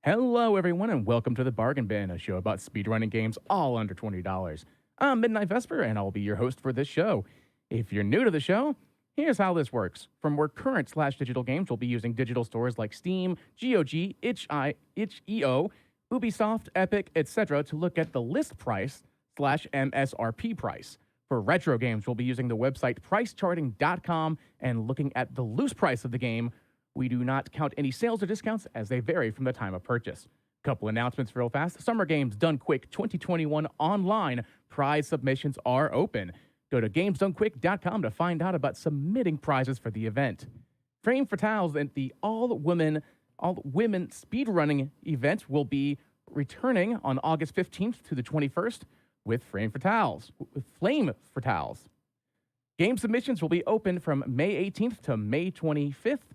Hello, everyone, and welcome to the Bargain Bin, a show about speedrunning games all under $20. I'm Midnight Vesper, and I'll be your host for this show. If you're new to the show, here's how this works. For more current/digital games, we'll be using digital stores like Steam, GOG, itch.io, Ubisoft, Epic, etc. to look at the list price/MSRP price. For retro games, we'll be using the website pricecharting.com and looking at the loose price of the game. We do not count any sales or discounts as they vary from the time of purchase. Couple announcements real fast. Summer Games Done Quick 2021 online prize submissions are open. Go to gamesdonequick.com to find out about submitting prizes for the event. Frame Fatales and the all-women speedrunning event will be returning on August 15th to the 21st with Flame Fatales. Game submissions will be open from May 18th to May 25th.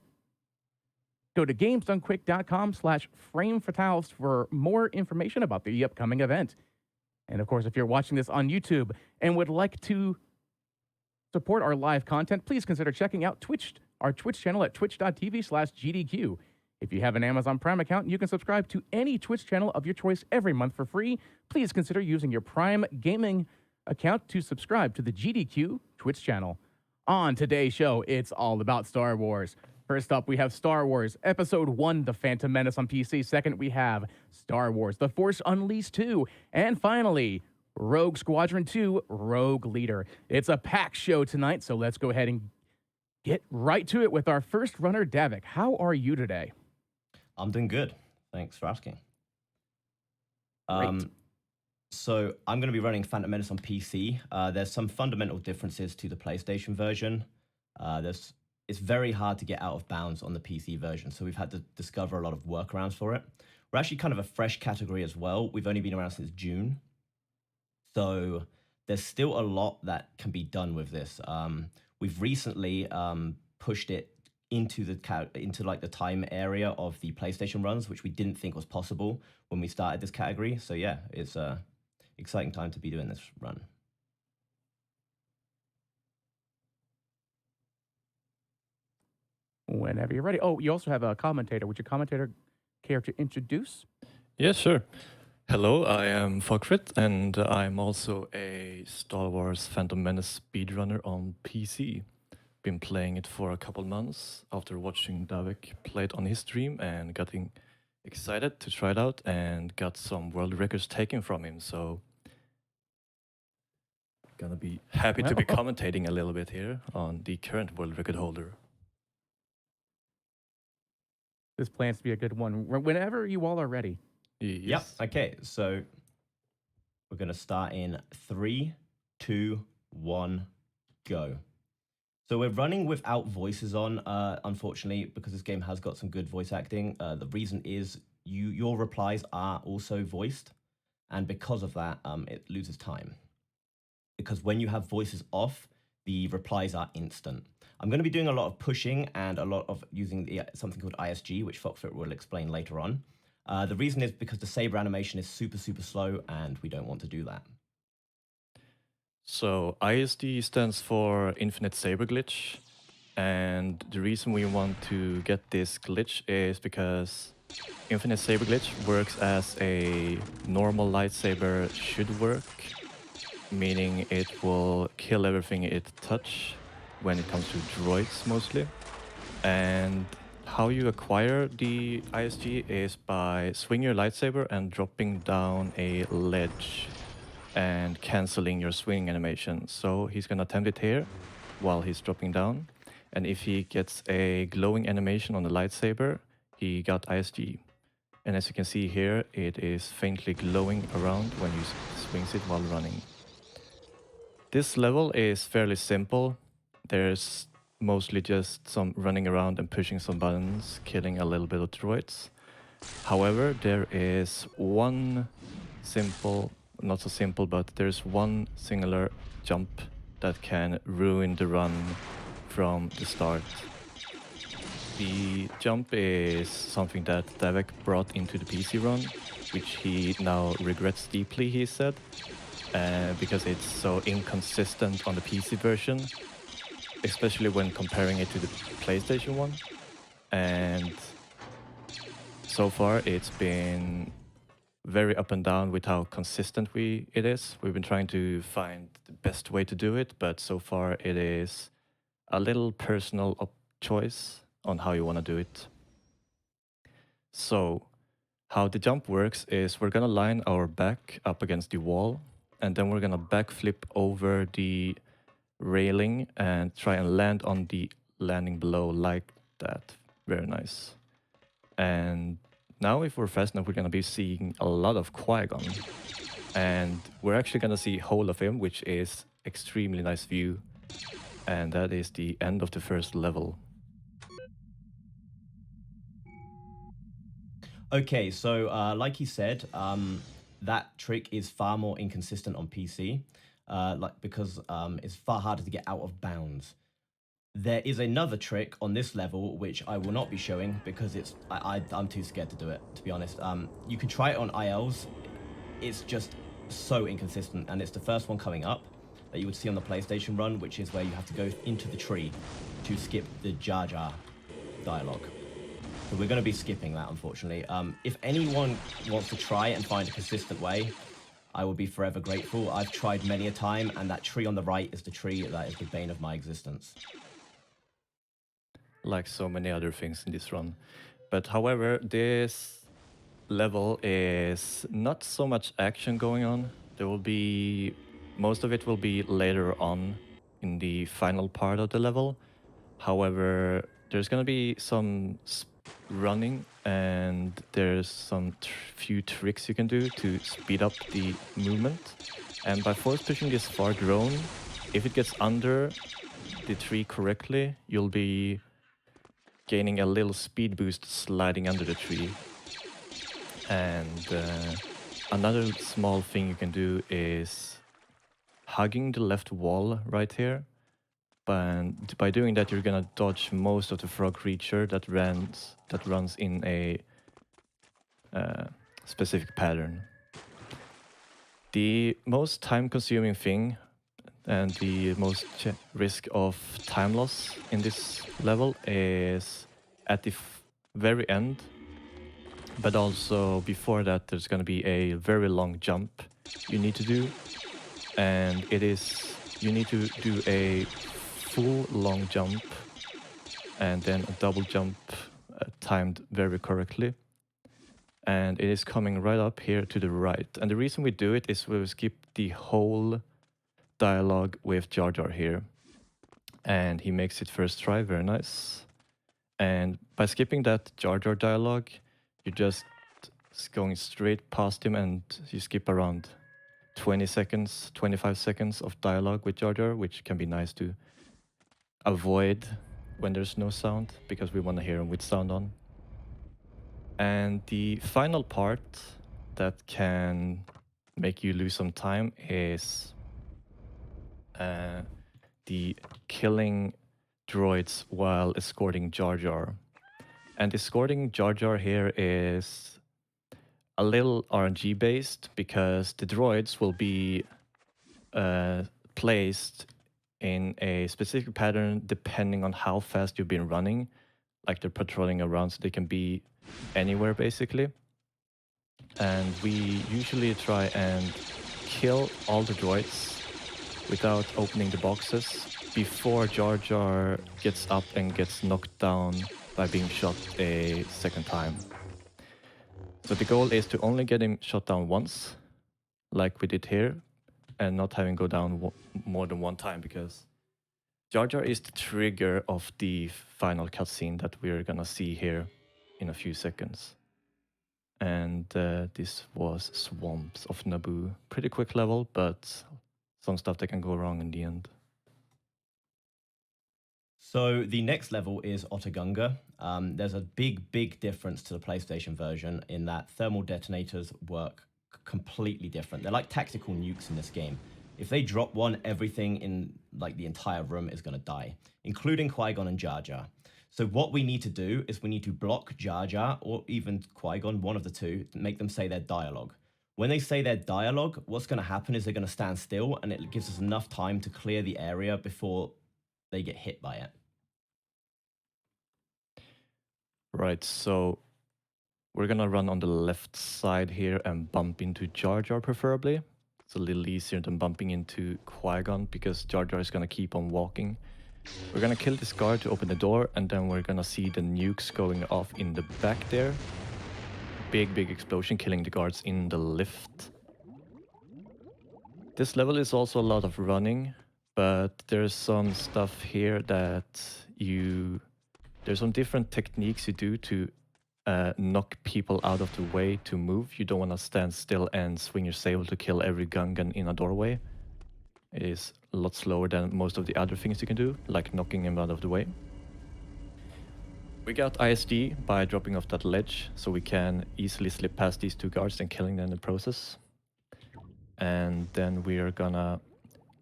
Go to gamesdonequick.com/framefatales for more information about the upcoming event. And of course, if you're watching this on YouTube and would like to support our live content, please consider checking out our Twitch channel at twitch.tv/GDQ. If you have an Amazon Prime account, you can subscribe to any Twitch channel of your choice every month for free. Please consider using your Prime Gaming account to subscribe to the GDQ Twitch channel. On today's show, it's all about Star Wars. First up, we have Star Wars Episode 1, The Phantom Menace on PC. Second, we have Star Wars The Force Unleashed 2. And finally, Rogue Squadron 2, Rogue Leader. It's a packed show tonight, so let's go ahead and get right to it with our first runner, Davik. How are you today? I'm doing good. Thanks for asking. Great. So I'm going to be running Phantom Menace on PC. There's some fundamental differences to the PlayStation version. It's very hard to get out of bounds on the PC version, so we've had to discover a lot of workarounds for it. We're actually kind of a fresh category as well. We've only been around since June, so there's still a lot that can be done with this. We've recently pushed it into the time area of the PlayStation runs, which we didn't think was possible when we started this category. So yeah, it's a exciting time to be doing this run. Whenever you're ready. Oh, you also have a commentator. Would your commentator care to introduce? Yeah, sure. Hello, I am Fogfrit, and I'm also a Star Wars Phantom Menace speedrunner on PC. Been playing it for a couple months after watching Davik play it on his stream and getting excited to try it out and got some world records taken from him, so gonna be happy to be commentating a little bit here on the current world record holder. This plans to be a good one. Whenever you all are ready. Yes. Yep. Okay, so we're going to start in 3, 2, 1, go. So we're running without voices on, unfortunately, because this game has got some good voice acting. The reason is your replies are also voiced, and because of that, it loses time. Because when you have voices off, the replies are instant. I'm going to be doing a lot of pushing and a lot of using something called ISG, which Foxfit will explain later on. The reason is because the saber animation is super, super slow, and we don't want to do that. So ISD stands for Infinite Saber Glitch, and the reason we want to get this glitch is because Infinite Saber Glitch works as a normal lightsaber should work, meaning it will kill everything it touches when it comes to droids mostly. And how you acquire the ISG is by swinging your lightsaber and dropping down a ledge and cancelling your swing animation. So he's gonna attempt it here while he's dropping down. And if he gets a glowing animation on the lightsaber, he got ISG. And as you can see here, it is faintly glowing around when you swings it while running. This level is fairly simple. There's mostly just some running around and pushing some buttons, killing a little bit of droids. However, there is one simple, not so simple, but there's one singular jump that can ruin the run from the start. The jump is something that Davik brought into the PC run, which he now regrets deeply, he said, because it's so inconsistent on the PC version, especially when comparing it to the PlayStation one. And so far it's been very up and down with how consistent it is. We've been trying to find the best way to do it, but so far it is a little personal choice on how you want to do it. So how the jump works is we're gonna line our back up against the wall, and then we're gonna backflip over the railing and try and land on the landing below like that. Very nice. And now if we're fast enough, we're gonna be seeing a lot of Qui-Gon. And we're actually gonna see whole of him, which is extremely nice view. And that is the end of the first level. Okay, so like he said, that trick is far more inconsistent on PC, because it's far harder to get out of bounds. There is another trick on this level which I will not be showing because I'm too scared to do it, to be honest. You can try it on ILs. It's just so inconsistent, and it's the first one coming up that you would see on the PlayStation run, which is where you have to go into the tree to skip the Jar Jar dialogue. So we're going to be skipping that, unfortunately. If anyone wants to try and find a consistent way, I will be forever grateful. I've tried many a time, and that tree on the right is the tree that is the bane of my existence. Like so many other things in this run. But however, this level is not so much action going on. There will be, most of it will be later on in the final part of the level. However, there's gonna be some running, and there's some few tricks you can do to speed up the movement. And by force pushing this far drone, if it gets under the tree correctly, you'll be gaining a little speed boost sliding under the tree. And another small thing you can do is hugging the left wall right here. But by doing that, you're gonna dodge most of the frog creature that runs in a specific pattern. The most time-consuming thing and the most risk of time loss in this level is at the very end, but also before that there's going to be a very long jump you need to do, and you need to do a full long jump and then a double jump timed very correctly. And it is coming right up here to the right. And the reason we do it is we skip the whole dialogue with Jar Jar here. And he makes it first try, very nice. And by skipping that Jar Jar dialogue, you're just going straight past him, and you skip around 20 seconds, 25 seconds of dialogue with Jar Jar, which can be nice to avoid when there's no sound, because we want to hear him with sound on. And the final part that can make you lose some time is the killing droids while escorting Jar Jar. And escorting Jar Jar here is a little RNG based, because the droids will be placed in a specific pattern depending on how fast you've been running. Like, they're patrolling around, so they can be anywhere basically. And we usually try and kill all the droids without opening the boxes before Jar Jar gets up and gets knocked down by being shot a second time. So the goal is to only get him shot down once, like we did here, and not having go down more than one time, because Jar Jar is the trigger of the final cutscene that we're gonna see here in a few seconds. And this was Swamps of Naboo. Pretty quick level, but some stuff that can go wrong in the end. So the next level is Otogunga. There's a big difference to the PlayStation version in that thermal detonators work completely different. They're like tactical nukes in this game. If they drop one, everything in like the entire room is going to die, including Qui-Gon and Jar Jar. So what we need to do is we need to block Jar Jar or even Qui-Gon, one of the two, to make them say their dialogue. When they say their dialogue, what's going to happen is they're going to stand still, and it gives us enough time to clear the area before they get hit by it. Right, so We're gonna run on the left side here and bump into Jar Jar preferably. It's a little easier than bumping into Qui-Gon because Jar Jar is gonna keep on walking. We're gonna kill this guard to open the door, and then we're gonna see the nukes going off in the back there. Big explosion killing the guards in the lift. This level is also a lot of running, but there's some stuff here that there's some different techniques you do to knock people out of the way to move. You don't want to stand still and swing your saber to kill every Gungan in a doorway. It is a lot slower than most of the other things you can do, like knocking him out of the way. We got ISD by dropping off that ledge, so we can easily slip past these two guards and killing them in the process. And then we're gonna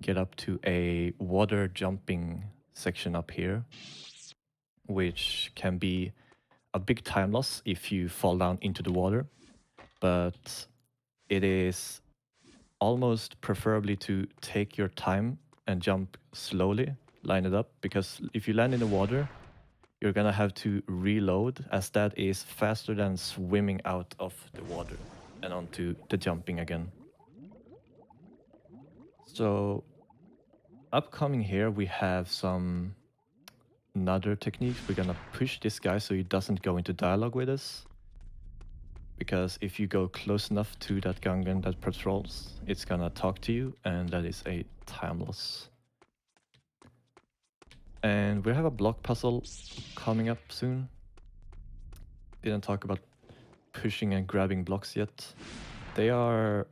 get up to a water jumping section up here, which can be a big time loss if you fall down into the water, but it is almost preferably to take your time and jump slowly, line it up, because if you land in the water, you're gonna have to reload, as that is faster than swimming out of the water and onto the jumping again. So upcoming here we have some another technique. We're gonna push this guy so he doesn't go into dialogue with us, because if you go close enough to that Gungan that patrols, it's gonna talk to you, and that is a time loss. And we have a block puzzle coming up soon. Didn't talk about pushing and grabbing blocks yet. They are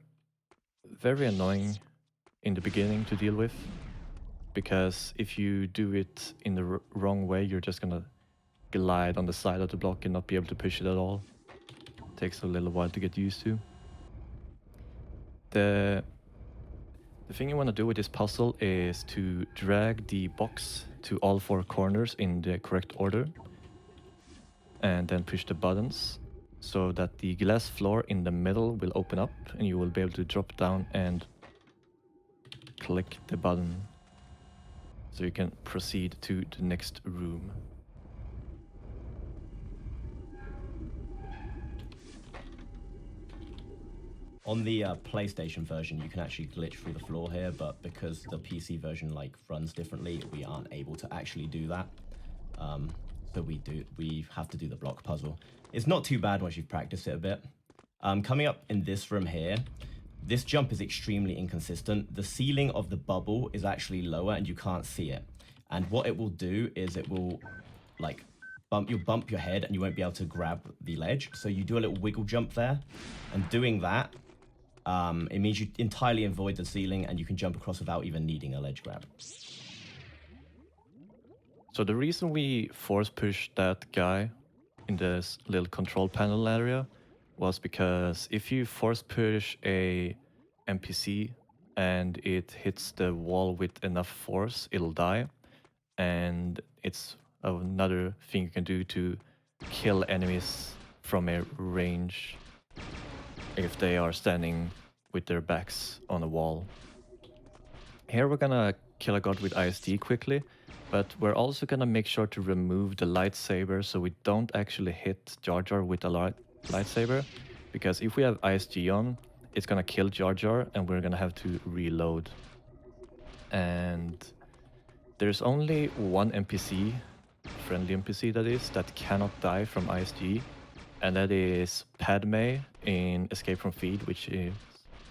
very annoying in the beginning to deal with, because if you do it in the wrong way, you're just gonna glide on the side of the block and not be able to push it at all. It takes a little while to get used to. The thing you want to do with this puzzle is to drag the box to all four corners in the correct order, and then push the buttons so that the glass floor in the middle will open up, and you will be able to drop down and click the button so you can proceed to the next room. On the PlayStation version, you can actually glitch through the floor here, but because the PC version runs differently, we aren't able to actually do that. So we have to do the block puzzle. It's not too bad once you've practiced it a bit. Coming up in this room here, this jump is extremely inconsistent. The ceiling of the bubble is actually lower and you can't see it. And what it will do is it will bump your head and you won't be able to grab the ledge. So you do a little wiggle jump there, and doing that, it means you entirely avoid the ceiling and you can jump across without even needing a ledge grab. So the reason we force pushed that guy in this little control panel area was because if you force push a NPC and it hits the wall with enough force, it'll die. And it's another thing you can do to kill enemies from a range if they are standing with their backs on a wall. Here we're gonna kill a god with ISD quickly, but we're also gonna make sure to remove the lightsaber so we don't actually hit Jar Jar with a lightsaber, because if we have ISG on, it's gonna kill Jar Jar and we're gonna have to reload. And there's only one NPC, friendly NPC that is, that cannot die from ISG, and that is Padme in Escape from Feed, which is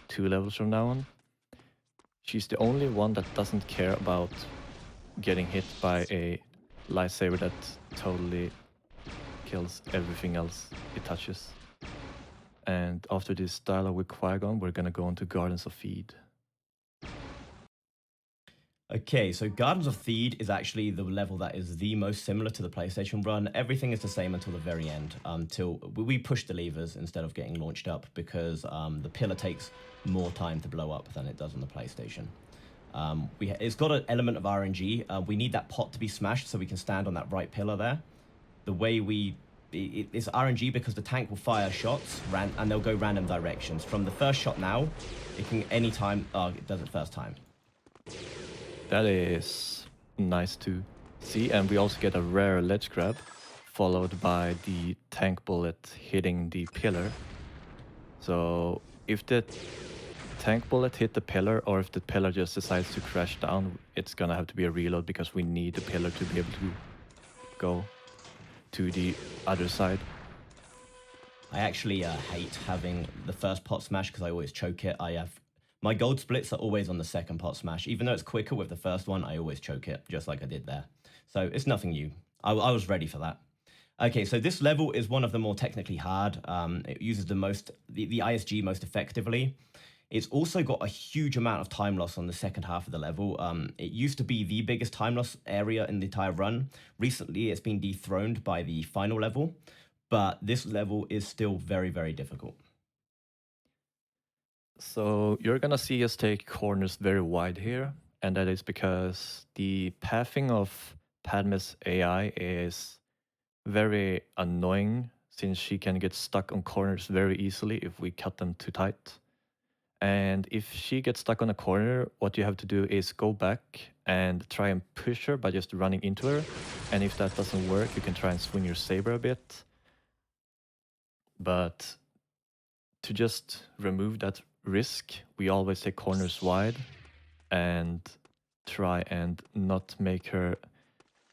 2 levels from now on. She's the only one that doesn't care about getting hit by a lightsaber that totally kills everything else it touches. And after this dialogue with Qui-Gon, we're gonna go on to Gardens of Feed. Okay, so Gardens of Theed is actually the level that is the most similar to the PlayStation run. Everything is the same until the very end, until we push the levers instead of getting launched up, because the pillar takes more time to blow up than it does on the PlayStation. It's got an element of RNG. We need that pot to be smashed so we can stand on that right pillar there. The way it's RNG because the tank will fire shots and they'll go random directions. From the first shot now, it can anytime, it does it first time. That is nice to see, and we also get a rare ledge grab followed by the tank bullet hitting the pillar. So if the tank bullet hit the pillar, or if the pillar just decides to crash down, it's gonna have to be a reload because we need the pillar to be able to go to the other side. I actually hate having the first pot smash because I always choke it. My gold splits are always on the second pot smash. Even though it's quicker with the first one, I always choke it, just like I did there. So it's nothing new. I was ready for that. Okay, so this level is one of the more technically hard. It uses the ISG most effectively. It's also got a huge amount of time loss on the second half of the level. It used to be the biggest time loss area in the entire run. Recently, it's been dethroned by the final level, but this level is still very, very difficult. So you're gonna see us take corners very wide here, and that is because the pathing of Padme's AI is very annoying since she can get stuck on corners very easily if we cut them too tight. And if she gets stuck on a corner, what you have to do is go back and try and push her by just running into her. And if that doesn't work, you can try and swing your saber a bit. But to just remove that risk, we always take corners wide and try and not make her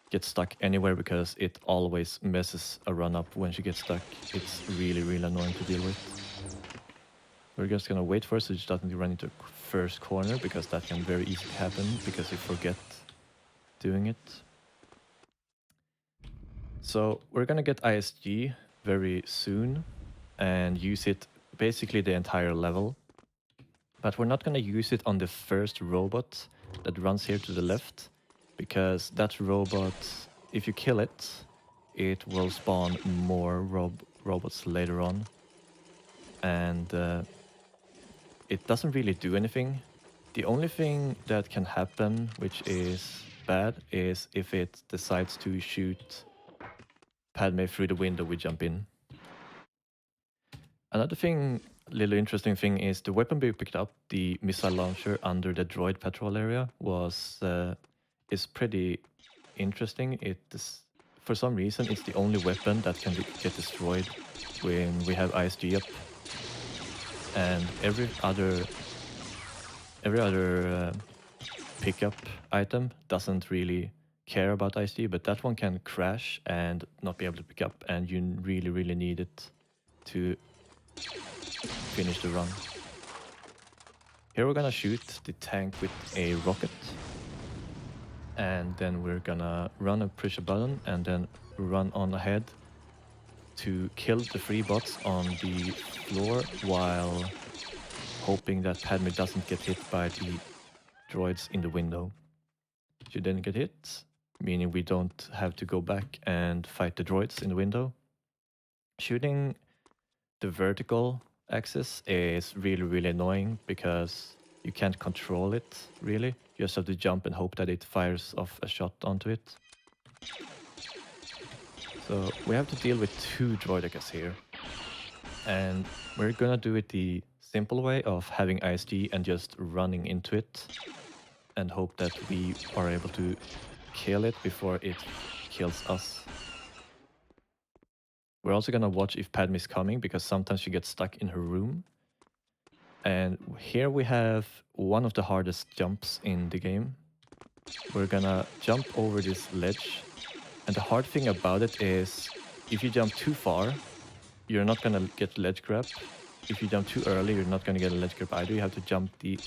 get stuck anywhere, because it always messes a run up when she gets stuck. It's really, really annoying to deal with. We're just gonna wait for her so she doesn't run into first corner, because that can very easily happen because you forget doing it. So we're gonna get ISG very soon and use it basically the entire level. But we're not gonna use it on the first robot that runs here to the left, because that robot, if you kill it, it will spawn more robots later on. And it doesn't really do anything. The only thing that can happen, which is bad, is if it decides to shoot Padme through the window we jump in. Another thing, little interesting thing, is the weapon we picked up, the missile launcher under the droid patrol area, is pretty interesting. It is, for some reason, it's the only weapon that can get destroyed when we have ISG up. And every other pickup item doesn't really care about ISG, but that one can crash and not be able to pick up, and you really, really need it to finish the run. Here we're gonna shoot the tank with a rocket, and then we're gonna run and push a button and then run on ahead to kill the 3 bots on the floor while hoping that Padme doesn't get hit by the droids in the window. She didn't get hit, meaning we don't have to go back and fight the droids in the window. Shooting the vertical axis is really, really annoying because you can't control it, really. You just have to jump and hope that it fires off a shot onto it. So we have to deal with 2 droidekas here. And we're gonna do it the simple way of having ISG and just running into it and hope that we are able to kill it before it kills us. We're also gonna watch if Padme is coming, because sometimes she gets stuck in her room. And here we have one of the hardest jumps in the game. We're gonna jump over this ledge, and the hard thing about it is if you jump too far, you're not gonna get ledge grab. If you jump too early, you're not gonna get a ledge grab either. You have to jump the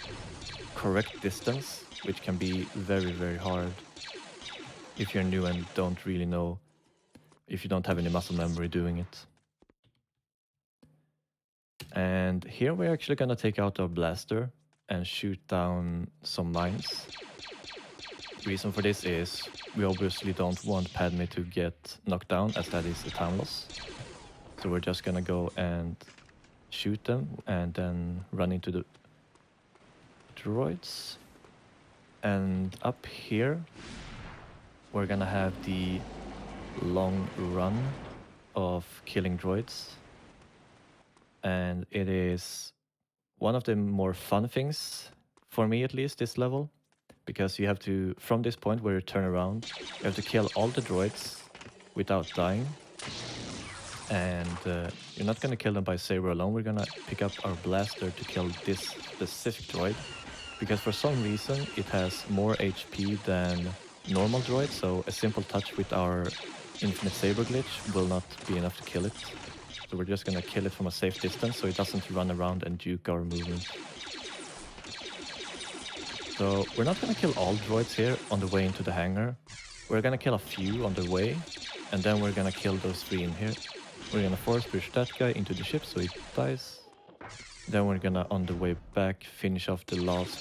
correct distance, which can be very, very hard if you're new and don't really know, if you don't have any muscle memory doing it. And here we're actually gonna take out our blaster and shoot down some mines. Reason for this is we obviously don't want Padme to get knocked down, as that is a time loss. So we're just gonna go and shoot them and then run into the droids. And up here we're gonna have the long run of killing droids. And it is one of the more fun things, for me at least, this level. Because you have to, from this point where you turn around, you have to kill all the droids without dying. And you're not gonna kill them by saber alone. We're gonna pick up our blaster to kill this specific droid, because for some reason it has more HP than normal droid. So a simple touch with our infinite saber glitch will not be enough to kill it. So we're just gonna kill it from a safe distance, so it doesn't run around and juke our movement. So we're not gonna kill all droids here on the way into the hangar. We're gonna kill a few on the way, and then we're gonna kill those 3 in here. We're gonna force push that guy into the ship so he dies. Then we're gonna, on the way back, finish off the last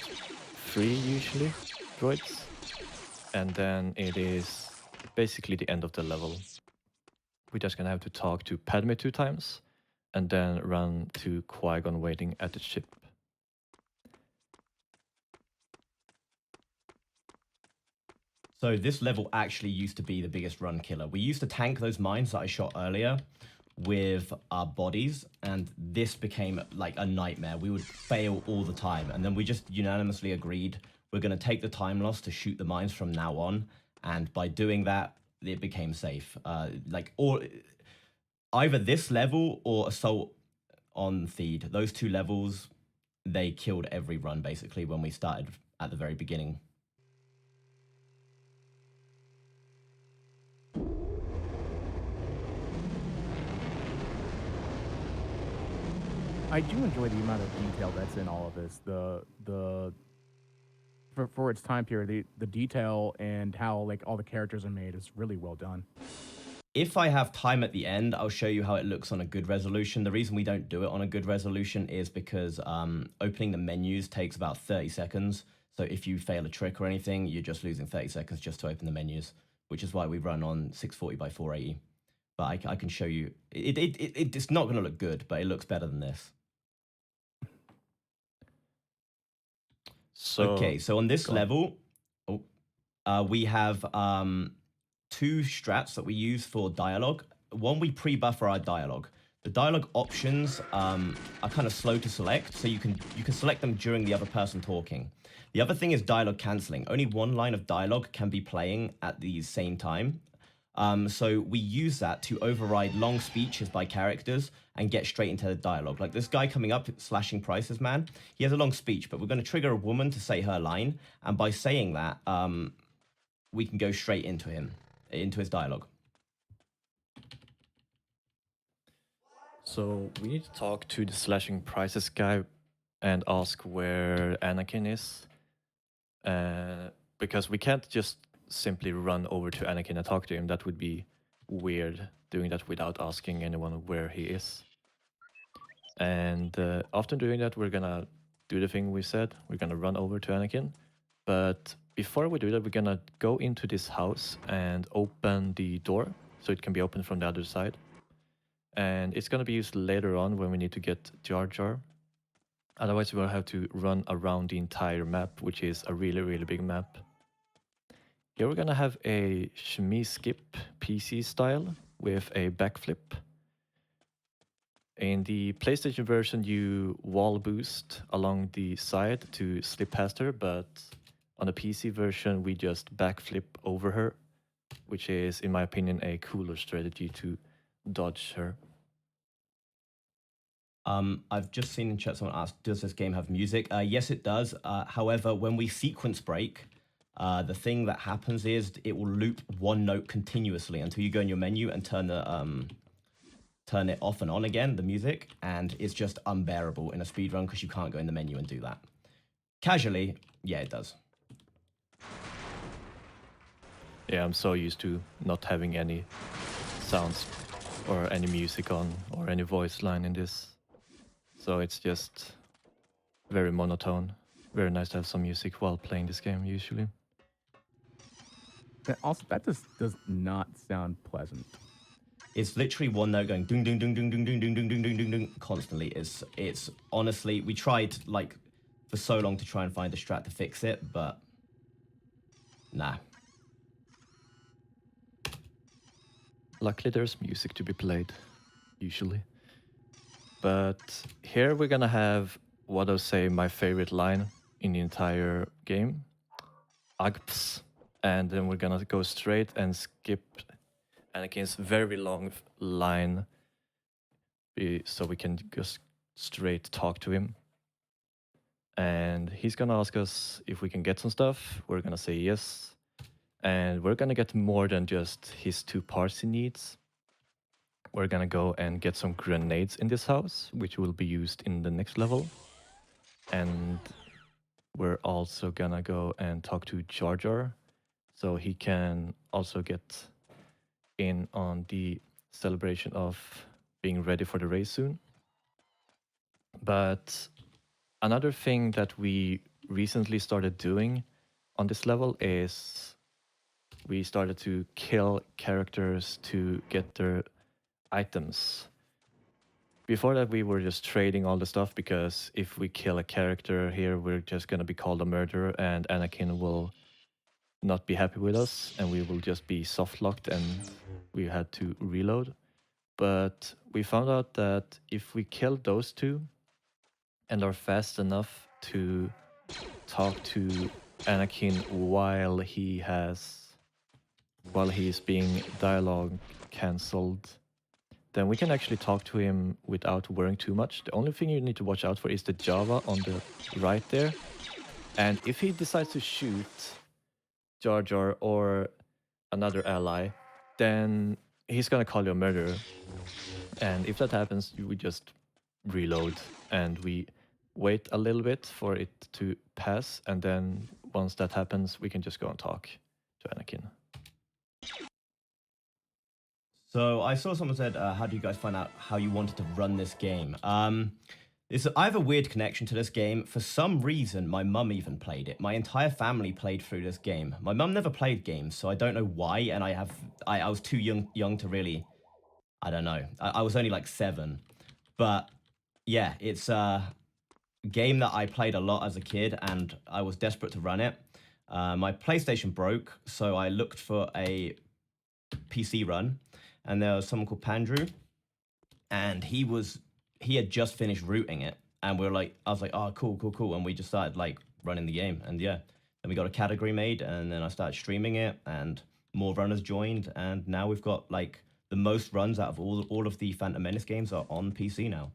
3 usually droids. And then it is basically the end of the level. We're just gonna have to talk to Padme 2 times, and then run to Qui-Gon waiting at the ship. So this level actually used to be the biggest run killer. We used to tank those mines that I shot earlier with our bodies, and this became like a nightmare. We would fail all the time, and then we just unanimously agreed we're going to take the time loss to shoot the mines from now on, and by doing that, it became safe. Or either this level or Assault on Theed, those 2 levels, they killed every run basically when we started at the very beginning. I do enjoy the amount of detail that's in all of this. For its time period, the detail and how like all the characters are made is really well done. If I have time at the end, I'll show you how it looks on a good resolution. The reason we don't do it on a good resolution is because opening the menus takes about 30 seconds. So if you fail a trick or anything, you're just losing 30 seconds just to open the menus, which is why we run on 640 by 480. But I can show you. It's not going to look good, but it looks better than this. So, okay, so on this level, we have 2 strats that we use for dialogue. One, we pre-buffer our dialogue. The dialogue options are kind of slow to select, so you can select them during the other person talking. The other thing is dialogue cancelling. Only 1 line of dialogue can be playing at the same time. So we use that to override long speeches by characters and get straight into the dialogue. Like this guy coming up, slashing prices, man. He has a long speech, but we're going to trigger a woman to say her line. And by saying that, we can go straight into his dialogue. So we need to talk to the slashing prices guy and ask where Anakin is. Because we can't just simply run over to Anakin and talk to him. That would be weird, doing that without asking anyone where he is. And after doing that, we're gonna do the thing we said. We're gonna run over to Anakin. But before we do that, we're gonna go into this house and open the door so it can be opened from the other side. And it's gonna be used later on when we need to get Jar Jar. Otherwise, we'll have to run around the entire map, which is a really, really big map. Here we're gonna have a shimmy skip PC style with a backflip. In the PlayStation version, you wall boost along the side to slip past her, but on the PC version, we just backflip over her, which is, in my opinion, a cooler strategy to dodge her. I've just seen in chat someone asked, does this game have music? Yes, it does. However, when we sequence break, the thing that happens is it will loop 1 note continuously until you go in your menu and turn it off and on again, the music, and it's just unbearable in a speedrun because you can't go in the menu and do that. Casually, yeah, it does. Yeah, I'm so used to not having any sounds or any music on or any voice line in this. So it's just very monotone. Very nice to have some music while playing this game usually. That just does not sound pleasant. It's literally 1 note going ding ding ding ding ding ding ding ding ding ding ding ding constantly. It's honestly, we tried like for so long to try and find a strat to fix it, but nah. Luckily there's music to be played, usually. But here we're gonna have what I'll say my favorite line in the entire game. Agps. And then we're gonna go straight and skip Anakin's very long line, so we can just straight talk to him. And he's gonna ask us if we can get some stuff. We're gonna say yes. And we're gonna get more than just his 2 parts he needs. We're gonna go and get some grenades in this house, which will be used in the next level. And we're also gonna go and talk to Jar Jar, so he can also get in on the celebration of being ready for the race soon. But another thing that we recently started doing on this level is we started to kill characters to get their items. Before that, we were just trading all the stuff because if we kill a character here, we're just going to be called a murderer and Anakin will not be happy with us and we will just be soft locked and we had to reload. But we found out that if we kill those 2 and are fast enough to talk to Anakin while he is being dialogue cancelled, then we can actually talk to him without worrying too much. The only thing you need to watch out for is the Java on the right there. And if he decides to shoot Jar Jar or another ally, then he's gonna call you a murderer. And if that happens, we just reload and we wait a little bit for it to pass. And then once that happens, we can just go and talk to Anakin. So I saw someone said, how do you guys find out how you wanted to run this game? I have a weird connection to this game. For some reason, my mum even played it. My entire family played through this game. My mum never played games, so I don't know why. And I was too young to really, I don't know. I was only like 7. But yeah, it's a game that I played a lot as a kid, and I was desperate to run it. My PlayStation broke, so I looked for a PC run, and there was someone called Pandrew, and he had just finished rooting it, and I was like, oh, cool, and we just started like running the game, and yeah, then we got a category made, and then I started streaming it, and more runners joined, and now we've got like the most runs out of all of the Phantom Menace games are on PC now.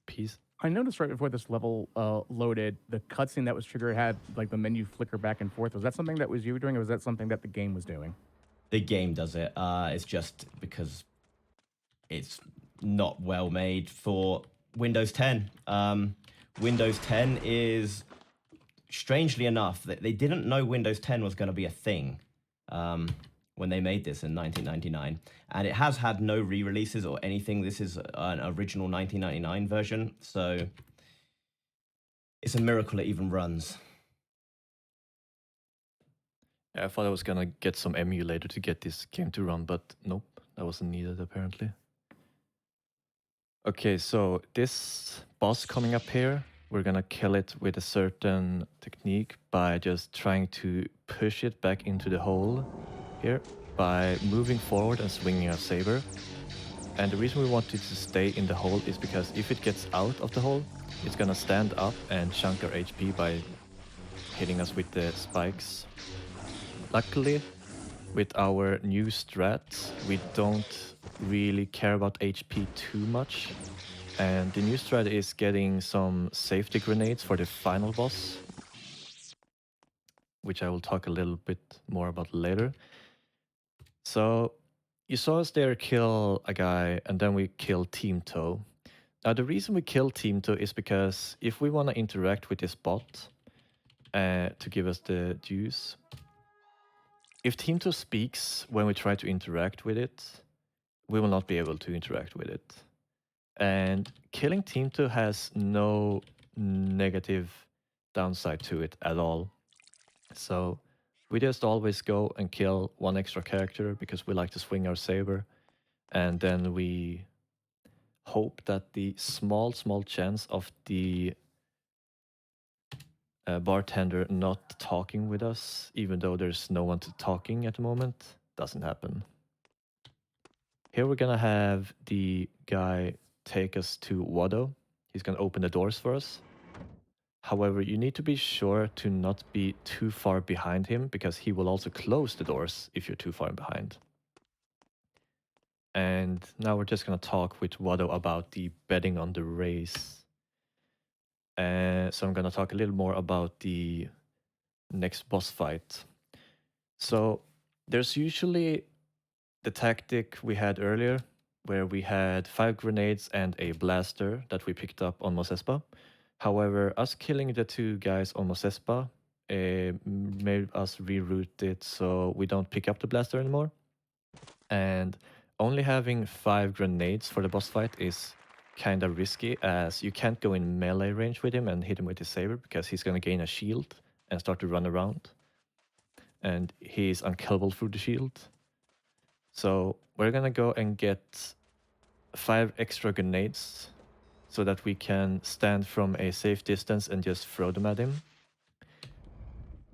Peace. I noticed right before this level loaded, the cutscene that was triggered had like the menu flicker back and forth. Was that something that was you doing, or was that something that the game was doing? The game does it. It's just because it's not well made for Windows 10. Windows 10 is, strangely enough, they didn't know Windows 10 was going to be a thing when they made this in 1999. And it has had no re-releases or anything. This is an original 1999 version. So it's a miracle it even runs. I thought I was gonna get some emulator to get this game to run, but nope, that wasn't needed apparently. Okay, so this boss coming up here, we're gonna kill it with a certain technique by just trying to push it back into the hole here by moving forward and swinging our saber. And the reason we want it to stay in the hole is because if it gets out of the hole, it's gonna stand up and chunk our HP by hitting us with the spikes. Luckily, with our new strat, we don't really care about HP too much. And the new strat is getting some safety grenades for the final boss, which I will talk a little bit more about later. So you saw us there kill a guy, and then we kill Team Toe. Now the reason we kill Team Toe is because if we want to interact with this bot to give us the juice, if Team Toe speaks when we try to interact with it, we will not be able to interact with it. And killing Team Toe has no negative downside to it at all. So we just always go and kill one extra character because we like to swing our saber. And then we hope that the small chance of the bartender not talking with us, even though there's no one to talking at the moment, doesn't happen. Here we're gonna have the guy take us to Wado. He's gonna open the doors for us. However, you need to be sure to not be too far behind him because he will also close the doors if you're too far behind. And now we're just going to talk with Wado about the betting on the race. So I'm going to talk a little more about the next boss fight. So there's usually the tactic we had earlier, where we had 5 grenades and a blaster that we picked up on Mosespa. However, us killing the 2 guys on Mosespa made us reroute it so we don't pick up the blaster anymore. And only having 5 grenades for the boss fight is kind of risky, as you can't go in melee range with him and hit him with his saber because he's going to gain a shield and start to run around. And he's unkillable through the shield. So we're going to go and get 5 extra grenades so that we can stand from a safe distance and just throw them at him.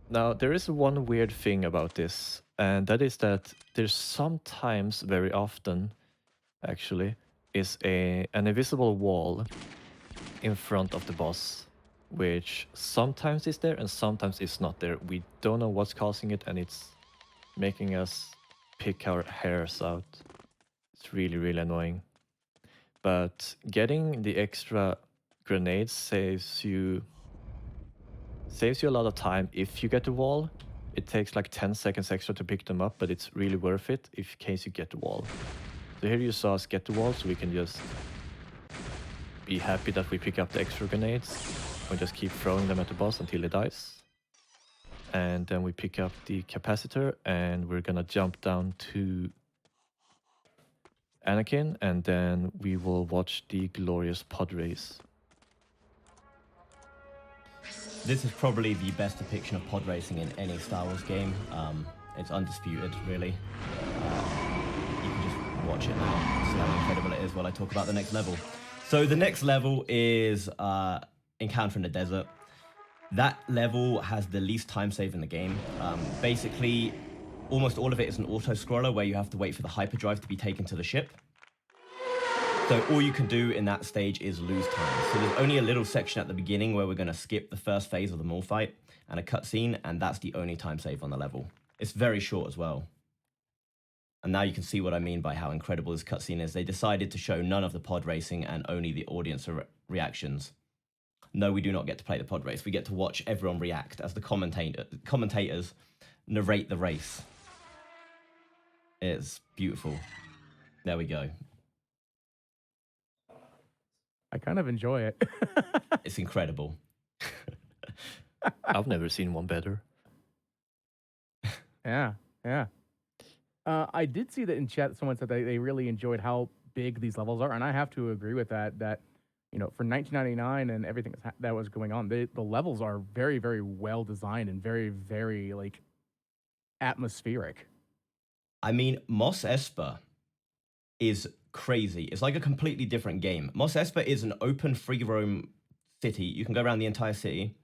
Now, there is one weird thing about this, and that is that there's sometimes, very often, actually, is an invisible wall in front of the boss, which sometimes is there and sometimes is not there. We don't know what's causing it, and it's making us pick our hairs out. It's really, really annoying. But getting the extra grenades saves you a lot of time if you get the wall. It takes like 10 seconds extra to pick them up, but it's really worth it in case you get the wall. So here you saw us get the wall, so we can just be happy that we pick up the extra grenades. We just keep throwing them at the boss until he dies. And then we pick up the capacitor, and we're gonna jump down to Anakin, and then we will watch the glorious pod race. This is probably the best depiction of pod racing in any Star Wars game. It's undisputed, really. You can just watch it now, see how incredible it is while I talk about the next level. So the next level is Encounter in the Desert. That level has the least time save in the game. Basically, almost all of it is an auto-scroller where you have to wait for the hyperdrive to be taken to the ship. So all you can do in that stage is lose time. So there's only a little section at the beginning where we're going to skip the first phase of the mall fight and a cutscene, and that's the only time save on the level. It's very short as well. And now you can see what I mean by how incredible this cutscene is. They decided to show none of the pod racing and only the audience reactions. No, we do not get to play the pod race. We get to watch everyone react as the commentators narrate the race. It's beautiful. There we go. I kind of enjoy it. It's incredible. I've never seen one better. Yeah. I did see that in chat. Someone said they really enjoyed how big these levels are, and I have to agree with that. That for 1999 and everything that was going on, the levels are very, very well designed and very, very like atmospheric. I mean, Mos Espa is crazy. It's like a completely different game. Mos Espa is an open free roam city. You can go around the entire city.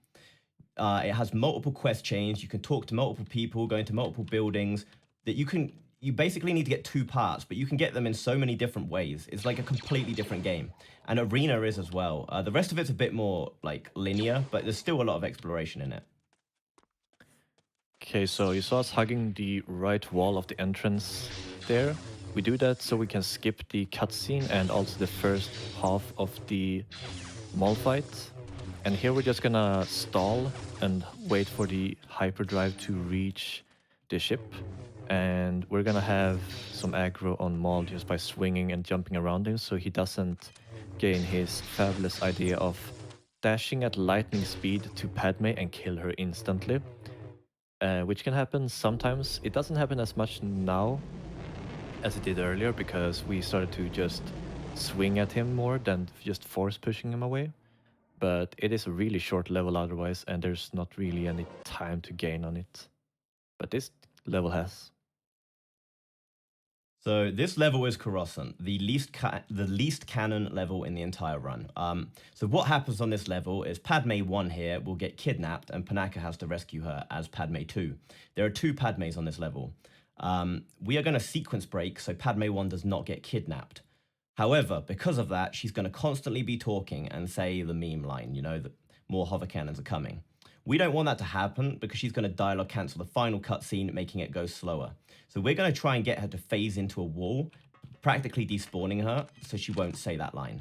It has multiple quest chains. You can talk to multiple people, go into multiple buildings. You basically need to get 2 parts, but you can get them in so many different ways. It's like a completely different game. And Arena is as well. The rest of it's a bit more like linear, but there's still a lot of exploration in it. Okay, so you saw us hugging the right wall of the entrance there. We do that so we can skip the cutscene and also the first half of the mall fight. And here we're just gonna stall and wait for the hyperdrive to reach the ship. And we're gonna have some aggro on Maul just by swinging and jumping around him so he doesn't gain his fabulous idea of dashing at lightning speed to Padme and kill her instantly. Which can happen sometimes. It doesn't happen as much now as it did earlier because we started to just swing at him more than just force pushing him away. But it is a really short level otherwise, and there's not really any time to gain on it. But this level has. So this level is Coruscant, the least canon level in the entire run. So what happens on this level is Padme 1 here will get kidnapped and Panaka has to rescue her as Padme 2. There are 2 Padmes on this level. We are going to sequence break so Padme 1 does not get kidnapped. However, because of that, she's going to constantly be talking and say the meme line, more hover cannons are coming. We don't want that to happen because she's going to dialogue cancel the final cutscene, making it go slower. So we're going to try and get her to phase into a wall, practically despawning her so she won't say that line.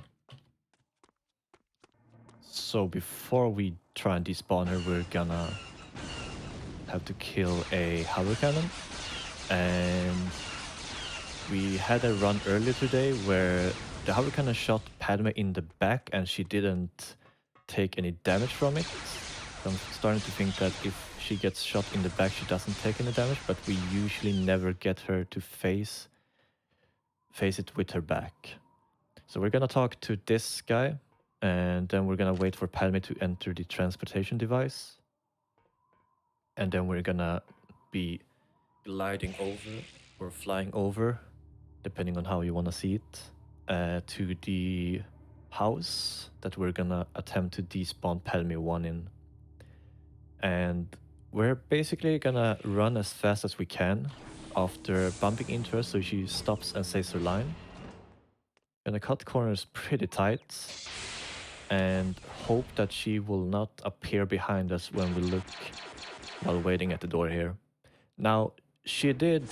So before we try and despawn her, we're gonna have to kill a hover cannon. And we had a run earlier today where the hover cannon shot Padme in the back and she didn't take any damage from it. So I'm starting to think that if she gets shot in the back, she doesn't take any damage, but we usually never get her to face it with her back. So we're gonna talk to this guy, and then we're gonna wait for Padme to enter the transportation device. And then we're gonna be gliding over or flying over, depending on how you wanna see it, to the house that we're gonna attempt to despawn Padme 1 in. And we're basically gonna run as fast as we can after bumping into her so she stops and says her line. Gonna cut corners pretty tight and hope that she will not appear behind us when we look while waiting at the door here. Now, she did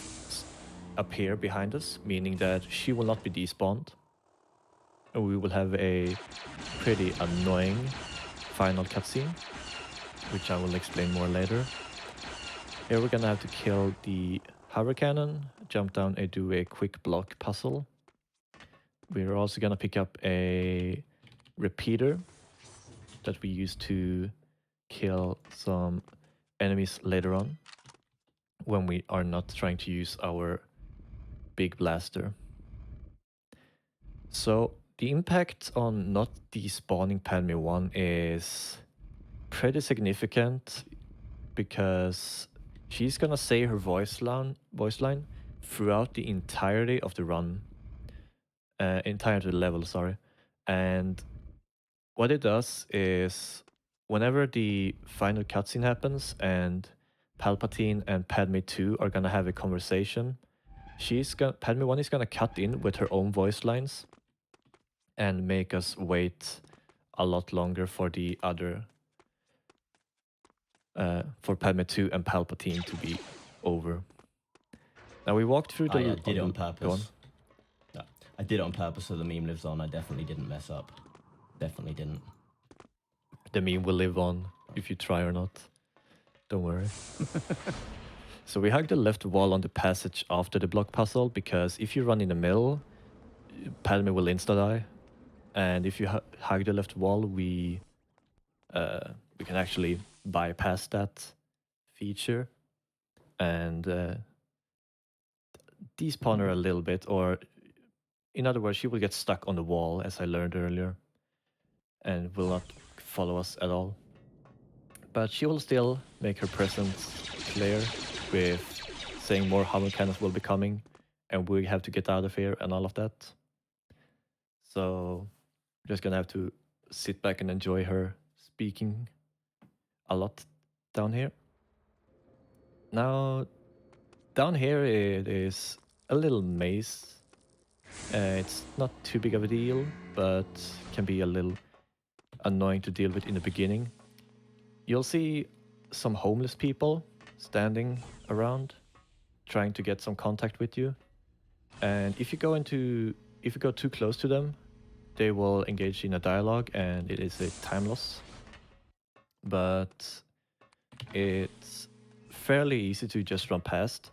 appear behind us, meaning that she will not be despawned. And we will have a pretty annoying final cutscene, which I will explain more later. Here we're gonna have to kill the hover cannon, jump down and do a quick block puzzle. We're also gonna pick up a repeater that we use to kill some enemies later on when we are not trying to use our big blaster. So the impact on not despawning Padme 1 is pretty significant because she's gonna say her voice line throughout the entirety of the run. Entirety of the level, sorry. And what it does is whenever the final cutscene happens and Palpatine and Padme 2 are gonna have a conversation, Padme 1 is gonna cut in with her own voice lines and make us wait a lot longer for the other for Padme 2 and Palpatine to be over. Now we walked through the... I did it on Go on. purpose. No, I did it on purpose so the meme lives on. I definitely didn't mess up. Definitely didn't. The meme will live on if you try or not. Don't worry. So we hug the left wall on the passage after the block puzzle because if you run in the middle, Padme will insta-die. And if you hug the left wall, we can actually bypass that feature and despawn her a little bit, or in other words, she will get stuck on the wall, as I learned earlier, and will not follow us at all. But she will still make her presence clear with saying more hover cannons will be coming and we have to get out of here and all of that. So we're just gonna have to sit back and enjoy her speaking a lot down here. Now, down here it is a little maze. It's not too big of a deal, but can be a little annoying to deal with in the beginning. You'll see some homeless people standing around, trying to get some contact with you. And if you go too close to them, they will engage in a dialogue and it is a time loss. But it's fairly easy to just run past.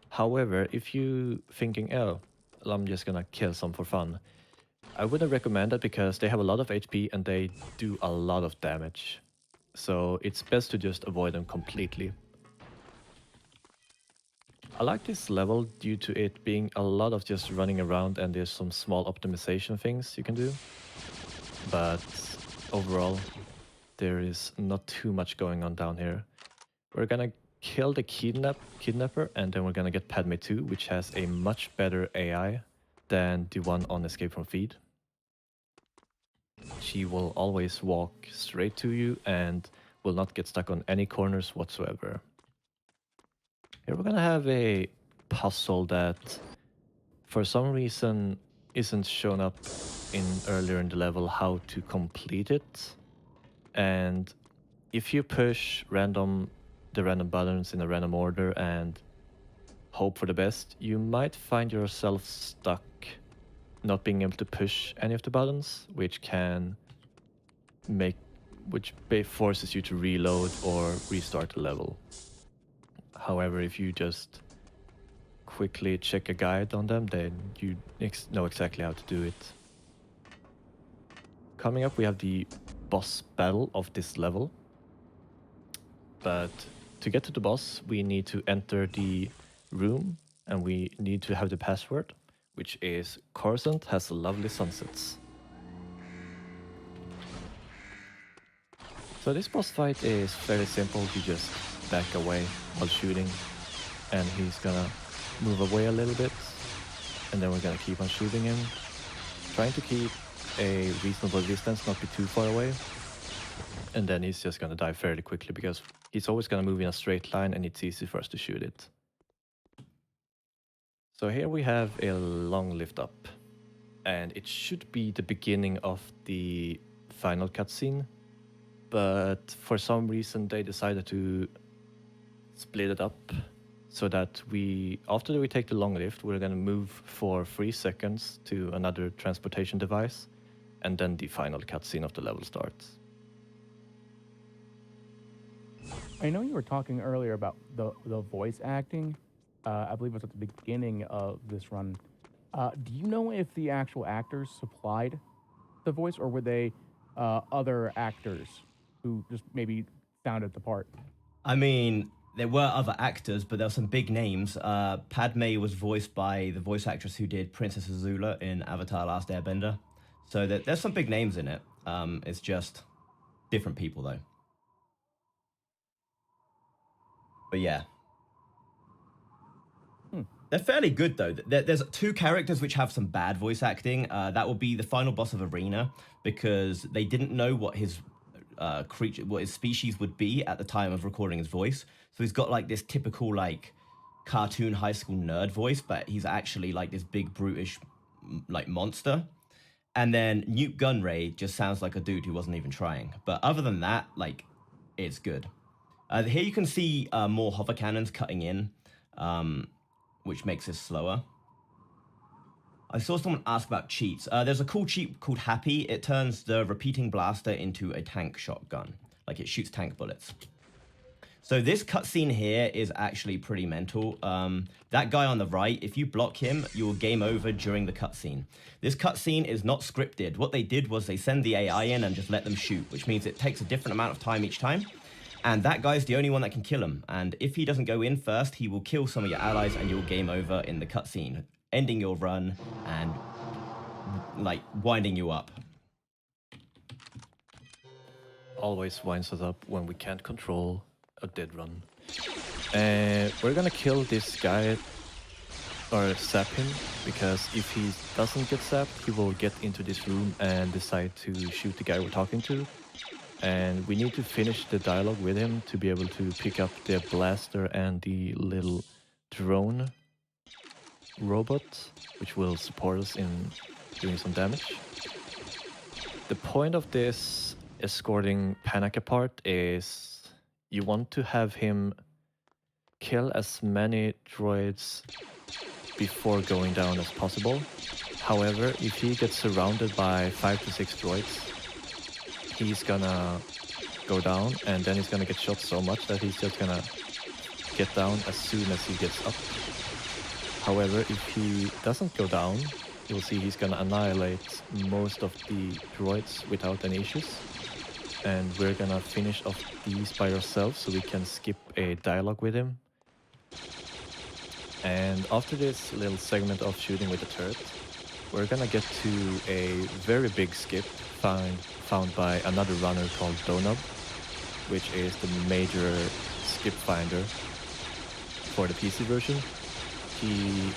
However, if you thinking, oh, I'm just gonna kill some for fun, I wouldn't recommend that because they have a lot of HP and they do a lot of damage. So it's best to just avoid them completely. I like this level due to it being a lot of just running around and there's some small optimization things you can do. But overall, there is not too much going on down here. We're gonna kill the kidnapper and then we're gonna get Padme 2, which has a much better AI than the one on Escape from Feed. She will always walk straight to you and will not get stuck on any corners whatsoever. Here we're gonna have a puzzle that for some reason isn't shown up earlier in the level how to complete it. And if you push the random buttons in a random order and hope for the best, you might find yourself stuck not being able to push any of the buttons, which forces you to reload or restart the level. However, if you just quickly check a guide on them, then you know exactly how to do it. Coming up, we have the boss battle of this level. But to get to the boss, we need to enter the room, and we need to have the password, which is Coruscant has lovely sunsets. So this boss fight is fairly simple. You just back away while shooting, and he's gonna move away a little bit, and then we're gonna keep on shooting him, trying to keep a reasonable distance, not be too far away, and then he's just gonna die fairly quickly because he's always gonna move in a straight line and it's easy for us to shoot it. So here we have a long lift up, and it should be the beginning of the final cutscene, but for some reason they decided to split it up so that after we take the long lift, we're gonna move for 3 seconds to another transportation device, and then the final cutscene of the level starts. I know you were talking earlier about the voice acting. I believe it was at the beginning of this run. Do you know if the actual actors supplied the voice, or were they other actors who just maybe sounded the part? I mean, there were other actors, but there were some big names. Padme was voiced by the voice actress who did Princess Azula in Avatar: Last Airbender. So there's some big names in it. It's just different people, though. But yeah. They're fairly good, though. There's 2 characters which have some bad voice acting. That will be the final boss of Arena, because they didn't know what his what his species would be at the time of recording his voice. So he's got like this typical like cartoon high school nerd voice, but he's actually like this big brutish like monster. And then Newt Gunray just sounds like a dude who wasn't even trying. But other than that, like, it's good. Here you can see more hover cannons cutting in, which makes this slower. I saw someone ask about cheats. There's a cool cheat called Happy. It turns the repeating blaster into a tank shotgun. Like, it shoots tank bullets. So this cutscene here is actually pretty mental. That guy on the right, if you block him, you'll game over during the cutscene. This cutscene is not scripted. What they did was they send the AI in and just let them shoot, which means it takes a different amount of time each time. And that guy's the only one that can kill him. And if he doesn't go in first, he will kill some of your allies and you'll game over in the cutscene, ending your run and, like, winding you up. Always winds us up when we can't control a dead run. We're gonna kill this guy or zap him, because if he doesn't get zapped, he will get into this room and decide to shoot the guy we're talking to. And we need to finish the dialogue with him to be able to pick up the blaster and the little drone robot, which will support us in doing some damage. The point of this escorting Panaka part is you want to have him kill as many droids before going down as possible. However, if he gets surrounded by 5 to 6 droids, he's gonna go down, and then he's gonna get shot so much that he's just gonna get down as soon as he gets up. However, if he doesn't go down, you'll see he's gonna annihilate most of the droids without any issues. And we're gonna finish off these by ourselves so we can skip a dialogue with him. And after this little segment of shooting with the turret, we're gonna get to a very big skip found by another runner called Donub, which is the major skip finder for the PC version. He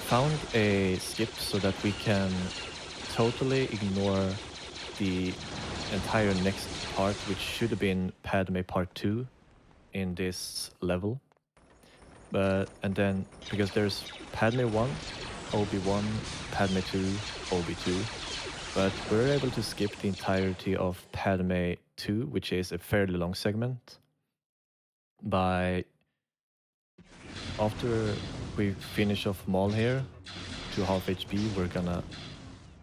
found a skip so that we can totally ignore the entire next part, which should have been Padme Part 2 in this level. And then, because there's Padme 1, Obi-1, Padme 2, Obi 2, but we're able to skip the entirety of Padme 2, which is a fairly long segment, by after we finish off Maul here to half HP, we're gonna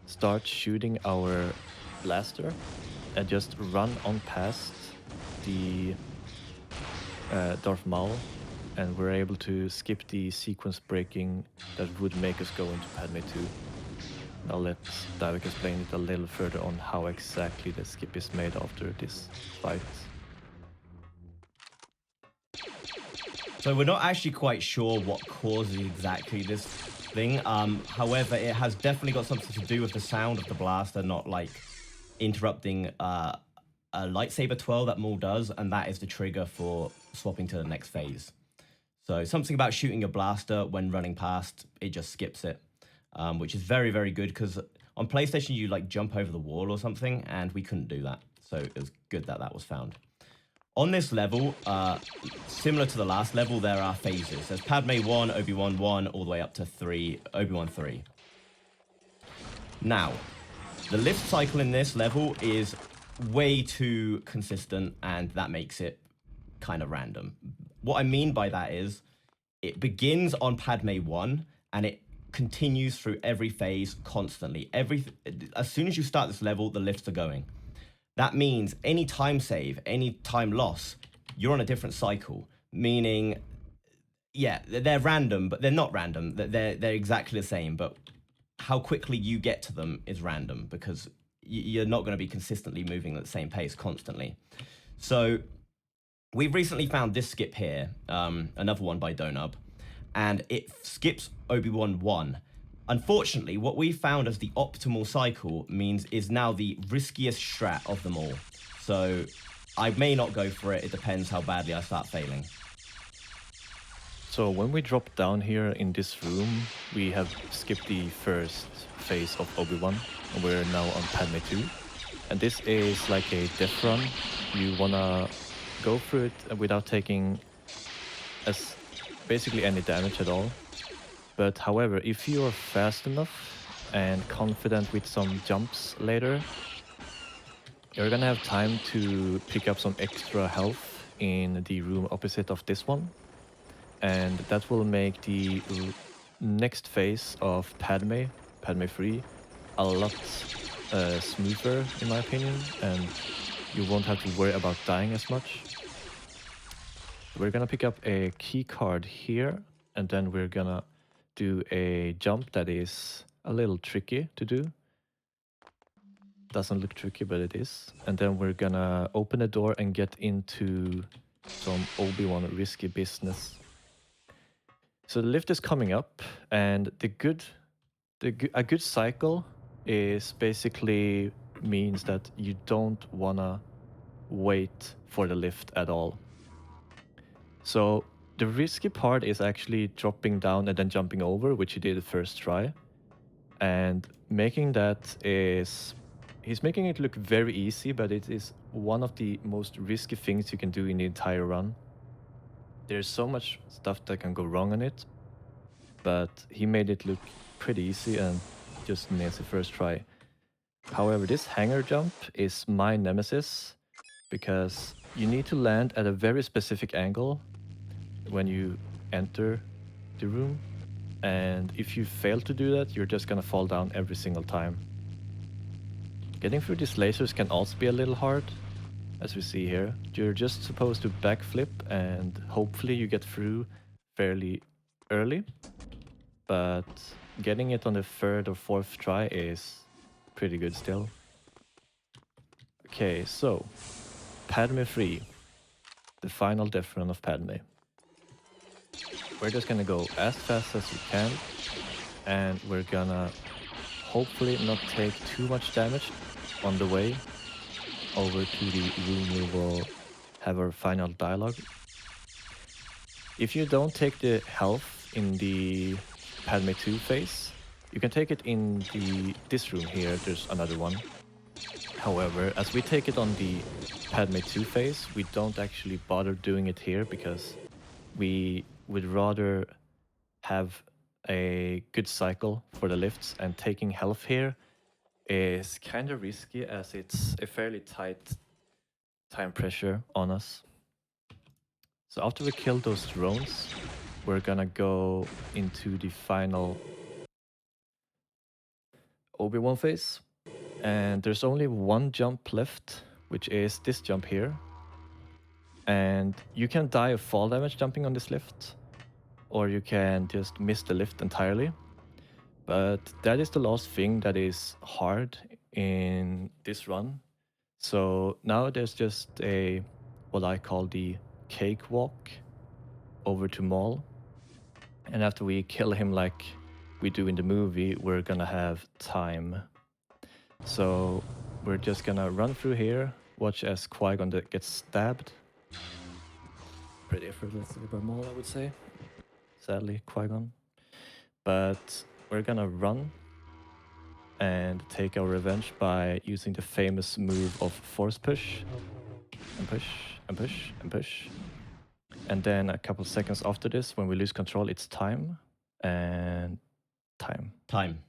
start shooting our blaster and just run on past the Darth Maul, and we're able to skip the sequence breaking that would make us go into Padme 2. I'll let Davik explain it a little further on how exactly the skip is made after this fight. So we're not actually quite sure what causes exactly this thing. However, it has definitely got something to do with the sound of the blaster not like interrupting a lightsaber twirl that Maul does, and that is the trigger for swapping to the next phase. So something about shooting your blaster when running past, it just skips it, which is very, very good, because on PlayStation you like jump over the wall or something, and we couldn't do that. So it was good that that was found. On this level, similar to the last level, there are phases. There's Padme 1, Obi-Wan 1, all the way up to 3, Obi-Wan 3. Now, the lift cycle in this level is way too consistent, and that makes it kind of random. What I mean by that is, it begins on Padme 1, and it continues through every phase constantly. As soon as you start this level, the lifts are going. That means any time save, any time loss, you're on a different cycle. Meaning, yeah, they're random, but they're not random. They're exactly the same, but how quickly you get to them is random, because you're not going to be consistently moving at the same pace constantly. So we've recently found this skip here, another one by Donub, and it skips Obi-Wan 1. Unfortunately, what we found as the optimal cycle is now the riskiest strat of them all. So I may not go for it. It depends how badly I start failing. So when we drop down here in this room, we have skipped the first phase of Obi-Wan, and we're now on Padme 2. And this is like a death run. You wanna go through it without taking basically any damage at all. But however, if you are fast enough and confident with some jumps later, you're gonna have time to pick up some extra health in the room opposite of this one. And that will make the next phase of Padme 3, a lot smoother in my opinion, and you won't have to worry about dying as much. We're gonna pick up a key card here, and then we're gonna do a jump that is a little tricky to do. Doesn't look tricky, but it is. And then we're gonna open a door and get into some Obi-Wan risky business. So the lift is coming up, and a good cycle is basically means that you don't wanna wait for the lift at all. So the risky part is actually dropping down and then jumping over, which he did the first try. And making that he's making it look very easy, but it is one of the most risky things you can do in the entire run. There's so much stuff that can go wrong on it, but he made it look pretty easy and just nails the first try. However, this hanger jump is my nemesis, because you need to land at a very specific angle when you enter the room, and if you fail to do that, you're just gonna fall down every single time. Getting through these lasers can also be a little hard, as we see here. You're just supposed to backflip, and hopefully you get through fairly early, but getting it on the third or fourth try is pretty good still. Okay, so Padme 3, the final death run of Padme. We're just gonna go as fast as we can, and we're gonna hopefully not take too much damage on the way over to the room we will have our final dialogue. If you don't take the health in the Padme 2 phase, you can take it in this room here. There's another one. However, as we take it on the Padme 2 phase, we don't actually bother doing it here, because we would rather have a good cycle for the lifts, and taking health here is kind of risky as it's a fairly tight time pressure on us. So after we kill those drones, we're gonna go into the final Obi-Wan phase. And there's only one jump left, which is this jump here. And you can die of fall damage jumping on this lift, or you can just miss the lift entirely. But that is the last thing that is hard in this run. So now there's just a what I call the cakewalk over to Maul. And after we kill him like we do in the movie, we're gonna have time. So we're just gonna run through here, watch as Qui-Gon gets stabbed. Pretty effortlessly by Maul, I would say. Sadly, Qui-Gon. But we're gonna run and take our revenge by using the famous move of force push. And push, and push, and push. And then a couple seconds after this, when we lose control, it's time. And time. Time.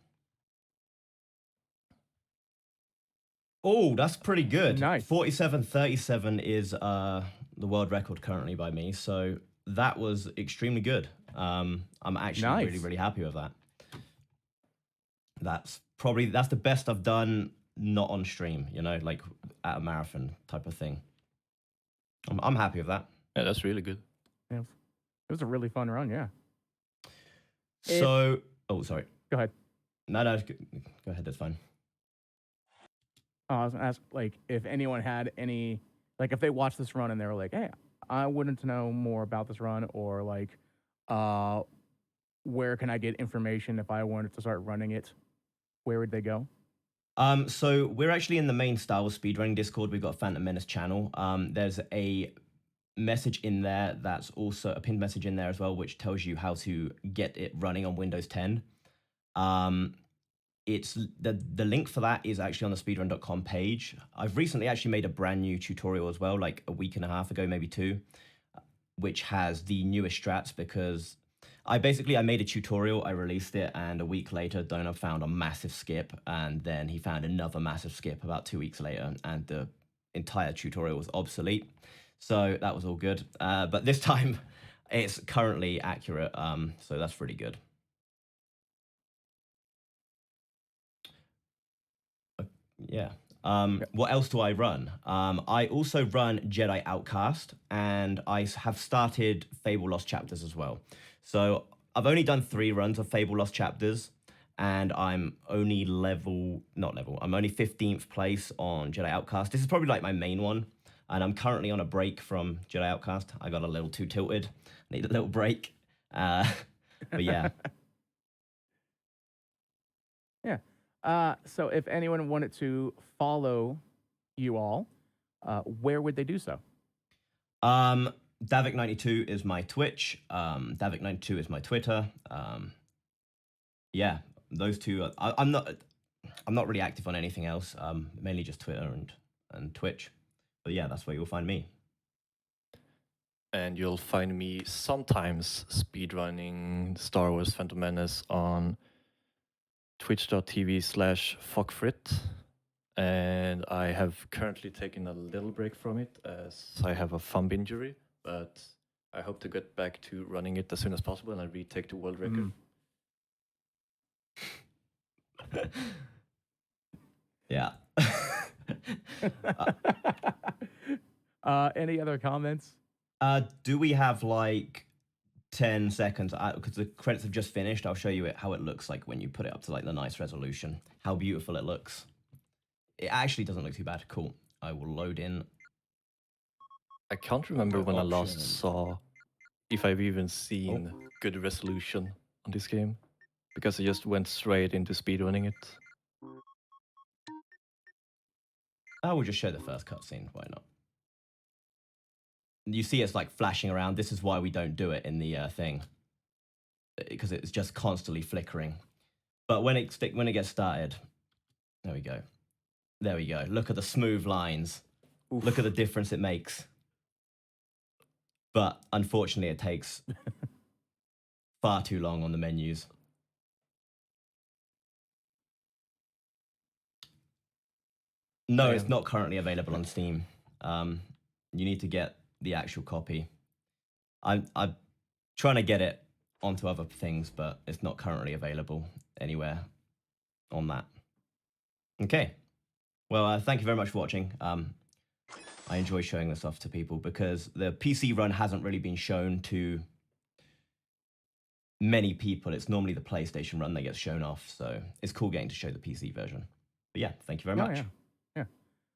Oh, that's pretty good. Nice. 47:37 is the world record currently by me. So that was extremely good. I'm actually really, really happy with that. That's the best I've done not on stream, you know, like at a marathon type of thing. I'm happy with that. Yeah, that's really good. Yeah. It was a really fun run, yeah. So, oh, sorry. Go ahead. No, go ahead. That's fine. I was going to ask, like, if anyone had any, like, if they watched this run and they were like, hey, I wanted to know more about this run, or, like, where can I get information if I wanted to start running it? Where would they go? So we're actually in the main Star Wars speedrunning Discord. We've got a Phantom Menace channel. There's a message in there that's also a pinned message in there as well, which tells you how to get it running on Windows 10. It's the link for that is actually on the speedrun.com page. I've recently actually made a brand new tutorial as well, like a week and a half ago, maybe 2, which has the newest strats, because I made a tutorial, I released it, and a week later, Donut found a massive skip, and then he found another massive skip about 2 weeks later, and the entire tutorial was obsolete. So that was all good. But this time, it's currently accurate, so that's pretty good. Yeah. What else do I run? I also run Jedi Outcast, and I have started Fable Lost Chapters as well. So I've only done 3 runs of Fable Lost Chapters, and I'm only I'm only 15th place on Jedi Outcast. This is probably like my main one, and I'm currently on a break from Jedi Outcast. I got a little too tilted. Need a little break. But yeah. Yeah. So if anyone wanted to follow you all, where would they do so? Davik92 is my Twitch. Davik92 is my Twitter. Yeah, those two. I'm not really active on anything else. Mainly just Twitter and Twitch. But yeah, that's where you'll find me. And you'll find me sometimes speedrunning Star Wars Phantom Menace on twitch.tv/fuckfrit. And I have currently taken a little break from it as I have a thumb injury, but I hope to get back to running it as soon as possible and I retake the world record. Yeah. Any other comments? Do we have like 10 seconds? Because the credits have just finished. I'll show you how it looks like when you put it up to like the nice resolution. How beautiful it looks. It actually doesn't look too bad. Cool. I will load in. I can't remember when I last saw if I've even seen good resolution on this game, because I just went straight into speedrunning it. I will just show the first cutscene. Why not? You see it's like flashing around. This is why we don't do it in the thing, because it's just constantly flickering. But when it gets started, there we go. There we go. Look at the smooth lines. Oof. Look at the difference it makes. But unfortunately, it takes far too long on the menus. No, it's not currently available on Steam. You need to get the actual copy. I'm trying to get it onto other things, but it's not currently available anywhere on that. Okay. Well, thank you very much for watching. I enjoy showing this off to people because the PC run hasn't really been shown to many people. It's normally the PlayStation run that gets shown off, so it's cool getting to show the PC version. But yeah, thank you very much. Yeah.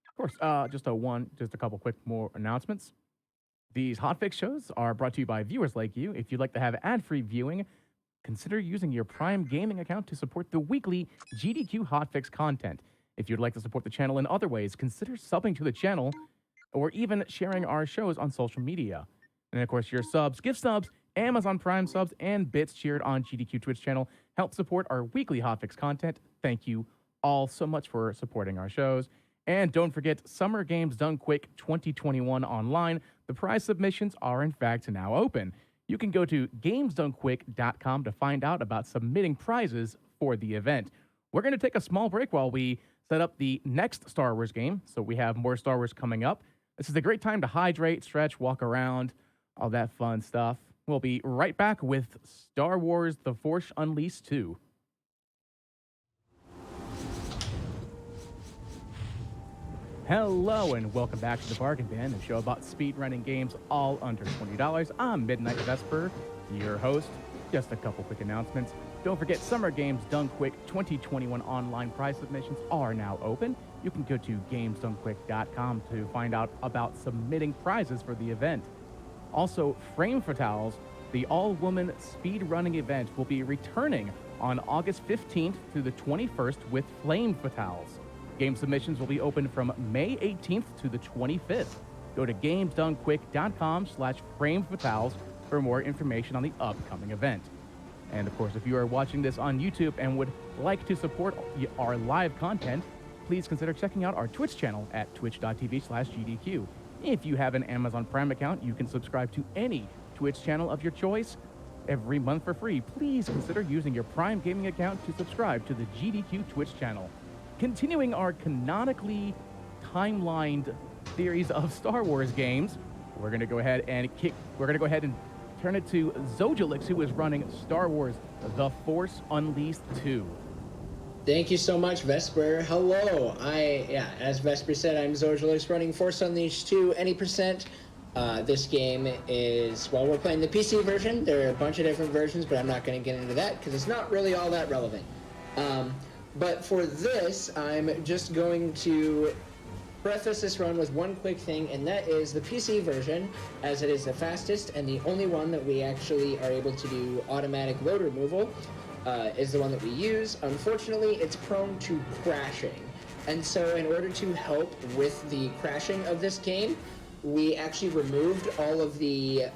Of course, just a couple quick more announcements. These hotfix shows are brought to you by viewers like you. If you'd like to have ad-free viewing, consider using your Prime Gaming account to support the weekly GDQ hotfix content. If you'd like to support the channel in other ways, consider subbing to the channel or even sharing our shows on social media. And of course, your subs, gift subs, Amazon Prime subs, and bits cheered on GDQ Twitch channel help support our weekly hotfix content. Thank you all so much for supporting our shows. And don't forget, Summer Games Done Quick 2021 online. The prize submissions are in fact now open. You can go to gamesdonequick.com to find out about submitting prizes for the event. We're going to take a small break while we set up the next Star Wars game. So we have more Star Wars coming up. This is a great time to hydrate, stretch, walk around, all that fun stuff. We'll be right back with Star Wars The Force Unleashed 2. Hello and welcome back to the Bargain Bin, a show about speedrunning games all under $20. I'm Midnight Vesper, your host. Just a couple quick announcements. Don't forget, Summer Games Done Quick 2021 online prize submissions are now open. You can go to gamesdonequick.com to find out about submitting prizes for the event. Also, Frame Fatales, the all-woman speedrunning event, will be returning on August 15th through the 21st with Flame Fatales. Game submissions will be open from May 18th to the 25th. Go to gamesdonequick.com/framefatales for more information on the upcoming event. And of course, if you are watching this on YouTube and would like to support our live content, please consider checking out our Twitch channel at twitch.tv/GDQ. If you have an Amazon Prime account, you can subscribe to any Twitch channel of your choice every month for free. Please consider using your Prime Gaming account to subscribe to the GDQ Twitch channel. Continuing our canonically timelined series of Star Wars games, we're going to go ahead and turn it to Zojalix, who is running Star Wars The Force Unleashed 2. Thank you so much, Vesper. Hello. As Vesper said, I'm Zojalix running Force Unleashed 2 any percent. This game is, well, we're playing the PC version. There are a bunch of different versions, but I'm not going to get into that because it's not really all that relevant. But for this, I'm just going to preface this run with one quick thing, and that is the PC version, as it is the fastest and the only one that we actually are able to do automatic load removal, is the one that we use. Unfortunately, it's prone to crashing. And so in order to help with the crashing of this game, we actually removed all of the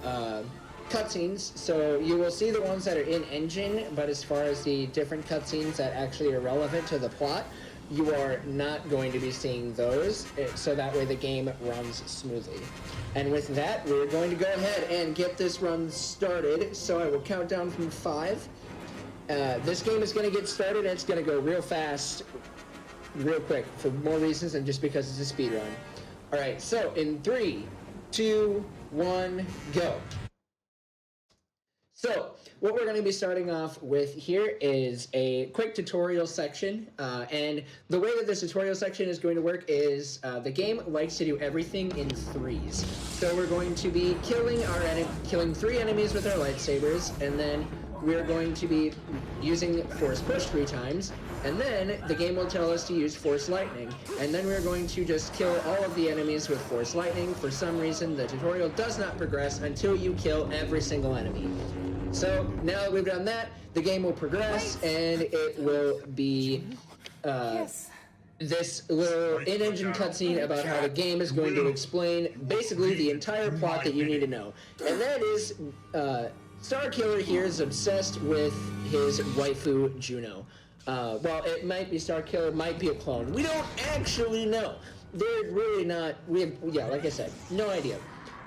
cutscenes, so you will see the ones that are in engine, but as far as the different cutscenes that actually are relevant to the plot, you are not going to be seeing those, so that way the game runs smoothly. And with that, we're going to go ahead and get this run started, so I will count down from 5. This game is going to get started, and it's going to go real fast, real quick, for more reasons than just because it's a speed run. Alright, so in 3, 2, 1, go. So, what we're going to be starting off with here is a quick tutorial section, and the way that this tutorial section is going to work is the game likes to do everything in threes. So we're going to be killing 3 enemies with our lightsabers, and then we're going to be using Force Push 3 times, and then the game will tell us to use Force Lightning, and then we're going to just kill all of the enemies with Force Lightning. For some reason, the tutorial does not progress until you kill every single enemy. So now that we've done that, the game will progress, and it will be this little in-engine cutscene about how the game is going to explain basically the entire plot that you need to know. And that is, Starkiller here is obsessed with his waifu, Juno. Well, it might be Starkiller, might be a clone. We don't actually know. They're really not, like I said, no idea.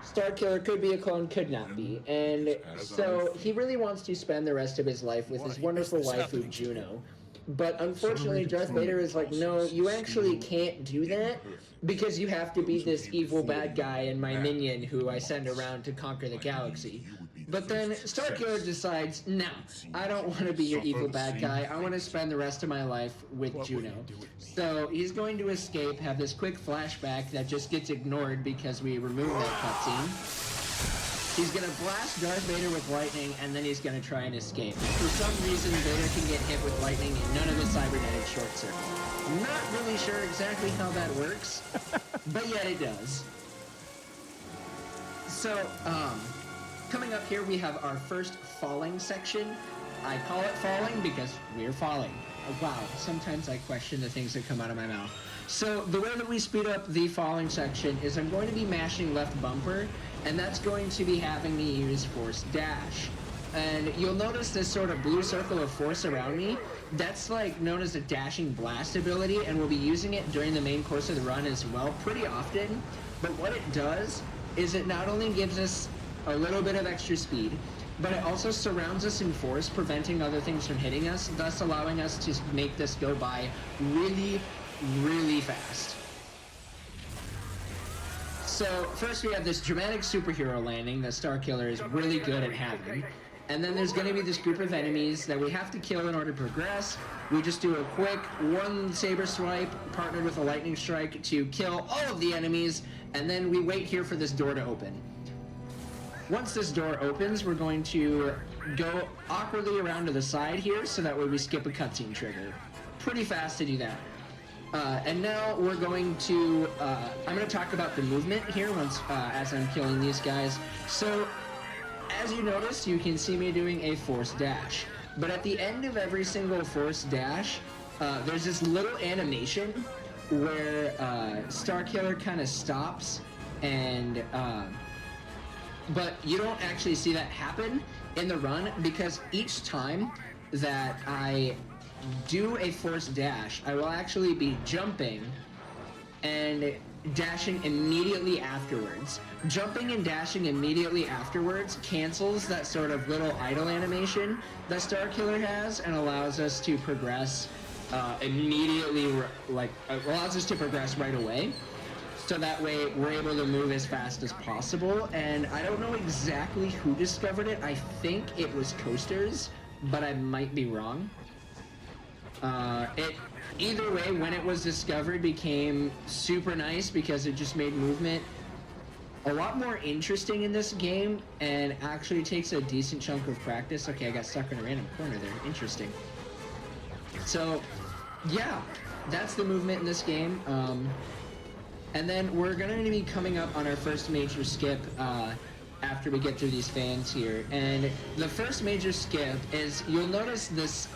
Starkiller could be a clone, could not be. And so he really wants to spend the rest of his life with his wonderful waifu, Juno. But unfortunately, Darth Vader is like, no, you actually can't do that because you have to be this evil bad guy and my minion who I send around to conquer the galaxy. But then Starkiller decides, no, I don't want to be your evil bad guy. I want to spend the rest of my life with Juno. So he's going to escape, have this quick flashback that just gets ignored because we removed that cutscene. He's gonna blast Darth Vader with lightning, and then he's gonna try and escape. For some reason, Vader can get hit with lightning and none of his cybernetic short circuit. Not really sure exactly how that works, but yet it does. So, coming up here, we have our first falling section. I call it falling because we're falling. Oh, wow, sometimes I question the things that come out of my mouth. So the way that we speed up the falling section is I'm going to be mashing left bumper, and that's going to be having me use force dash. And you'll notice this sort of blue circle of force around me. That's like known as a dashing blast ability, and we'll be using it during the main course of the run as well pretty often. But what it does is it not only gives us a little bit of extra speed, but it also surrounds us in force, preventing other things from hitting us, thus allowing us to make this go by really, really fast. So first we have this dramatic superhero landing that Starkiller is really good at having. And then there's going to be this group of enemies that we have to kill in order to progress. We just do a quick one saber swipe partnered with a lightning strike to kill all of the enemies, and then we wait here for this door to open. Once this door opens, we're going to go awkwardly around to the side here so that way we skip a cutscene trigger. Pretty fast to do that. And now we're going to, I'm going to talk about the movement here once, as I'm killing these guys. So, as you notice, you can see me doing a force dash. But at the end of every single force dash, there's this little animation where Starkiller kind of stops and, but you don't actually see that happen in the run because each time that I do a force dash, I will actually be jumping and dashing immediately afterwards. Jumping and dashing immediately afterwards cancels that sort of little idle animation that Starkiller has and allows us to progress immediately, allows us to progress right away. So that way we're able to move as fast as possible. And I don't know exactly who discovered it. I think it was Coasters, but I might be wrong. Either way, when it was discovered, became super nice because it just made movement a lot more interesting in this game and actually takes a decent chunk of practice. Okay, I got stuck in a random corner there. Interesting. So, yeah, that's the movement in this game. And then we're going to be coming up on our first major skip after we get through these fans here. And the first major skip is, you'll notice this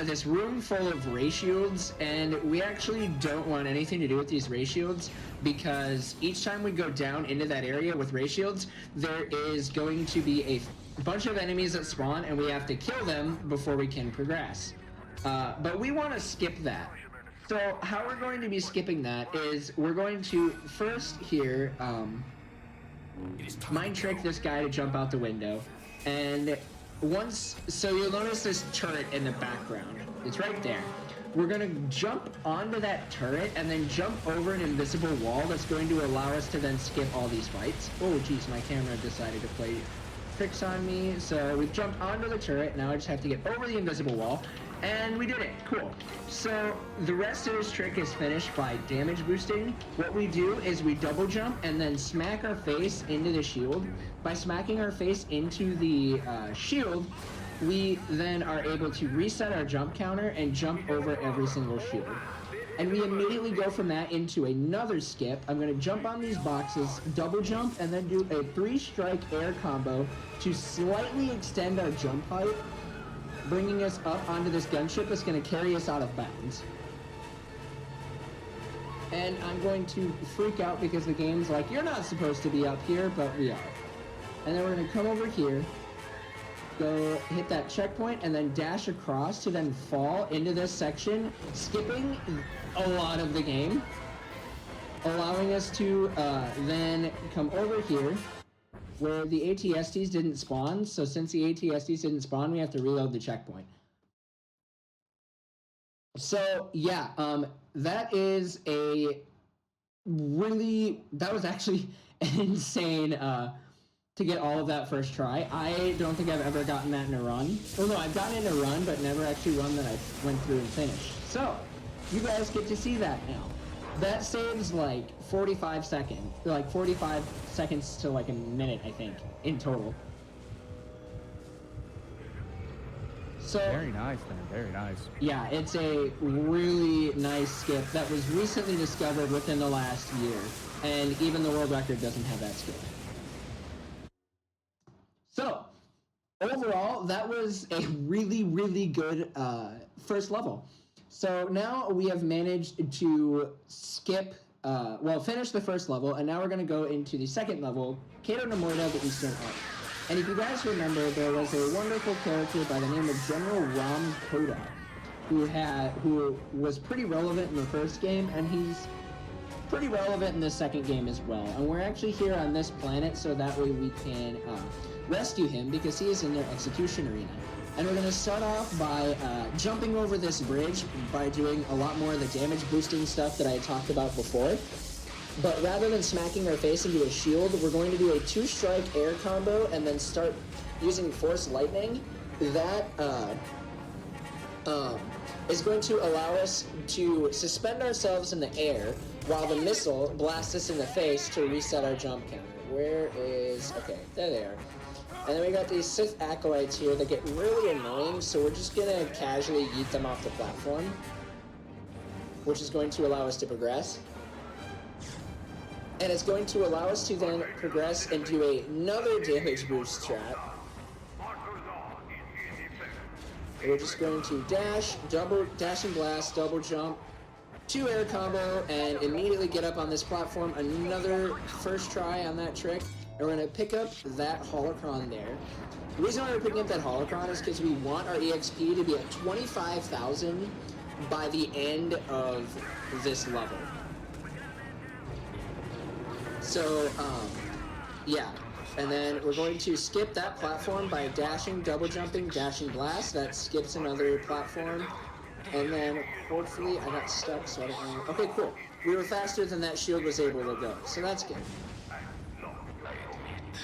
this room full of ray shields, and we actually don't want anything to do with these ray shields because each time we go down into that area with ray shields, there is going to be a bunch of enemies that spawn and we have to kill them before we can progress. But we want to skip that. So how we're going to be skipping that is we're going to first here mind trick this guy to jump out the window, and so you'll notice this turret in the background. It's right there. We're gonna jump onto that turret and then jump over an invisible wall that's going to allow us to then skip all these fights. Oh geez, my camera decided to play tricks on me. So we've jumped onto the turret, now I just have to get over the invisible wall, and we did it, cool. So the rest of this trick is finished by damage boosting. What we do is we double jump and then smack our face into the shield. By smacking our face into the shield, we then are able to reset our jump counter and jump over every single shield. And we immediately go from that into another skip. I'm going to jump on these boxes, double jump, and then do a 3-strike air combo to slightly extend our jump height, bringing us up onto this gunship that's going to carry us out of bounds. And I'm going to freak out because the game's like, you're not supposed to be up here, but we are. And then we're going to come over here, go hit that checkpoint, and then dash across to then fall into this section, skipping a lot of the game, allowing us to then come over here where the ATSTs didn't spawn. So since the ATSTs didn't spawn, we have to reload the checkpoint. So yeah, that was actually insane to get all of that first try. I don't think I've ever gotten that in a run. Well, no, I've gotten it in a run, but never actually one that I went through and finished. So you guys get to see that now. That saves like 45 seconds, like 45 seconds to like a minute, I think, in total. So, Very nice, man. Very nice. yeah, it's a really nice skip that was recently discovered within the last year, and even the world record doesn't have that skip. So, overall, that was a really, really good first level. So now we have managed to finish the first level, and now we're going to go into the second level, Kato no Moida, the Eastern Arc. And if you guys remember, there was a wonderful character by the name of General Ram Koda, who was pretty relevant in the first game, and he's pretty relevant in the second game as well. And we're actually here on this planet so that way we can rescue him, because he is in their execution arena. And we're going to start off by jumping over this bridge by doing a lot more of the damage boosting stuff that I had talked about before. But rather than smacking our face into a shield, we're going to do a 2-strike air combo and then start using Force Lightning. That is going to allow us to suspend ourselves in the air while the missile blasts us in the face to reset our jump counter. Okay, there they are. And then we got these Sith Acolytes here that get really annoying, so we're just gonna casually yeet them off the platform, which is going to allow us to progress. And it's going to allow us to then progress and do another damage boost strat. We're just going to dash and blast, double jump, 2 air combo, and immediately get up on this platform. Another first try on that trick. And we're going to pick up that holocron there. The reason why we're picking up that holocron is because we want our EXP to be at 25,000 by the end of this level. So, yeah. And then we're going to skip that platform by dashing, double jumping, dashing blast. That skips another platform. And then, hopefully, I got stuck, so I don't know. Okay, cool. We were faster than that shield was able to go, so that's good.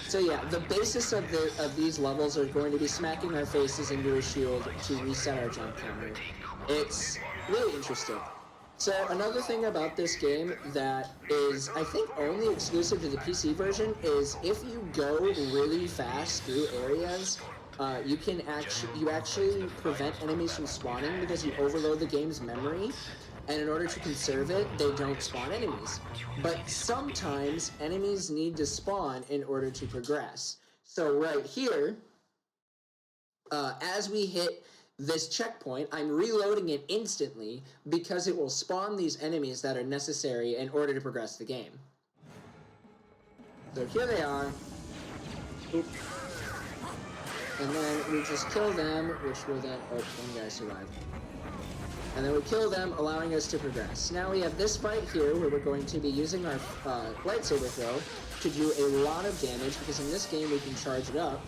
So yeah, the basis of these levels are going to be smacking our faces into a shield to reset our jump counter. It's really interesting. So another thing about this game that is, I think, only exclusive to the PC version is if you go really fast through areas, you actually prevent enemies from spawning because you overload the game's memory. And in order to conserve it, they don't spawn enemies. But sometimes enemies need to spawn in order to progress. So right here, as we hit this checkpoint, I'm reloading it instantly because it will spawn these enemies that are necessary in order to progress the game. So here they are. Oop. And then we just kill them, which will then... Oh, one guy survived. And then we kill them, allowing us to progress. Now we have this fight here where we're going to be using our lightsaber throw to do a lot of damage, because in this game we can charge it up.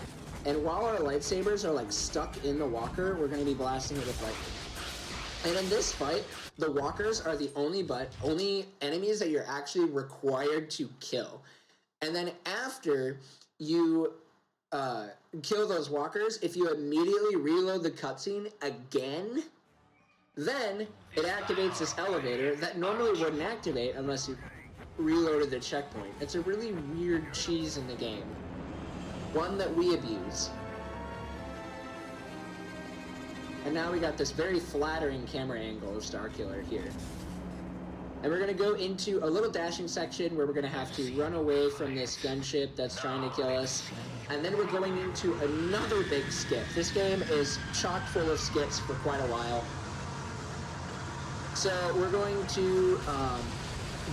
And while our lightsabers are like stuck in the walker, we're going to be blasting it with lightning. And in this fight, the walkers are the only enemies that you're actually required to kill. And then after you kill those walkers, if you immediately reload the cutscene again, then it activates this elevator that normally wouldn't activate unless you reloaded the checkpoint. It's a really weird cheese in the game. One that we abuse. And now we got this very flattering camera angle of Starkiller here. And we're going to go into a little dashing section where we're going to have to run away from this gunship that's trying to kill us. And then we're going into another big skip. This game is chock full of skips for quite a while. So we're going to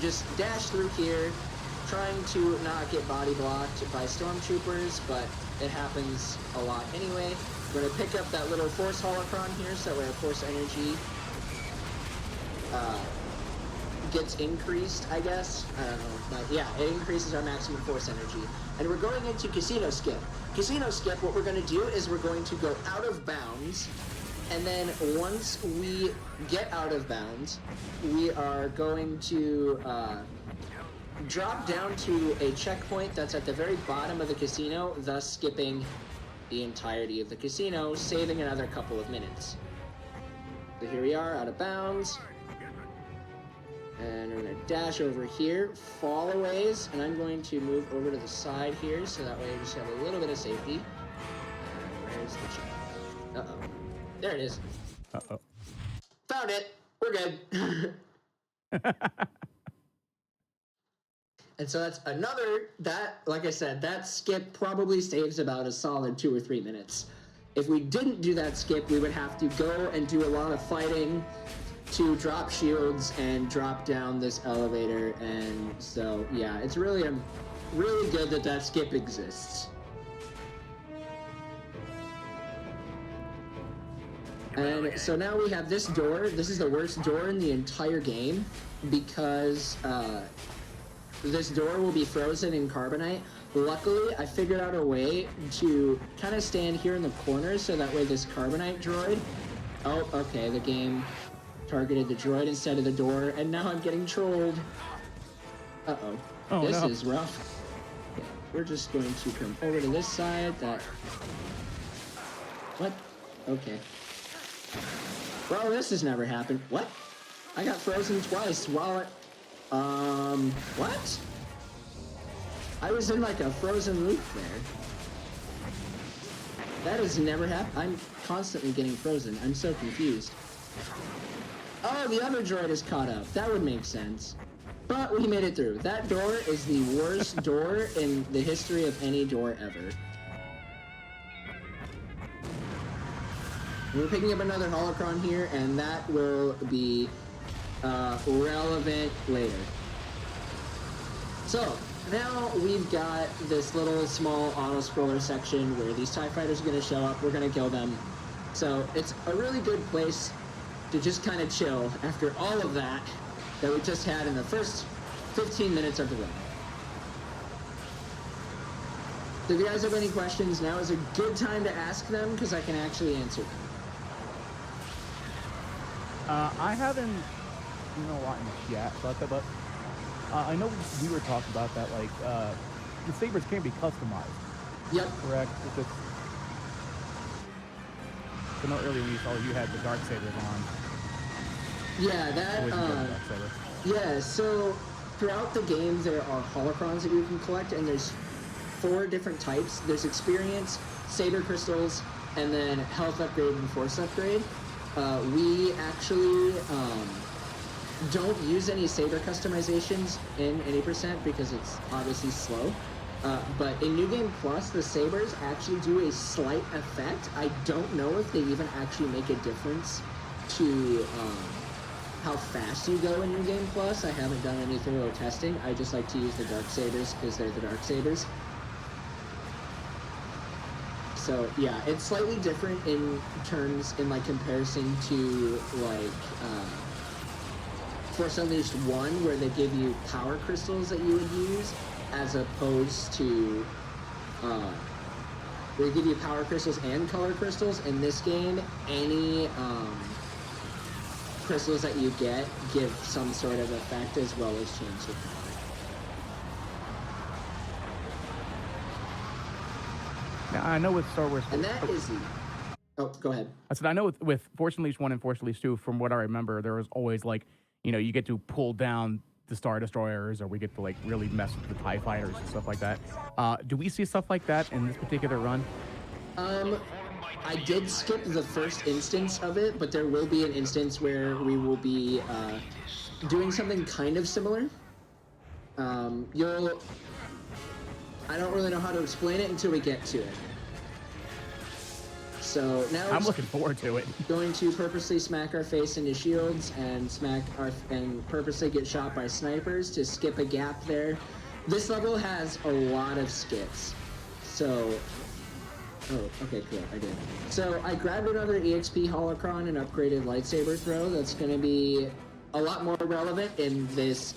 just dash through here, trying to not get body blocked by stormtroopers, but it happens a lot anyway. We're going to pick up that little force holocron here, so that way our force energy gets increased, I guess. I don't know. But yeah, it increases our maximum force energy. And we're going into Casino Skip. Casino Skip, what we're going to do is we're going to go out of bounds And then once we get out of bounds, we are going to drop down to a checkpoint that's at the very bottom of the casino, thus skipping the entirety of the casino, saving another couple of minutes. So here we are, out of bounds. And we're gonna dash over here, fall a ways, and I'm going to move over to the side here, so that way we just have a little bit of safety. And where's the checkpoint? Uh-oh. There it is. Uh-oh. Found it. We're good. And so that's another, like I said, that skip probably saves about a solid 2 or 3 minutes. If we didn't do that skip, we would have to go and do a lot of fighting to drop shields and drop down this elevator. And so, yeah, it's really good that that skip exists. And so now we have this door. This is the worst door in the entire game because this door will be frozen in carbonite. Luckily, I figured out a way to kind of stand here in the corner so that way this carbonite droid... Oh, okay, the game targeted the droid instead of the door, and now I'm getting trolled. Uh-oh. Oh, this no. is rough. Okay, we're just going to come over to this side. What? Okay. Well, this has never happened. What? I got frozen twice while what? I was in like a frozen loop there. That has never happened. I'm constantly getting frozen. I'm so confused. Oh, the other droid is caught up. That would make sense. But we made it through. That door is the worst door in the history of any door ever. We're picking up another holocron here, and that will be relevant later. So, now we've got this little small auto-scroller section where these TIE fighters are going to show up, we're going to kill them. So, it's a really good place to just kind of chill after all of that we just had in the first 15 minutes of the run. So if you guys have any questions, now is a good time to ask them because I can actually answer them. I haven't seen a lot in the chat about that, but I know we were talking about that, like, the sabers can be customized. Yep. Correct? So no, earlier we saw you had the dark sabers on. Yeah, yeah, so throughout the game there are holocrons that you can collect, and there's 4 different types. There's experience, saber crystals, and then health upgrade and force upgrade. We actually don't use any saber customizations in any percent because it's obviously slow. But in New Game Plus, the sabers actually do a slight effect. I don't know if they even actually make a difference to how fast you go in New Game Plus. I haven't done any thorough testing. I just like to use the dark sabers because they're the dark sabers. So yeah, it's slightly different in terms, in like comparison to like Force Unleashed 1, where they give you power crystals that you would use, as opposed to they give you power crystals and color crystals. In this game, any crystals that you get give some sort of effect as well as change the power. Now, I know with Star Wars... And that is... Oh, go ahead. I said, I know with Force Unleashed 1 and Force Unleashed 2, from what I remember, there was always, like, you know, you get to pull down the Star Destroyers, or we get to, like, really mess with the TIE Fighters and stuff like that. Do we see stuff like that in this particular run? I did skip the first instance of it, but there will be an instance where we will be doing something kind of similar. I don't really know how to explain it until we get to it. So now I'm looking forward to it. Going to purposely smack our face into shields and purposely get shot by snipers to skip a gap there. This level has a lot of skips. So, oh, okay, cool, I did. So I grabbed another EXP holocron and upgraded lightsaber throw. That's going to be a lot more relevant in this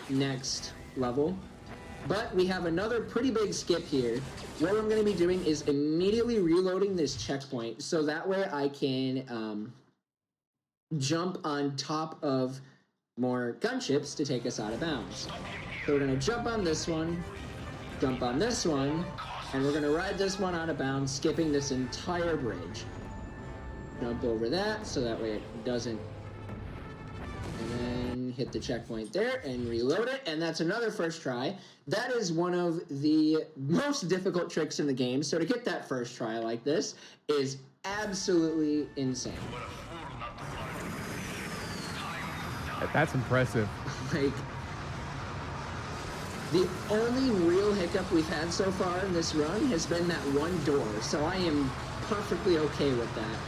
next level. But we have another pretty big skip here. What I'm going to be doing is immediately reloading this checkpoint, so that way I can jump on top of more gunships to take us out of bounds. So we're going to jump on this one, jump on this one, and we're going to ride this one out of bounds, skipping this entire bridge. Jump over that, so that way it doesn't. And then hit the checkpoint there and reload it, and that's another first try. That is one of the most difficult tricks in the game, so to get that first try like this is absolutely insane. That's impressive. Like, the only real hiccup we've had so far in this run has been that one door, so I am perfectly okay with that.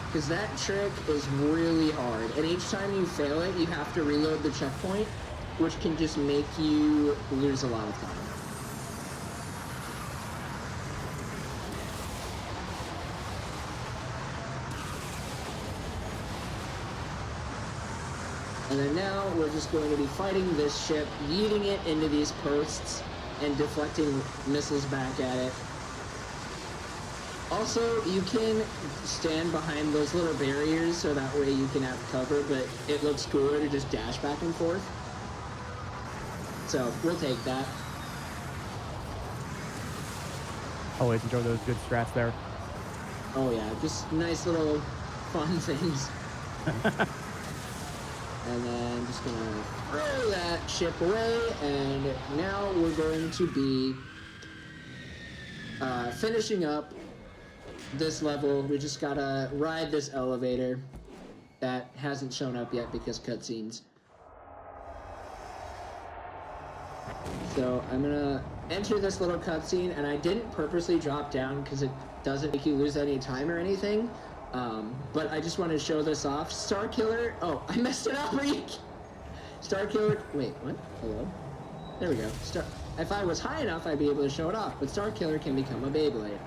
Because that trick is really hard, and each time you fail it, you have to reload the checkpoint, which can just make you lose a lot of time. And then now we're just going to be fighting this ship, yeeting it into these posts, and deflecting missiles back at it. Also, you can stand behind those little barriers so that way you can have cover, but it looks cooler to just dash back and forth. So, we'll take that. Always enjoy those good strats there. Oh yeah, just nice little fun things. And then just gonna throw that ship away, and now we're going to be finishing up this level. We just gotta ride this elevator that hasn't shown up yet because cutscenes. So I'm gonna enter this little cutscene, and I didn't purposely drop down because it doesn't make you lose any time or anything. But I just want to show this off. Starkiller. Oh, I messed it up. Starkiller. Wait, what? Hello? There we go. If I was high enough, I'd be able to show it off. But Starkiller can become a Beyblade.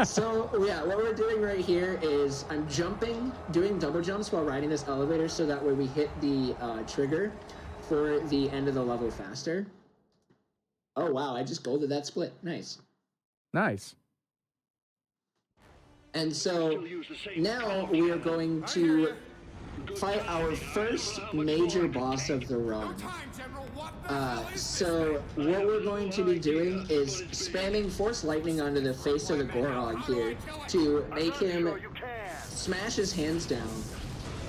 So, yeah, what we're doing right here is I'm jumping, doing double jumps while riding this elevator so that way we hit the trigger for the end of the level faster. Oh, wow, I just golded that split. Nice. Nice. And so now we are going to fight our first major boss of the run. So what we're going to be doing is spamming Force Lightning onto the face of the Gorog here to make him smash his hands down.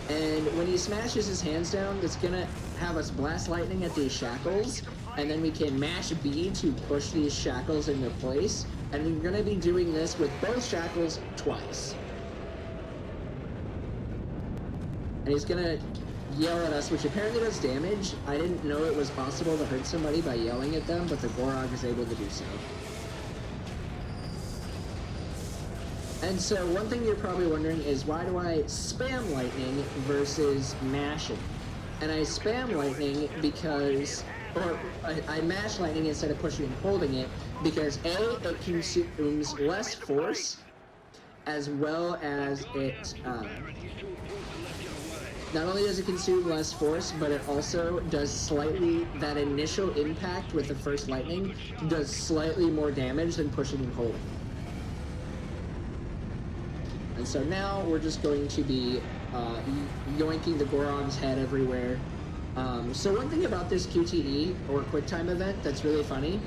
And when he smashes his hands down, it's gonna have us blast lightning at these shackles, and then we can mash B to push these shackles into place. And we're gonna be doing this with both shackles twice. And he's gonna yell at us, which apparently does damage. I didn't know it was possible to hurt somebody by yelling at them, but the Gorog is able to do so. And so one thing you're probably wondering is, why do I spam lightning versus mashing? And I spam lightning because, or I mash lightning instead of pushing and holding it, because A, it consumes less force, as well as it, not only does it consume less force, but it also does slightly, that initial impact with the first lightning does slightly more damage than pushing and holding. And so now we're just going to be yoinking the Gorog's head everywhere. So one thing about this QTE, or QuickTime event, that's really funny,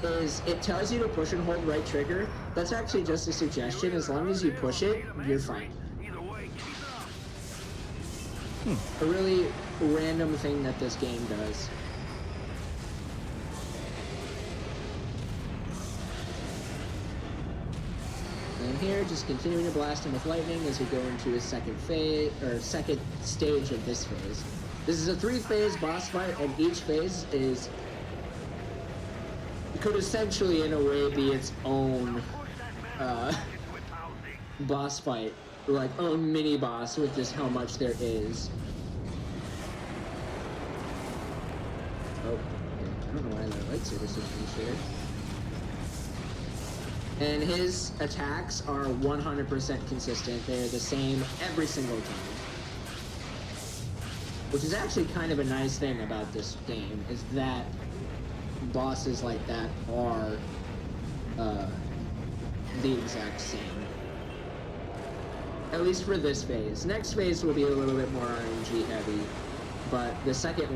is it tells you to push and hold right trigger. That's actually just a suggestion. As long as you push it, you're fine. A really random thing that this game does. And here, just continuing to blast him with lightning as we go into his second phase, or second stage of this phase. This is a 3-phase boss fight, and each phase could essentially, in a way, be its own boss fight, like own mini boss with just how much there is. Oh, okay. I don't know why the lightsaber switch here. And his attacks are 100% consistent. They're the same every single time. which is actually kind of a nice thing about this game, is that bosses like that are the exact same. At least for this phase. Next phase will be a little bit more RNG heavy, but the second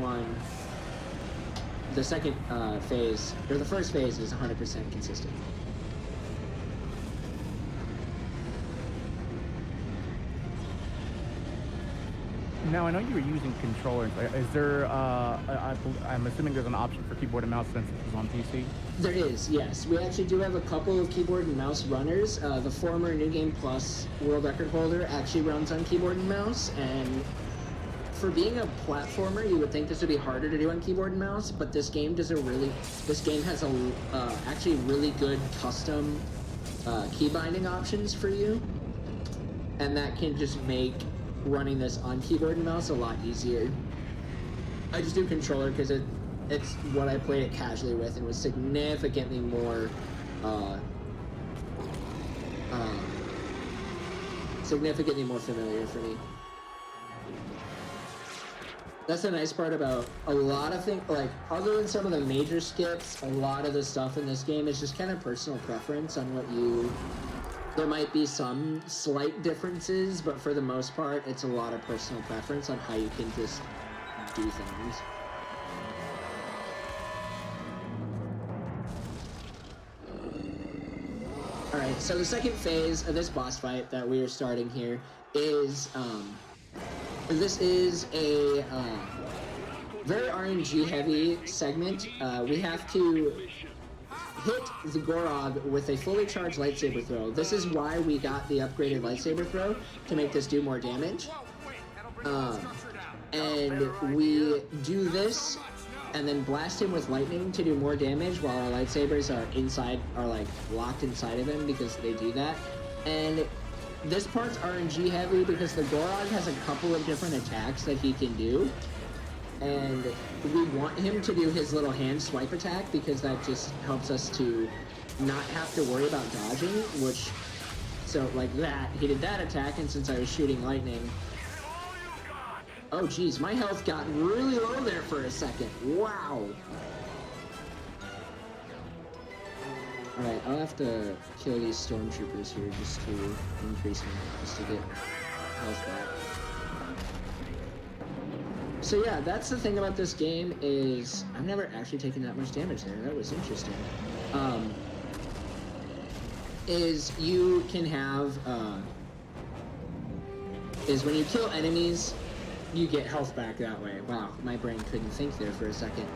phase, or the first phase, is 100% consistent. Now, I know you were using controllers. Is there, I'm assuming there's an option for keyboard and mouse since this is on PC? There is, yes. We actually do have a couple of keyboard and mouse runners. The former New Game Plus world record holder actually runs on keyboard and mouse, and for being a platformer, you would think this would be harder to do on keyboard and mouse, but this game has actually really good custom key binding options for you, and that can just make running this on keyboard and mouse a lot easier. I just do controller because it's what I played it casually with and was significantly more familiar for me. That's the nice part about a lot of things, like, other than some of the major skips, a lot of the stuff in this game is just kind of personal preference on what you... There might be some slight differences, but for the most part, it's a lot of personal preference on how you can just do things. Alright, so the second phase of this boss fight that we are starting here is, this is a very RNG heavy segment. We have to hit the Gorog with a fully charged lightsaber throw. This is why we got the upgraded lightsaber throw, to make this do more damage. And we do this and then blast him with lightning to do more damage while our lightsabers are like locked inside of him, because they do that. And this part's RNG heavy because the Gorog has a couple of different attacks that he can do. And we want him to do his little hand swipe attack because that just helps us to not have to worry about dodging, which, so like that, he did that attack, and since I was shooting lightning, oh geez, my health got really low there for a second. Wow. Alright, I'll have to kill these stormtroopers here just to increase my, just to get health back. So yeah, that's the thing about this game, is I've never actually taken that much damage there. That was interesting. Is you can have, is when you kill enemies, you get health back that way. Wow, my brain couldn't think there for a second.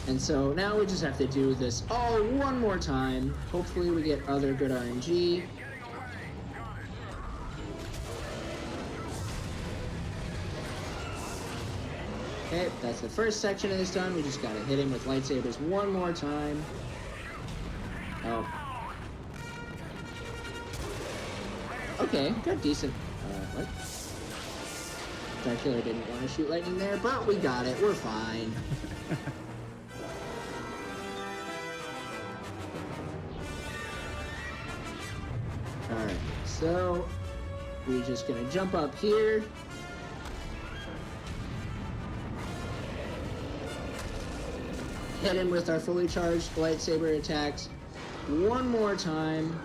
And so now we just have to do this all one more time. Hopefully we get other good RNG. Okay, that's the first section of this done. We just gotta hit him with lightsabers one more time. Oh. Okay, got decent. What? Starkiller didn't want to shoot lightning there, but we got it. We're fine. Alright, so we're just gonna jump up here. Hit him with our fully charged lightsaber attacks one more time.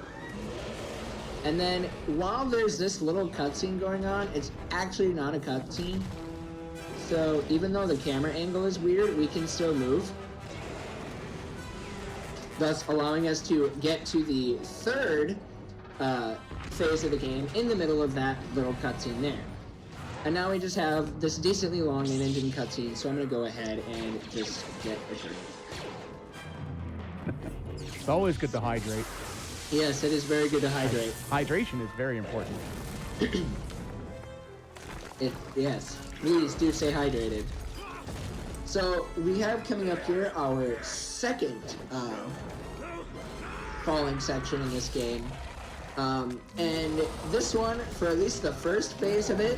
And then while there's this little cutscene going on, it's actually not a cutscene. So even though the camera angle is weird, we can still move, thus allowing us to get to the third phase of the game in the middle of that little cutscene there. And now we just have this decently long and ending cutscene, so I'm going to go ahead and just get a drink. It's always good to hydrate. Yes, it is very good to hydrate. Hydration is very important. Yes, please do stay hydrated. So we have coming up here our second falling section in this game. And this one, for at least the first phase of it,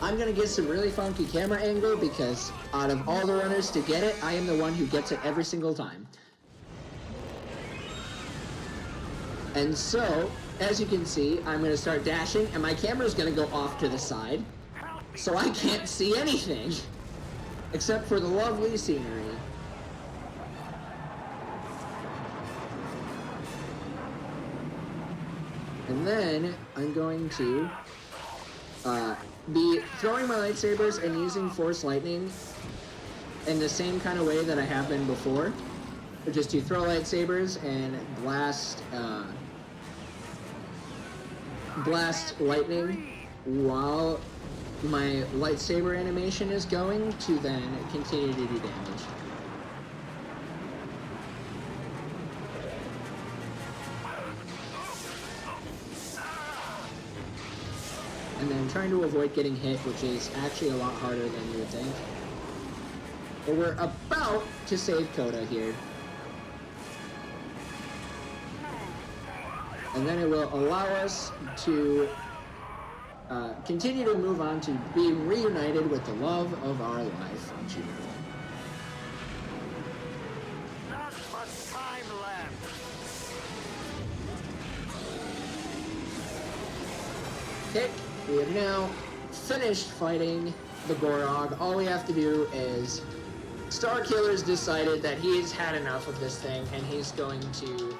I'm gonna get some really funky camera angle because out of all the runners to get it, I am the one who gets it every single time. And so, as you can see, I'm going to start dashing, and my camera's going to go off to the side, so I can't see anything, except for the lovely scenery. And then I'm going to be throwing my lightsabers and using Force Lightning in the same kind of way that I have been before, which is to throw lightsabers and blast lightning while my lightsaber animation is going to then continue to do damage. And then trying to avoid getting hit, which is actually a lot harder than you would think. But we're about to save Coda here. And then it will allow us to continue to move on to be reunited with the love of our life, Juno. Not much time left. Okay, we have now finished fighting the Gorog. All we have to do is Starkiller's decided that he's had enough of this thing, and he's going to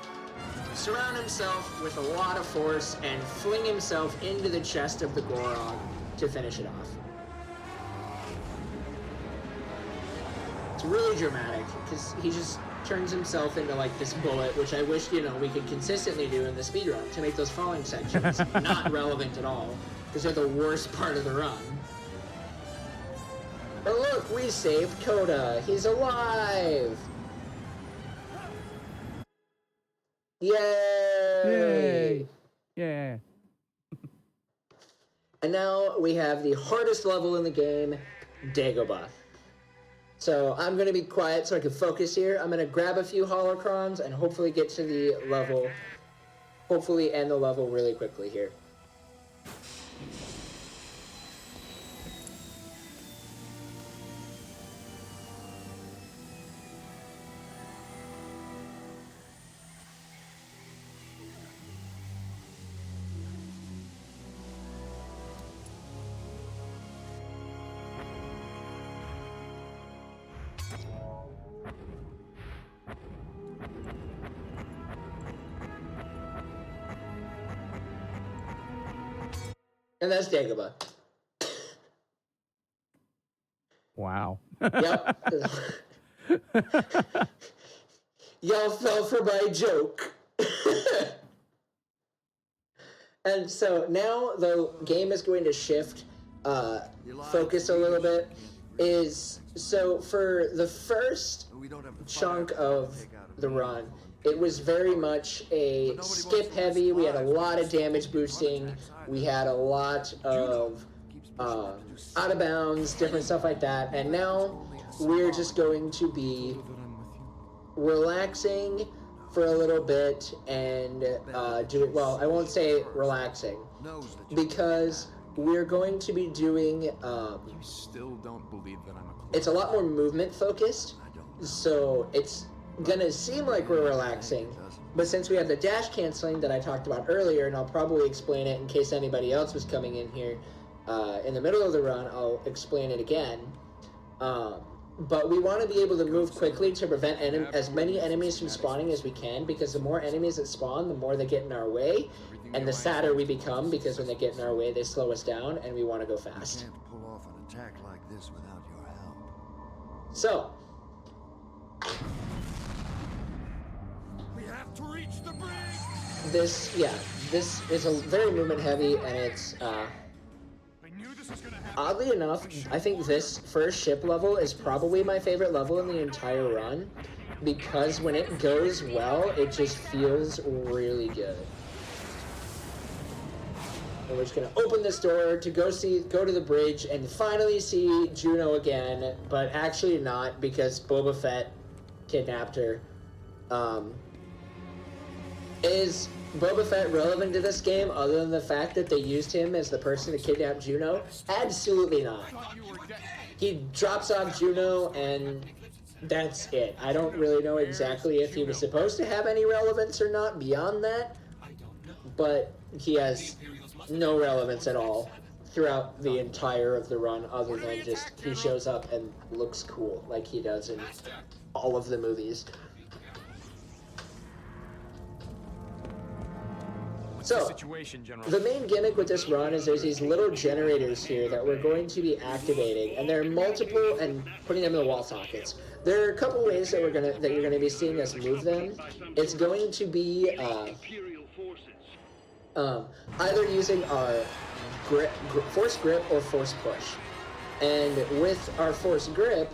surround himself with a lot of force and fling himself into the chest of the Gorog to finish it off. It's really dramatic, because he just turns himself into like this bullet, which I wish, we could consistently do in the speedrun to make those falling sections not relevant at all, because they're the worst part of the run. But look, we saved Coda. He's alive! Yay! Yeah. And now we have the hardest level in the game, Dagobah. So I'm going to be quiet so I can focus here. I'm going to grab a few holocrons and hopefully get to the level, hopefully end the level really quickly here. And that's Dagobah. Wow. Yep. Y'all fell for my joke. And so now the game is going to shift focus a little bit. So for the first chunk of the run, it was very much a skip heavy. We had a lot of damage boosting. We had a lot of out of bounds, different stuff like that. And now we're just going to be relaxing for a little bit and do it. Well, I won't say relaxing because we're going to be doing. You still don't believe that I'm a. It's a lot more movement focused, so it's gonna seem like we're relaxing. But since we have the dash canceling that I talked about earlier, and I'll probably explain it in case anybody else was coming in here in the middle of the run, I'll explain it again. But we want to be able to move quickly to prevent as many enemies from spawning as we can, because the more enemies that spawn, the more they get in our way, and the sadder we become, because when they get in our way, they slow us down, and we want to go fast. Can't pull off an attack like this without your help. So, We have to reach the bridge. this is a very movement heavy, and it's, I knew this was gonna happen. oddly enough, I think this first ship level is probably my favorite level in the entire run, because when it goes well, it just feels really good. And we're just gonna open this door to go to the bridge and finally see Juno again, but actually not, because Boba Fett kidnapped her. Is Boba Fett relevant to this game other than the fact that they used him as the person to kidnap Juno? Absolutely not. He drops off Juno and that's it. I don't really know exactly if he was supposed to have any relevance or not beyond that, but he has no relevance at all throughout the entire of the run, other than just he shows up and looks cool like he does in all of the movies. So, Situation, General. the main gimmick with this run is there's these little generators here that we're going to be activating, and there are multiple, and putting them in the wall sockets. There are a couple ways that you're gonna be seeing us move them. It's going to be either using our force grip or force push, and with our force grip,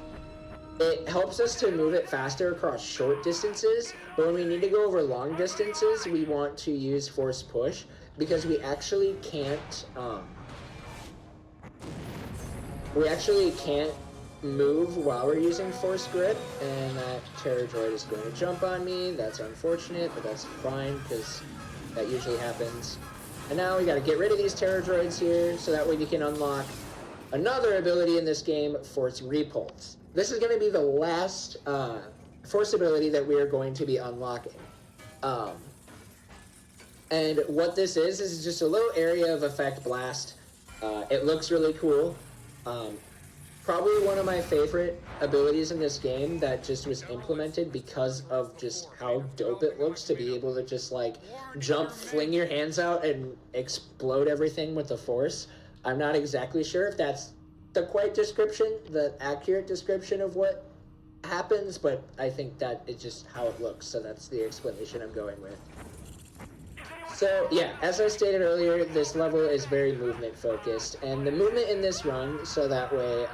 it helps us to move it faster across short distances, but when we need to go over long distances, we want to use force push because we actually can't move while we're using force grip. And that terror droid is going to jump on me. That's unfortunate, but that's fine because that usually happens. And now we got to get rid of these terror droids here so that way we can unlock another ability in this game, Force Repulse. This is going to be the last force ability that we are going to be unlocking. And what this is just a little area of effect blast. It looks really cool. Probably one of my favorite abilities in this game that just was implemented because of just how dope it looks to be able to just like jump, fling your hands out, and explode everything with the force. I'm not exactly sure if that's the accurate description of what happens, but I think that is just how it looks, so that's the explanation I'm going with. So yeah, as I stated earlier, this level is very movement focused, and the movement in this run, so that way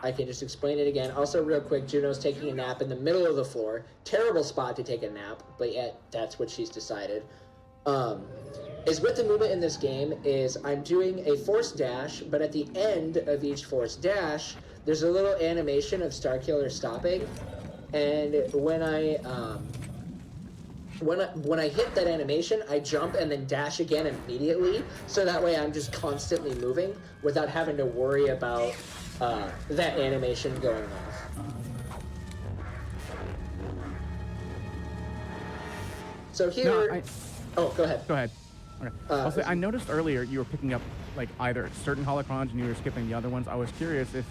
I can just explain it again. Also real quick, Juno's taking a nap in the middle of the floor. Terrible spot to take a nap, but yet that's what she's decided. Is with the movement in this game is I'm doing a force dash, but at the end of each force dash, there's a little animation of Starkiller stopping, and when I hit that animation, I jump and then dash again immediately, so that way I'm just constantly moving without having to worry about that animation going off. So here... Oh, go ahead. Go ahead. Okay. I noticed earlier you were picking up like either certain holocrons and you were skipping the other ones. I was curious if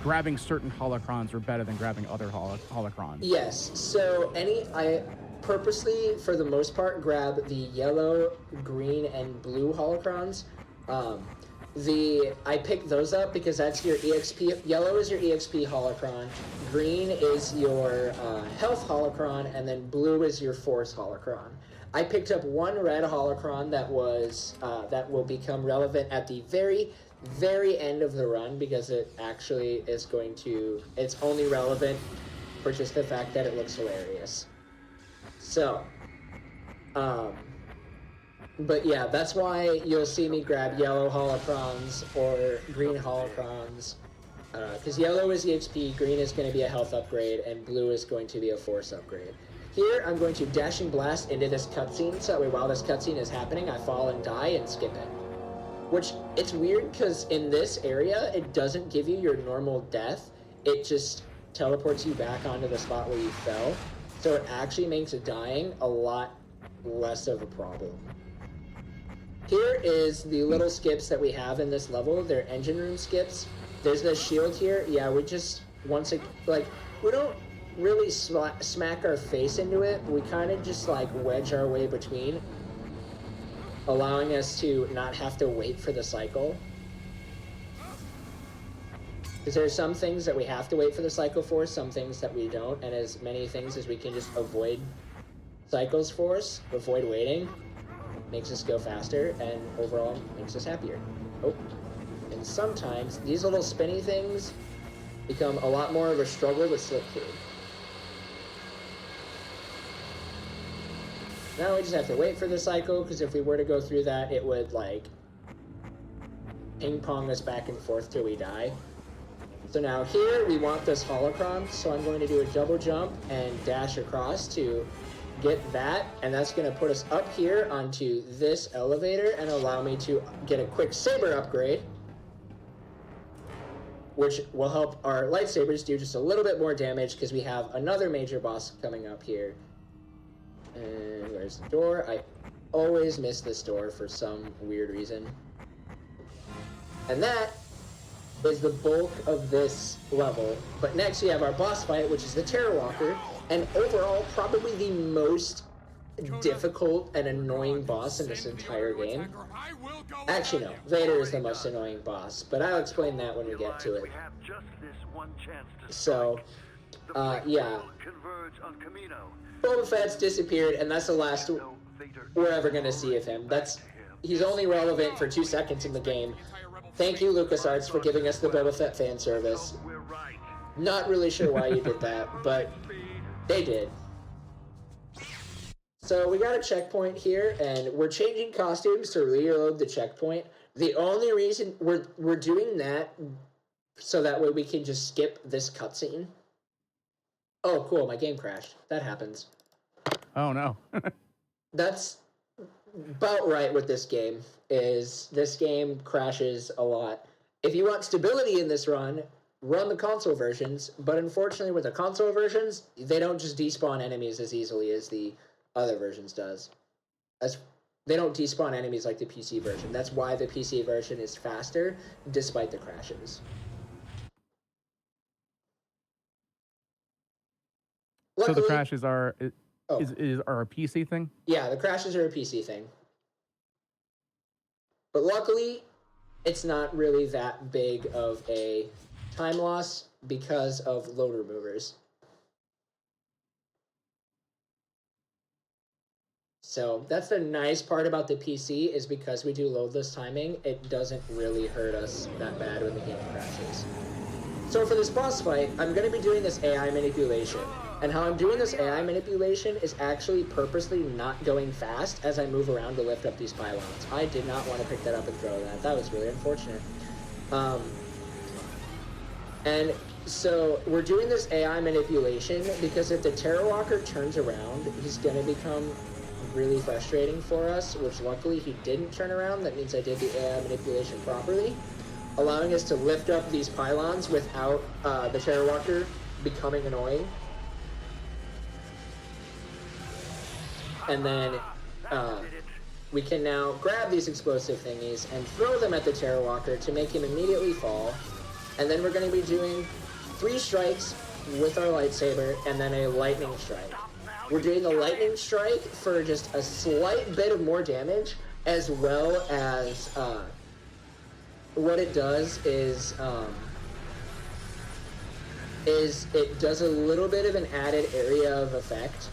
grabbing certain holocrons were better than grabbing other holocrons. Yes. So I purposely, for the most part, grab the yellow, green, and blue holocrons. I pick those up because that's your EXP. Yellow is your EXP holocron, green is your health holocron, and then blue is your force holocron. I picked up one red holocron that will become relevant at the very, very end of the run because it actually is it's only relevant for just the fact that it looks hilarious. So, but yeah, that's why you'll see me grab yellow holocrons or green holocrons, because yellow is EXP, green is going to be a health upgrade, and blue is going to be a force upgrade. Here, I'm going to dashing blast into this cutscene, so that way while this cutscene is happening, I fall and die and skip it. Which, it's weird, because in this area, it doesn't give you your normal death, it just teleports you back onto the spot where you fell, so it actually makes dying a lot less of a problem. Here is the little skips that we have in this level. They're engine room skips. There's the shield here. Yeah, we just, we don't really smack our face into it. We kind of just, wedge our way between, allowing us to not have to wait for the cycle. Because there are some things that we have to wait for the cycle for, some things that we don't, and as many things as we can just avoid cycles for us, avoid waiting, makes us go faster, and overall makes us happier. Oh, and sometimes these little spinny things become a lot more of a struggle to slip through. Now we just have to wait for the cycle, because if we were to go through that, it would, ping-pong us back and forth till we die. So now here, we want this holocron, so I'm going to do a double jump and dash across to get that, and that's going to put us up here onto this elevator and allow me to get a quick saber upgrade, which will help our lightsabers do just a little bit more damage because we have another major boss coming up here. And where's the door? I always miss this door for some weird reason. And that is the bulk of this level. But next we have our boss fight, which is the Terror Walker, and overall probably the most difficult and annoying boss in this entire game. Actually, no, Vader is the most annoying boss, but I'll explain that when we get to it. So, yeah. Boba Fett's disappeared, and that's the last we're ever going to see of him. He's only relevant for 2 seconds in the game. Thank you, LucasArts, for giving us the Boba Fett fan service. Not really sure why you did that, but they did. So we got a checkpoint here, and we're changing costumes to reload the checkpoint. The only reason we're doing that so that way we can just skip this cutscene. Oh, cool, my game crashed. That happens. Oh, no. That's about right with this game, is this game crashes a lot. If you want stability in this run the console versions, but unfortunately with the console versions, they don't just despawn enemies as easily as the other versions does. They don't despawn enemies like the PC version. That's why the PC version is faster, despite the crashes. Luckily, so the crashes are a PC thing? Yeah, the crashes are a PC thing. But luckily, it's not really that big of a time loss because of load removers. So that's the nice part about the PC, is because we do loadless timing, it doesn't really hurt us that bad when the game crashes. So for this boss fight, I'm going to be doing this AI manipulation. And how I'm doing this AI manipulation is actually purposely not going fast as I move around to lift up these pylons. I did not want to pick that up and throw that. That was really unfortunate. And so we're doing this AI manipulation because if the Terror Walker turns around, he's going to become really frustrating for us, which luckily he didn't turn around. That means I did the AI manipulation properly, allowing us to lift up these pylons without the Terror Walker becoming annoying. And then we can now grab these explosive thingies and throw them at the Terror Walker to make him immediately fall. And then we're going to be doing 3 strikes with our lightsaber and then a lightning strike. We're doing the lightning strike for just a slight bit of more damage, as well as what it does is it does a little bit of an added area of effect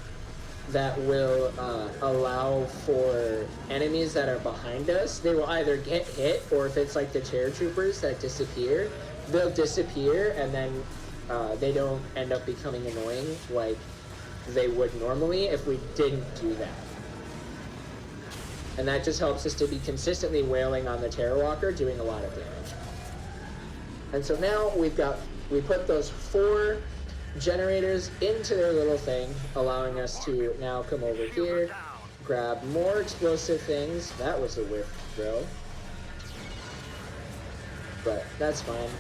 that will allow for enemies that are behind us. They will either get hit, or if it's like the Terror Troopers that disappear, they'll disappear and then they don't end up becoming annoying like they would normally if we didn't do that. And that just helps us to be consistently wailing on the Terror Walker, doing a lot of damage. And so now we put those 4 generators into their little thing, allowing us to now come over here, grab more explosive things. That was a whiff throw, but that's fine.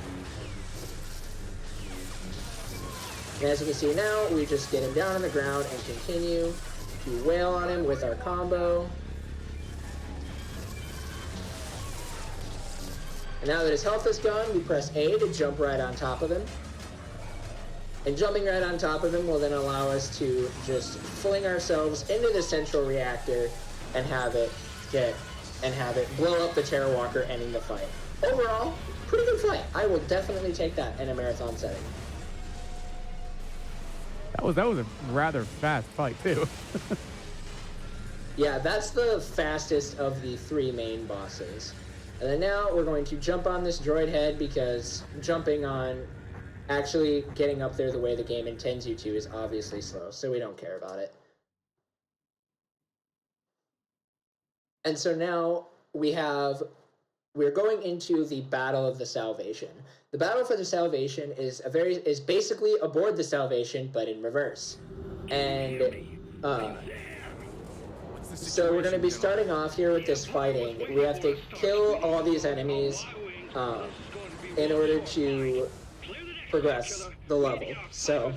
And as you can see now, we just get him down on the ground and continue to wail on him with our combo. And now that his health is gone, we press A to jump right on top of him. And jumping right on top of him will then allow us to just fling ourselves into the central reactor and have it blow up the Terror Walker, ending the fight. Overall, pretty good fight. I will definitely take that in a marathon setting. That was a rather fast fight too. Yeah, that's the fastest of the 3 main bosses. And then now we're going to jump on this droid head, because jumping on actually getting up there the way the game intends you to is obviously slow, so we don't care about it. And so now we're going into the Battle of the Salvation. The Battle for the Salvation is basically Aboard the Salvation, but in reverse. And so we're going to be starting off here with this fighting. We have to kill all these enemies in order to progress the level. So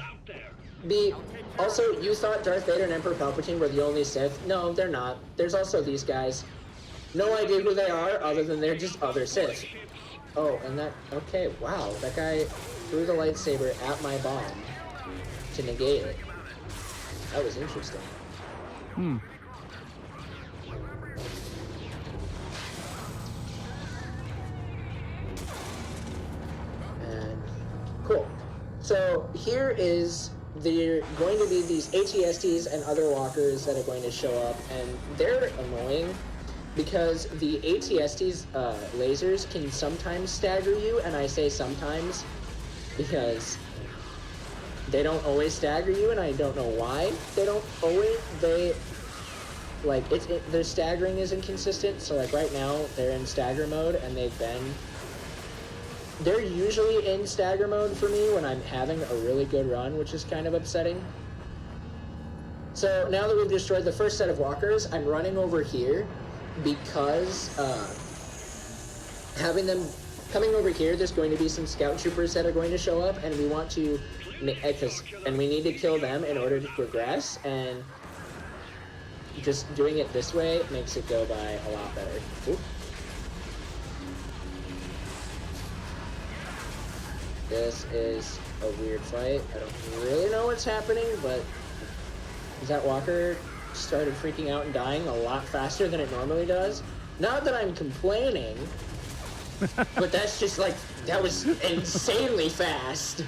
the Also, you thought Darth Vader and Emperor Palpatine were the only Sith. No, they're not. There's also these guys. No idea who they are, other than they're just other Sith. Oh, and that... Okay, wow. That guy threw the lightsaber at my bomb to negate it. That was interesting. Hmm. And cool. So here is there going to be these ATSTs and other walkers that are going to show up, and they're annoying because the ATSTs lasers can sometimes stagger you, and I say sometimes because they don't always stagger you, and I don't know why they don't always. Their staggering is inconsistent. So like right now they're in stagger mode, and they're usually in stagger mode for me when I'm having a really good run, which is kind of upsetting. So now that we've destroyed the first set of walkers, I'm running over here because having them coming over here, there's going to be some scout troopers that are going to show up, and we want to, and we need to kill them in order to progress, and just doing it this way makes it go by a lot better. Ooh. This is a weird fight. I don't really know what's happening, but that walker started freaking out and dying a lot faster than it normally does. Not that I'm complaining, but that's just like, that was insanely fast. You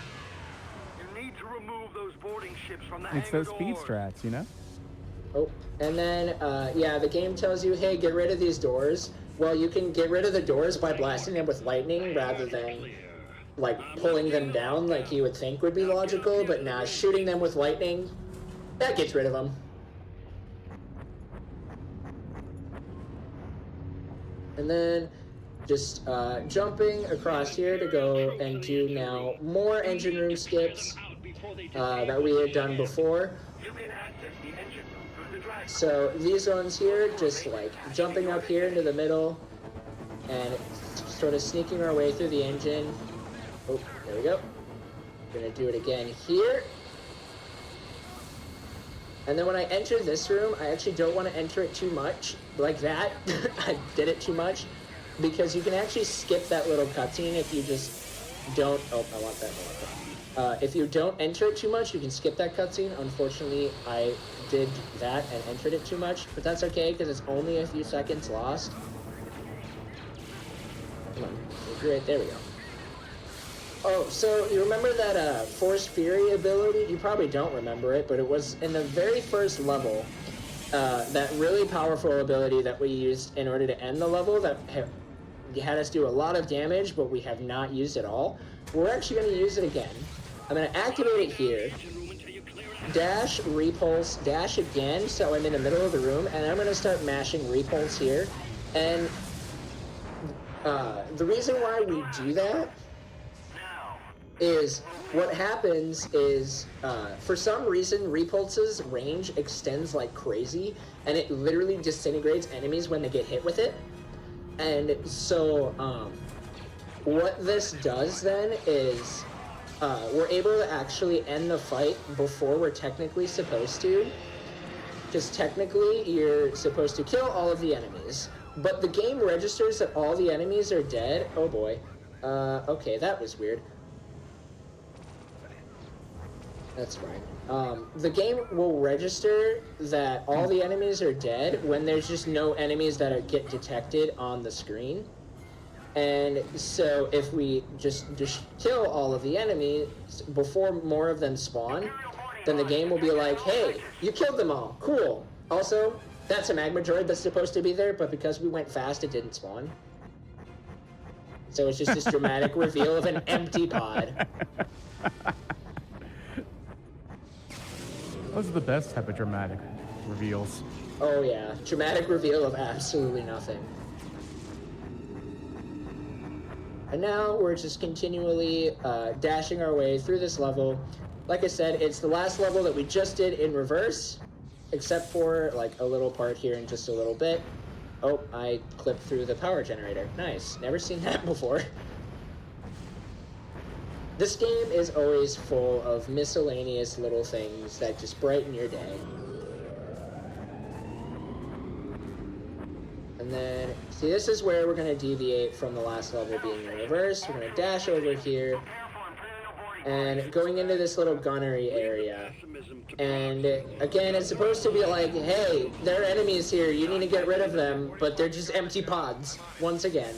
need to remove those boarding ships from the It's hangar those speed doors. strats, you know? Oh, and then, yeah, the game tells you, hey, get rid of these doors. Well, you can get rid of the doors by blasting them with lightning rather than like pulling them down like you would think would be logical, but nah, shooting them with lightning, that gets rid of them. And then just jumping across here to go and do now more engine room skips that we had done before. You can access the engine room through the drive. So these ones here, just like jumping up here into the middle and sort of sneaking our way through the engine. Oh, there we go. We're gonna do it again here. And then when I enter this room, I actually don't want to enter it too much, like that. I did it too much, because you can actually skip that little cutscene if you just don't, oh, I want that. If you don't enter it too much, you can skip that cutscene. Unfortunately, I did that and entered it too much, but that's okay, because it's only a few seconds lost. Come on, great, there we go. Oh, so you remember that Force Fury ability? You probably don't remember it, but it was in the very first level, that really powerful ability that we used in order to end the level that had us do a lot of damage, but we have not used it all. We're actually going to use it again. I'm going to activate it here, dash, repulse, dash again, so I'm in the middle of the room, and I'm going to start mashing repulse here. And the reason why we do that is what happens is, for some reason, Repulse's range extends like crazy, and it literally disintegrates enemies when they get hit with it. And so, what this does then is, we're able to actually end the fight before we're technically supposed to, because technically you're supposed to kill all of the enemies, but the game registers that all the enemies are dead. Oh boy. Okay, that was weird. That's fine. The game will register that all the enemies are dead when there's just no enemies that get detected on the screen. And so if we just kill all of the enemies before more of them spawn, then the game will be like, hey, you killed them all. Cool. Also, that's a magma droid that's supposed to be there, but because we went fast, it didn't spawn. So it's just this dramatic reveal of an empty pod. Those are the best type of dramatic reveals. Oh yeah, dramatic reveal of absolutely nothing. And now we're just continually dashing our way through this level. Like I said, it's the last level that we just did in reverse, except for like a little part here in just a little bit. Oh, I clipped through the power generator. Nice, never seen that before. This game is always full of miscellaneous little things that just brighten your day. And then, see, this is where we're going to deviate from the last level being in reverse. We're going to dash over here and going into this little gunnery area. And again, it's supposed to be like, hey, there are enemies here, you need to get rid of them, but they're just empty pods, once again.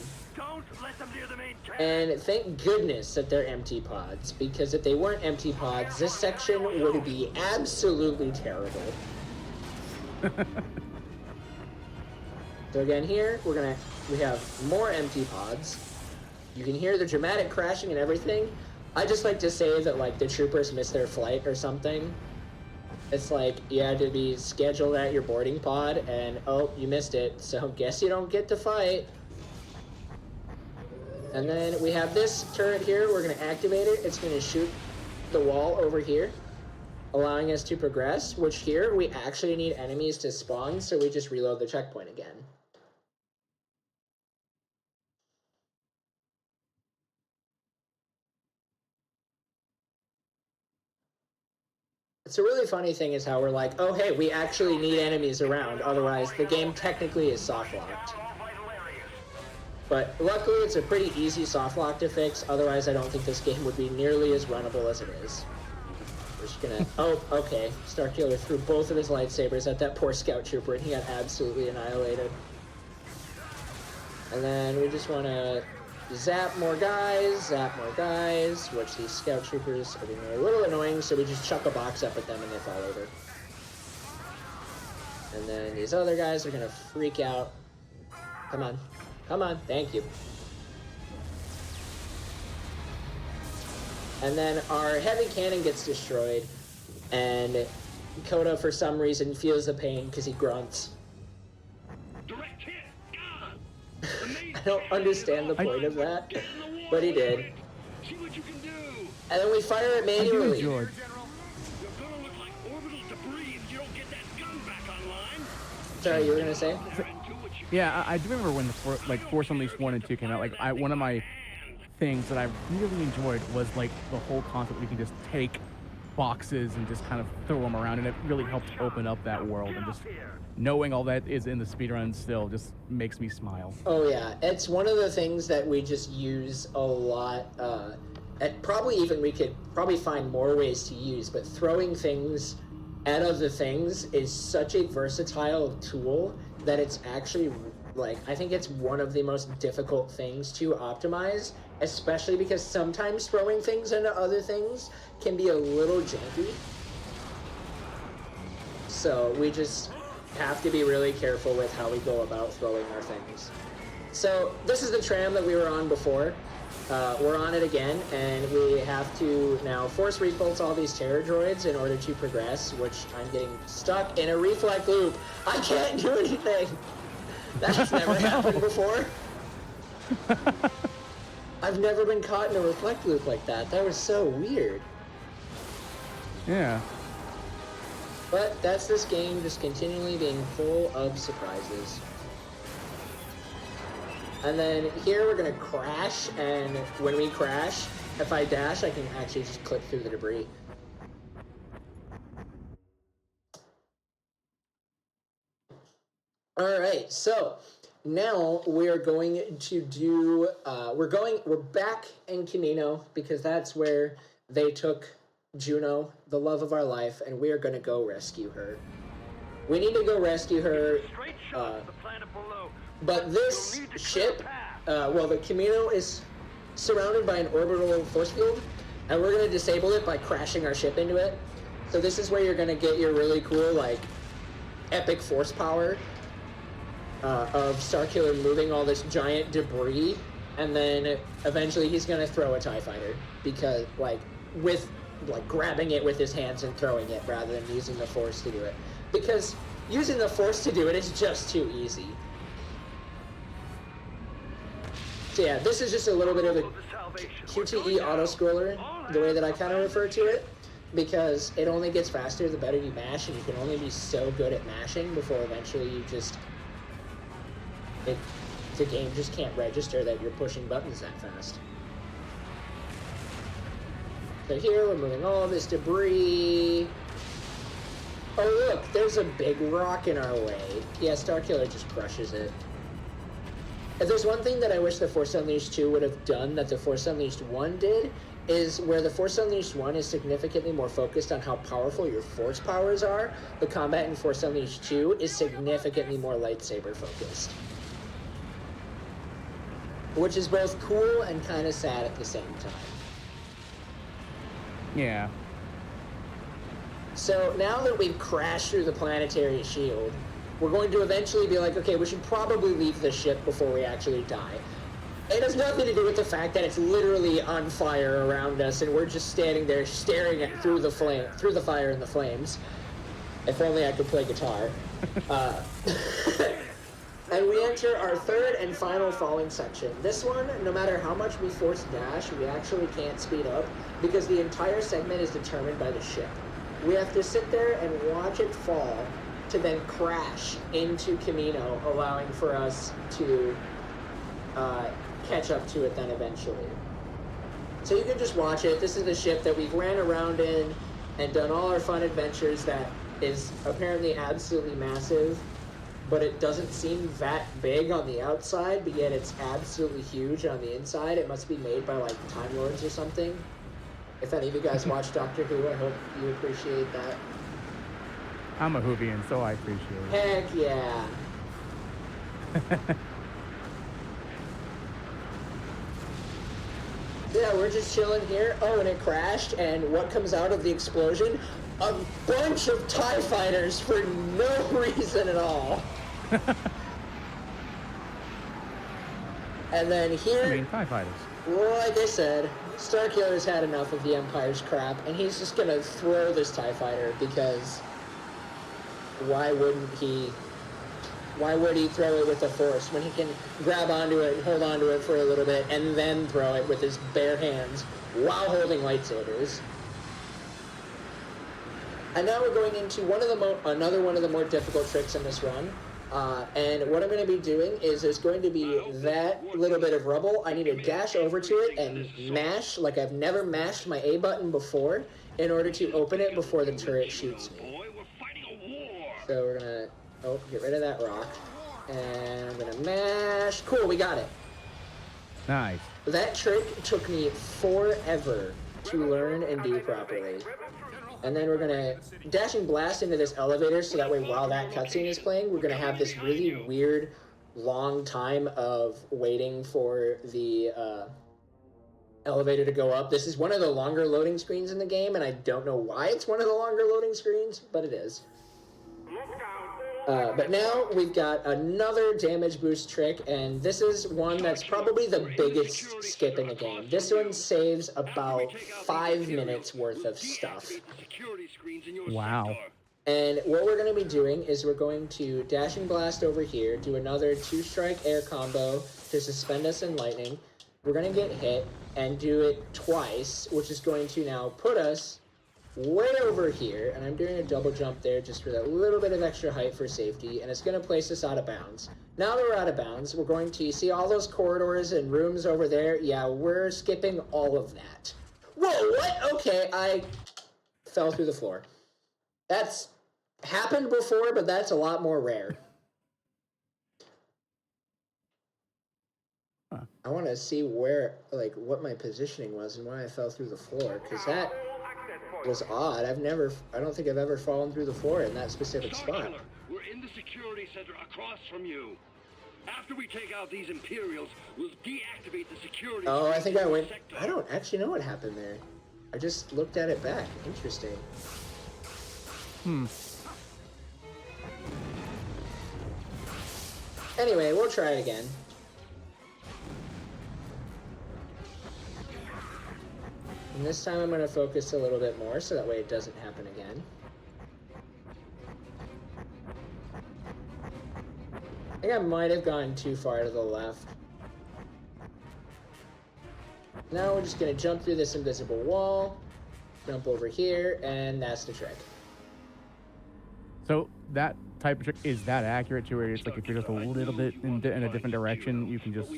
And thank goodness that they're empty pods, because if they weren't empty pods, this section would be absolutely terrible. So again here, we have more empty pods. You can hear the dramatic crashing and everything. I just like to say that like the troopers missed their flight or something. It's like you had to be scheduled at your boarding pod and oh, you missed it, so guess you don't get to fight. And then we have this turret here, we're gonna activate it. It's gonna shoot the wall over here, allowing us to progress, which here we actually need enemies to spawn, so we just reload the checkpoint again. It's a really funny thing is how we're like, oh hey, we actually need enemies around, otherwise the game technically is soft locked. But luckily it's a pretty easy soft lock to fix, otherwise I don't think this game would be nearly as runnable as it is. We're just gonna, oh, okay. Starkiller threw both of his lightsabers at that poor scout trooper and he got absolutely annihilated. And then we just wanna zap more guys, which these scout troopers are being a little annoying, so we just chuck a box up at them and they fall over. And then these other guys are gonna freak out. Come on. Come on, thank you. And then our heavy cannon gets destroyed, and Koda, for some reason, feels the pain because he grunts. I don't understand the point of that, but he did. And then we fire it manually. Sorry, you were gonna say? Yeah, I do remember when the Force Unleashed 1 and 2 came out. Like, one of my things that I really enjoyed was like the whole concept. We can just take boxes and just kind of throw them around, and it really helped open up that world. And just knowing all that is in the speedrun still just makes me smile. Oh yeah, it's one of the things that we just use a lot. And probably even we could probably find more ways to use, but throwing things at other things is such a versatile tool that it's actually, like, I think it's one of the most difficult things to optimize, especially because sometimes throwing things into other things can be a little janky. So we just have to be really careful with how we go about throwing our things. So this is the tram that we were on before. We're on it again, and we have to now force repulse all these terror droids in order to progress, which I'm getting stuck in a reflect loop. I can't do anything! That's never happened before. I've never been caught in a reflect loop like that. That was so weird. Yeah. But that's this game just continually being full of surprises. And then here we're gonna crash, and when we crash, if I dash, I can actually just clip through the debris. Alright, so now we're going to do, we're back in Camino, because that's where they took Juno, the love of our life, and we are gonna go rescue her. We need to go rescue her, but this ship, well, the Camino is surrounded by an orbital force field, and we're going to disable it by crashing our ship into it. So this is where you're going to get your really cool, like, epic force power of Starkiller moving all this giant debris, and then eventually he's going to throw a TIE fighter, because, like, grabbing it with his hands and throwing it rather than using the force to do it. Because using the force to do it is just too easy. So yeah, this is just a little bit of a QTE auto-scroller, the way that I kind of refer to it, because it only gets faster the better you mash, and you can only be so good at mashing before eventually you just... the game just can't register that you're pushing buttons that fast. So here we're moving all this debris. Oh look, there's a big rock in our way. Yeah, Starkiller just crushes it. If there's one thing that I wish the Force Unleashed 2 would have done that the Force Unleashed 1 did, is where the Force Unleashed 1 is significantly more focused on how powerful your force powers are, the combat in Force Unleashed 2 is significantly more lightsaber focused. Which is both cool and kind of sad at the same time. Yeah. So now that we've crashed through the planetary shield, we're going to eventually be like, okay, we should probably leave the ship before we actually die. It has nothing to do with the fact that it's literally on fire around us and we're just standing there staring at through the fire and the flames. If only I could play guitar. And we enter our third and final falling section. This one, no matter how much we force dash, we actually can't speed up because the entire segment is determined by the ship. We have to sit there and watch it fall to then crash into Camino, allowing for us to catch up to it then eventually. So you can just watch it. This is the ship that we've ran around in and done all our fun adventures that is apparently absolutely massive, but it doesn't seem that big on the outside, but yet it's absolutely huge on the inside. It must be made by like Time Lords or something. If any of you guys watch Doctor Who, I hope you appreciate that. I'm a Whovian, so I appreciate it. Heck yeah. Yeah, we're just chilling here. Oh, and it crashed, and what comes out of the explosion? A bunch of TIE fighters for no reason at all. And then here, I mean, TIE fighters. like I said, Starkiller's had enough of the Empire's crap, and he's just gonna throw this TIE fighter because why wouldn't he? Why would he throw it with the Force when he can grab onto it and hold onto it for a little bit and then throw it with his bare hands while holding lightsabers? And now we're going into another one of the more difficult tricks in this run. And what I'm going to be doing is there's going to be that little bit of rubble. I need to dash over to it and mash like I've never mashed my A button before in order to open it before the turret shoots me. So we're going to get rid of that rock. And I'm going to mash. Cool, we got it. Nice. That trick took me forever to learn and do properly. And then we're going to dashing blast into this elevator so that way while that cutscene is playing, we're going to have this really weird long time of waiting for the elevator to go up. This is one of the longer loading screens in the game, and I don't know why it's one of the longer loading screens, but it is. But now we've got another damage boost trick, and this is one that's probably the biggest skip in the game. This one saves about 5 minutes worth of stuff. Wow. And what we're going to be doing is we're going to dashing blast over here, do another 2-strike air combo to suspend us in lightning. We're going to get hit and do it twice, which is going to now put us way over here, and I'm doing a double jump there just for that little bit of extra height for safety, and it's going to place us out of bounds. Now that we're out of bounds, we're going to see all those corridors and rooms over there. Yeah, we're skipping all of that. Whoa, what? Okay, I fell through the floor. That's happened before, but that's a lot more rare. Huh. I want to see where, like, what my positioning was and why I fell through the floor, because that was odd. I don't think I've ever fallen through the floor in that specific spot. We're in the security center across from you. After we take out these Imperials, we'll deactivate the security. Oh, I think I went. I don't actually know what happened there. I just looked at it back. Interesting. Anyway, we'll try it again. And this time I'm going to focus a little bit more so that way it doesn't happen again. I think I might have gone too far to the left. Now we're just going to jump through this invisible wall, jump over here, and that's the trick. So that type of trick, is that accurate to where it's like if you're just a little bit in a different direction, you can just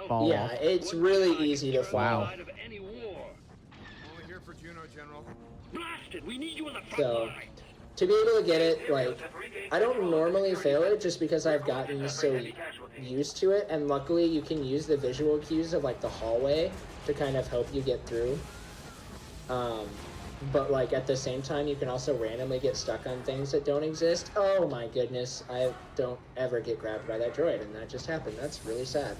fall Yeah, off? it's really easy to fall. Wow. Captain, we need you in the front So, line. to be able to get it, like, I don't normally fail it just because I've gotten so used to it, and luckily you can use the visual cues of, like, the hallway to kind of help you get through. But, like, at the same time, you can also randomly get stuck on things that don't exist. Oh my goodness, I don't ever get grabbed by that droid, and that just happened. That's really sad.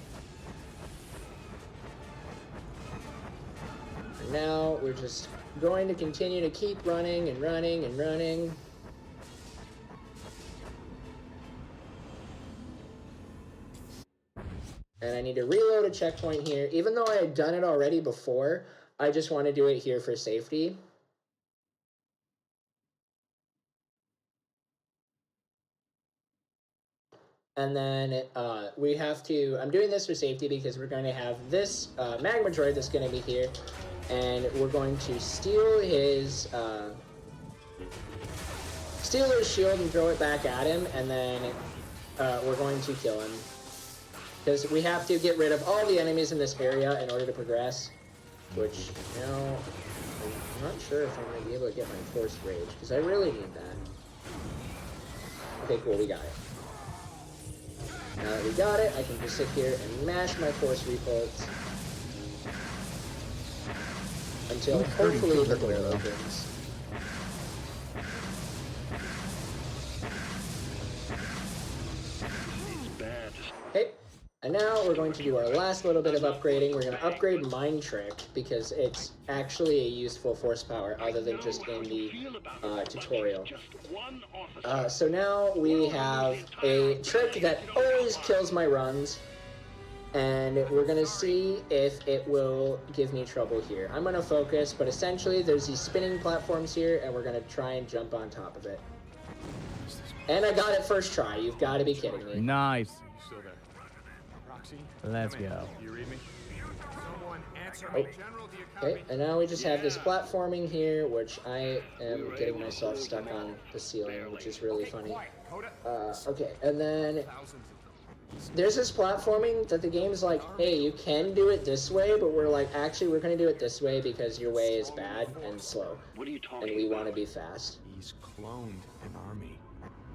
And now we're just going to continue to keep running and running and running. And I need to reload a checkpoint here. Even though I had done it already before, I just want to do it here for safety. And then we have to, I'm doing this for safety because we're going to have this magma droid that's going to be here. And we're going to steal his shield and throw it back at him. And then we're going to kill him. Because we have to get rid of all the enemies in this area in order to progress. Which, you know, I'm not sure if I'm going to be able to get my Force Rage. Because I really need that. Okay, cool, we got it. Now that we got it, I can just sit here and mash my Force Repulse until hopefully the door opens. Okay, and now we're going to do our last little bit of upgrading. We're going to upgrade Mind Trick because it's actually a useful force power other than just in the tutorial. So now we have a trick that always kills my runs, and we're going to see if it will give me trouble here. I'm going to focus, but essentially there's these spinning platforms here, and we're going to try and jump on top of it. And I got it first try. You've got to be kidding me. Nice. Still there. Proxy? Let's go. You read me? Someone answer Oh. me. General, do you copy? Okay, and now we just have this platforming here, which I am getting myself stuck on the ceiling, which is really funny. Okay, and then there's this platforming that the game's like, hey, you can do it this way, but we're like, actually, we're going to do it this way because your way is bad and slow, What are you talking and we about? want to be fast. He's cloned an army.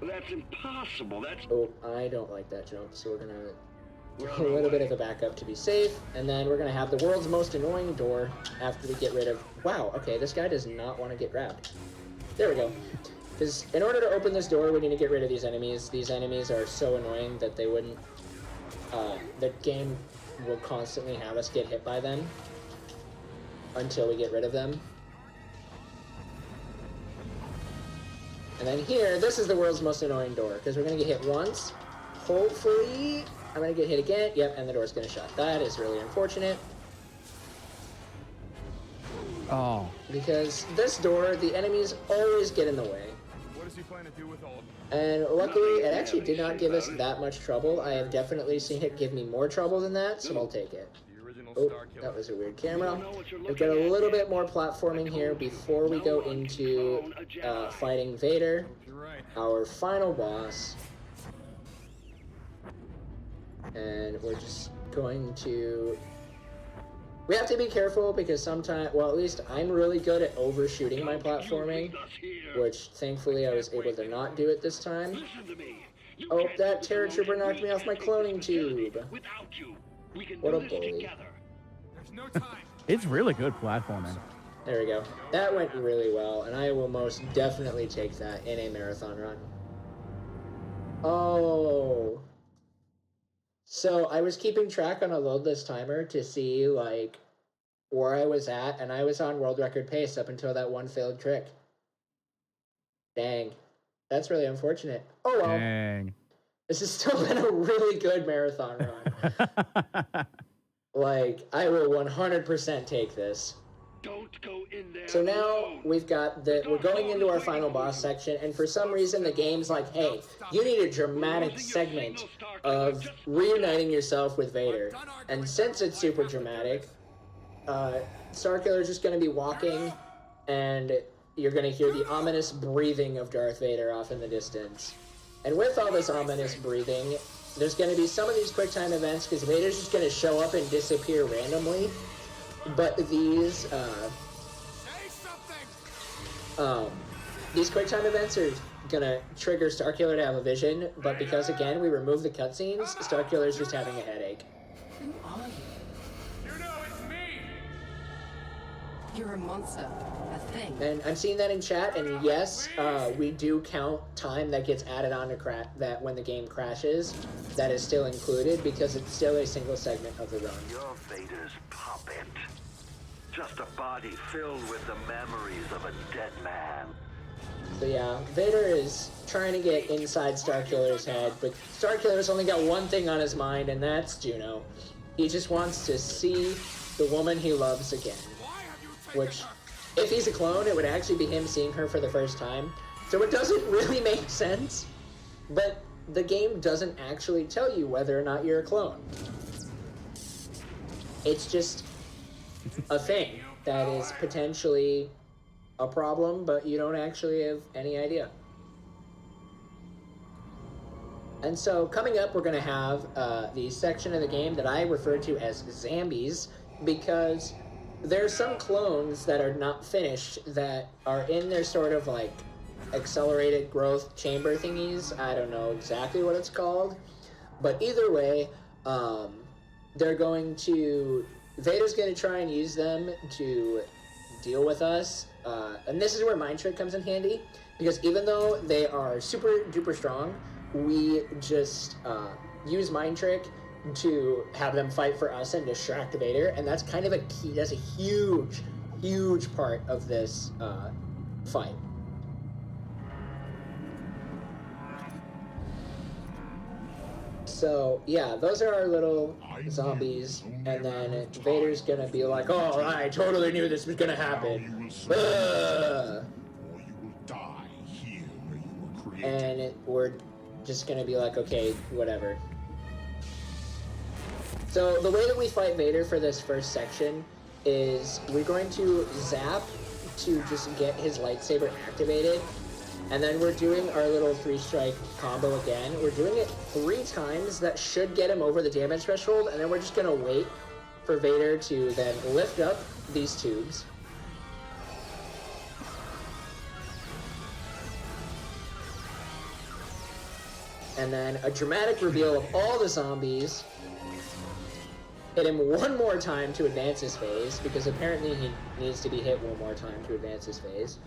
That's impossible. That's Oh, I don't like that jump, so we're going to do a little bit of a backup to be safe, and then we're going to have the world's most annoying door after we get rid of... Wow, okay, this guy does not want to get grabbed. There we go. Because in order to open this door, we need to get rid of these enemies. These enemies are so annoying that they wouldn't... the game will constantly have us get hit by them until we get rid of them. And then here, this is the world's most annoying door, because we're going to get hit once. Hopefully, I'm going to get hit again. Yep, and the door's going to shut. That is really unfortunate. Oh. Because this door, the enemies always get in the way. What does he plan to do with all of them? And luckily, it actually did not give us that much trouble. I have definitely seen it give me more trouble than that, so I'll take it. The original Oh, Star Killer. that was a weird camera. We've got a little bit more platforming here before we go into fighting Vader, You're right. our final boss. And we're just going to... We have to be careful because sometimes, well, at least I'm really good at overshooting my platforming, which thankfully I was able to not do it this time. Listen to me. You Oh, can't that do Terror this Trooper knocked me off my cloning without tube. you. We can What do a this bully. together. There's no time. It's really good platforming. There we go. That went really well, and I will most definitely take that in a marathon run. Oh. So I was keeping track on a loadless timer to see, like, where I was at, and I was on world record pace up until that one failed trick. Dang. That's really unfortunate. Oh well. Dang. This has still been a really good marathon run. Like, I will 100% take this. Don't go in there. So now alone. we've got we're going into our final boss section, and for some reason the game's like, hey, you need a dramatic segment of reuniting yourself with Vader. And since it's super dramatic, Starkiller's just going to be walking, and you're going to hear the ominous breathing of Darth Vader off in the distance. And with all this ominous breathing, there's going to be some of these QuickTime events, because Vader's just going to show up and disappear randomly. But these, These quick time events are gonna trigger Starkiller to have a vision, but because again we remove the cutscenes, Starkiller's just having a headache. Who are you? You know it's me! You're a monster. A thing. And I'm seeing that in chat, and yes, we do count time that gets added on to that when the game crashes. That is still included because it's still a single segment of the run. You're Vader's puppet. Just a body filled with the memories of a dead man. So yeah, Vader is trying to get inside Starkiller's head, but Starkiller's only got one thing on his mind, and that's Juno. He just wants to see the woman he loves again. Which, if he's a clone, it would actually be him seeing her for the first time. So it doesn't really make sense, but the game doesn't actually tell you whether or not you're a clone. It's just a thing that is potentially a problem, but you don't actually have any idea. And so coming up, we're going to have the section of the game that I refer to as Zambies, because there's some clones that are not finished that are in their sort of like accelerated growth chamber thingies. I don't know exactly what it's called, but either way, Vader's going to try and use them to deal with us. And this is where Mind Trick comes in handy, because even though they are super duper strong, we just use Mind Trick to have them fight for us and distract Vader, and that's kind of a key. That's a huge part of this fight. So yeah, those are our little zombies, and then Vader's gonna be like, "Oh, I totally knew this was gonna happen." And we're just gonna be like, "Okay, whatever." So the way that we fight Vader for this first section is we're going to zap to just get his lightsaber activated. And then we're doing our little 3-strike combo again. We're doing it 3 times. That should get him over the damage threshold. And then we're just going to wait for Vader to then lift up these tubes. And then a dramatic reveal of all the zombies. Hit him one more time to advance his phase, because apparently he needs to be hit one more time to advance his phase.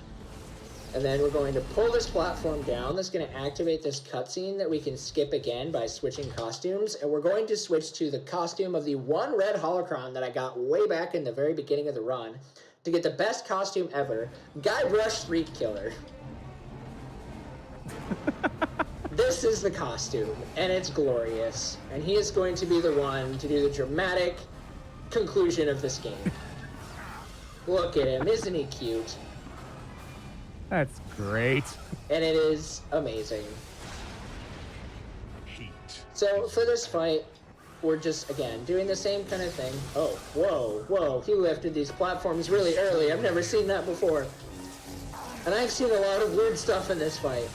And then we're going to pull this platform down. That's going to activate this cutscene that we can skip again by switching costumes. And we're going to switch to the costume of the one red holocron that I got way back in the very beginning of the run to get the best costume ever, Guybrush Street Killer. This is the costume, and it's glorious. And he is going to be the one to do the dramatic conclusion of this game. Look at him, isn't he cute? That's great. And it is amazing. So for this fight, we're just, again, doing the same kind of thing. Oh, whoa, he lifted these platforms really early. I've never seen that before. And I've seen a lot of weird stuff in this fight.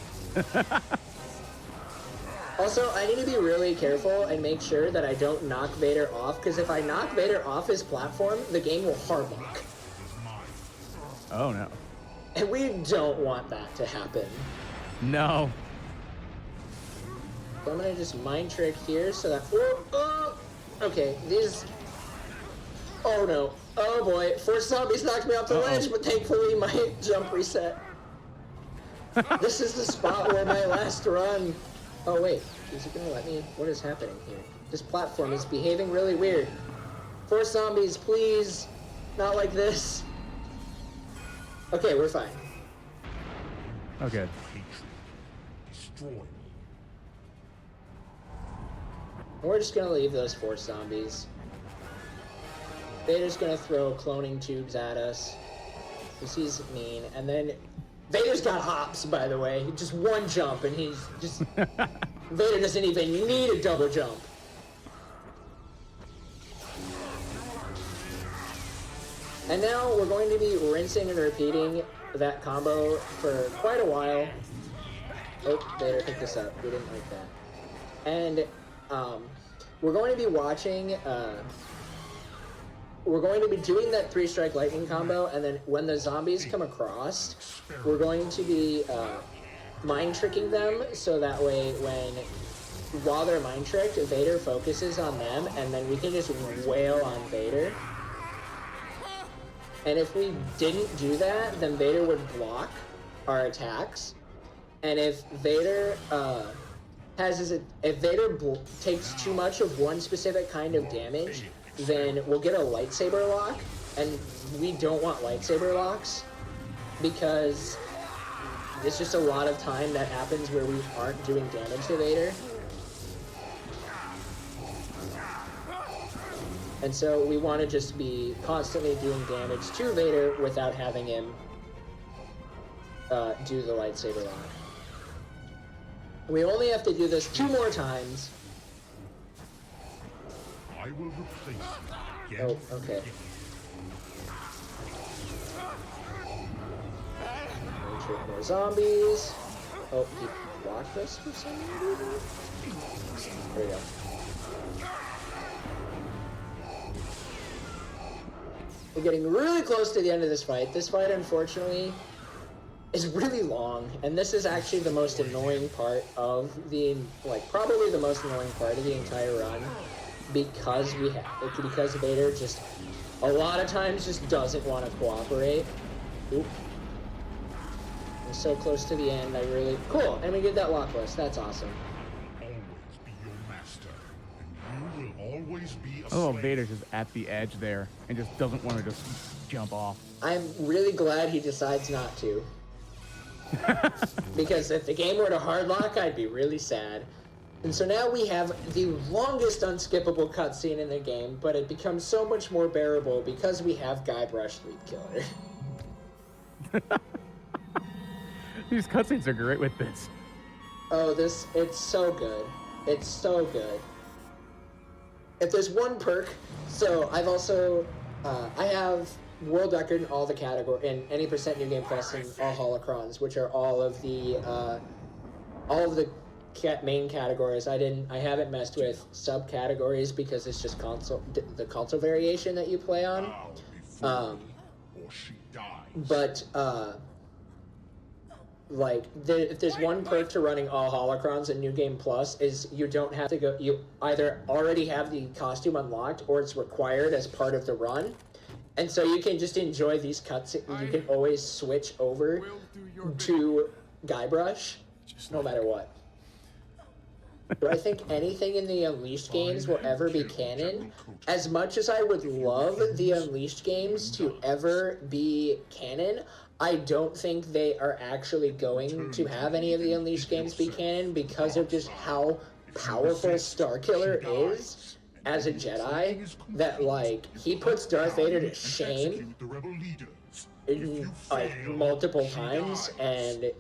Also, I need to be really careful and make sure that I don't knock Vader off, because if I knock Vader off his platform, the game will hard lock. Oh, no. And we don't want that to happen. No. So I'm gonna just Mind Trick here so that... Okay, these... Oh no. Oh boy. 4 zombies knocked me off the ledge, but thankfully my jump reset. This is the spot where my last run... Oh wait, is it gonna let me? What is happening here? This platform is behaving really weird. 4 zombies, please. Not like this. Okay, we're fine. Oh, good. We're just gonna leave those 4 zombies. Vader's gonna throw cloning tubes at us, because he's mean, and then Vader's got hops, by the way. Just one jump, and he's just... Vader doesn't even need a double jump. And now we're going to be rinsing and repeating that combo for quite a while. Oh, Vader, pick this up. We didn't like that. And we're going to be watching we're going to be doing that 3-strike lightning combo, and then when the zombies come across, we're going to be mind tricking them, so that way while they're mind tricked, Vader focuses on them, and then we can just wail on Vader. And if we didn't do that, then Vader would block our attacks. And if Vader takes too much of one specific kind of damage, then we'll get a lightsaber lock, and we don't want lightsaber locks because it's just a lot of time that happens where we aren't doing damage to Vader. And so we want to just be constantly doing damage to Vader without having him do the lightsaber lock. We only have to do this 2 more times. I will replace you again. Oh, okay. Trick more zombies. Oh, he blocked us for some reason? There we go. We're getting really close to the end of this fight. This fight, unfortunately, is really long, and this is actually the most annoying part of probably the most annoying part of the entire run, because Vader just a lot of times just doesn't want to cooperate. Oop. We're so close to the end. Cool, and we get that lock list. That's awesome. Always be your master, and you will always be a Oh, slave. Vader's just at the edge there and just doesn't want to just jump off. I'm really glad he decides not to. Because if the game were to hardlock, I'd be really sad. And so now we have the longest unskippable cutscene in the game, but it becomes so much more bearable because we have Guybrush Threepkiller. These cutscenes are great with this. Oh, it's so good. It's so good. If there's one perk, so I've also, I have world record in all the category, in any % New Game Plus and all holocrons, which are all of the main categories. I haven't messed with subcategories because it's just the console variation that you play on. Or she dies. But if there's one perk to running all holocrons in New Game Plus is you don't have to go. You either already have the costume unlocked or it's required as part of the run, and so you can just enjoy these cuts. You can always switch over to Guybrush, no matter what. Do I think anything in the Unleashed games will ever be canon? As much as I would love the Unleashed games to ever be canon, I don't think they are actually going to have any of the Unleashed games be canon because of just how powerful Starkiller is as a Jedi, that, he puts Darth Vader to shame multiple times, and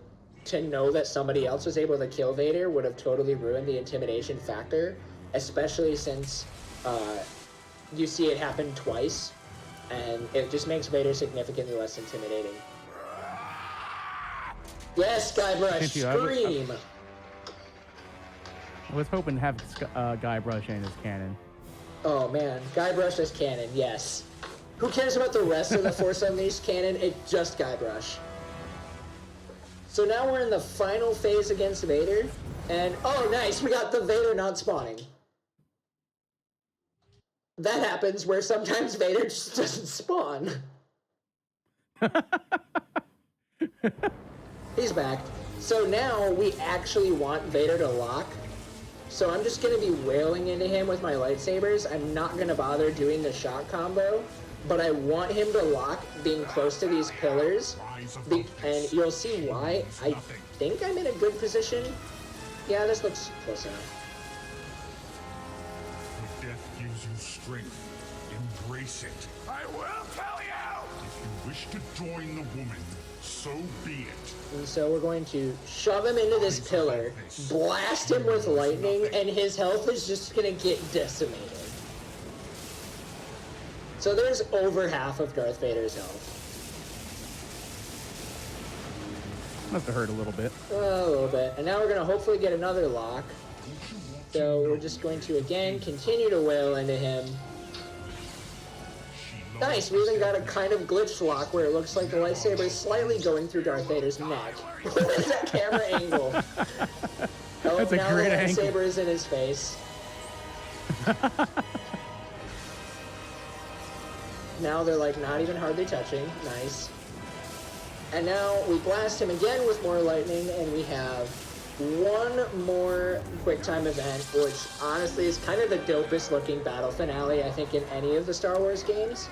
to know that somebody else was able to kill Vader would have totally ruined the intimidation factor, especially since you see it happen twice, and it just makes Vader significantly less intimidating. Yes, Guybrush, Thank you. scream! I was hoping to have Guybrush in his canon. Oh man, Guybrush is canon, yes. Who cares about the rest of the Force Unleashed canon? It's just Guybrush. So now we're in the final phase against Vader, and oh nice, we got the Vader not spawning. That happens where sometimes Vader just doesn't spawn. He's back. So now we actually want Vader to lock. So I'm just going to be wailing into him with my lightsabers. I'm not going to bother doing the shot combo, but I want him to lock being close to these pillars. And you'll see why. I think I'm in a good position. Yeah, this looks close enough. If death gives you strength, embrace it. I will tell you! If you wish to join the woman, so be it. And so we're going to shove him into this pillar, blast him with lightning, and his health is just going to get decimated. So there's over half of Darth Vader's health. Must have hurt a little bit. A little bit. And now we're going to hopefully get another lock. So we're just going to, again, continue to wail into him. She Nice, we even got a kind of glitch lock where it looks like the lightsaber is slightly going through Darth Vader's neck. What is that camera angle? Oh, That's a now great the angle. lightsaber is in his face. Now they're like not even hardly touching. Nice. And now we blast him again with more lightning, and we have one more quick time event, which honestly is kind of the dopest looking battle finale I think in any of the Star Wars games.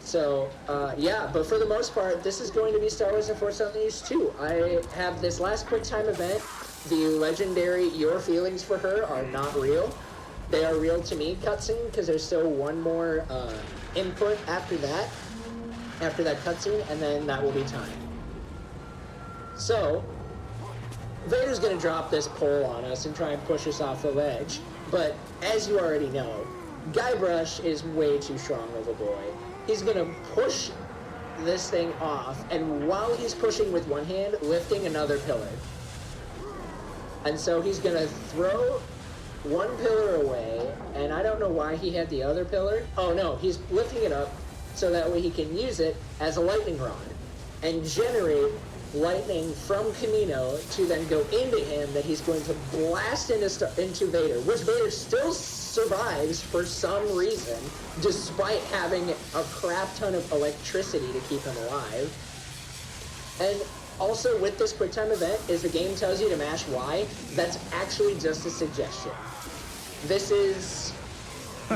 So, yeah, but for the most part, this is going to be Star Wars The Force Unleashed 2. I have this last quick time event. The legendary Your Feelings for Her are not real. They are real to me cutscene, because there's still one more input after that cutscene, and then that will be time. So, Vader's going to drop this pole on us and try and push us off the ledge, but as you already know, Guybrush is way too strong of a boy. He's going to push this thing off, and while he's pushing with one hand, lifting another pillar. And so he's going to throw one pillar away, and I don't know why he had the other pillar. Oh no, he's lifting it up so that way he can use it as a lightning rod and generate lightning from Kamino to then go into him that he's going to blast into Vader, which Vader still survives for some reason, despite having a crap ton of electricity to keep him alive. And also with this QuickTime event is the game tells you to mash Y. That's actually just a suggestion. This is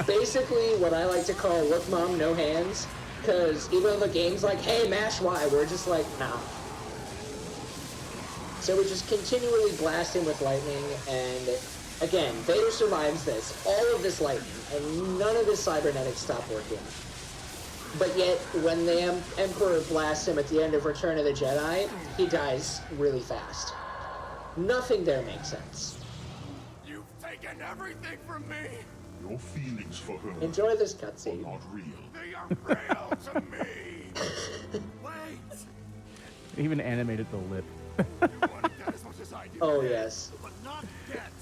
basically what I like to call look mom, no hands, because even though the game's like, hey, mash Y, we're just like, nah. So we just continually blast him with lightning, and again, Vader survives this, all of this lightning, and none of his cybernetics stop working. But yet, when the Emperor blasts him at the end of Return of the Jedi, he dies really fast. Nothing there makes sense. You've taken everything from me. Your feelings for her Enjoy this are cutscene. not real. They are real to me. Wait. They even animated the lip. You wanted that as much as I do. Oh, yes. But not yet.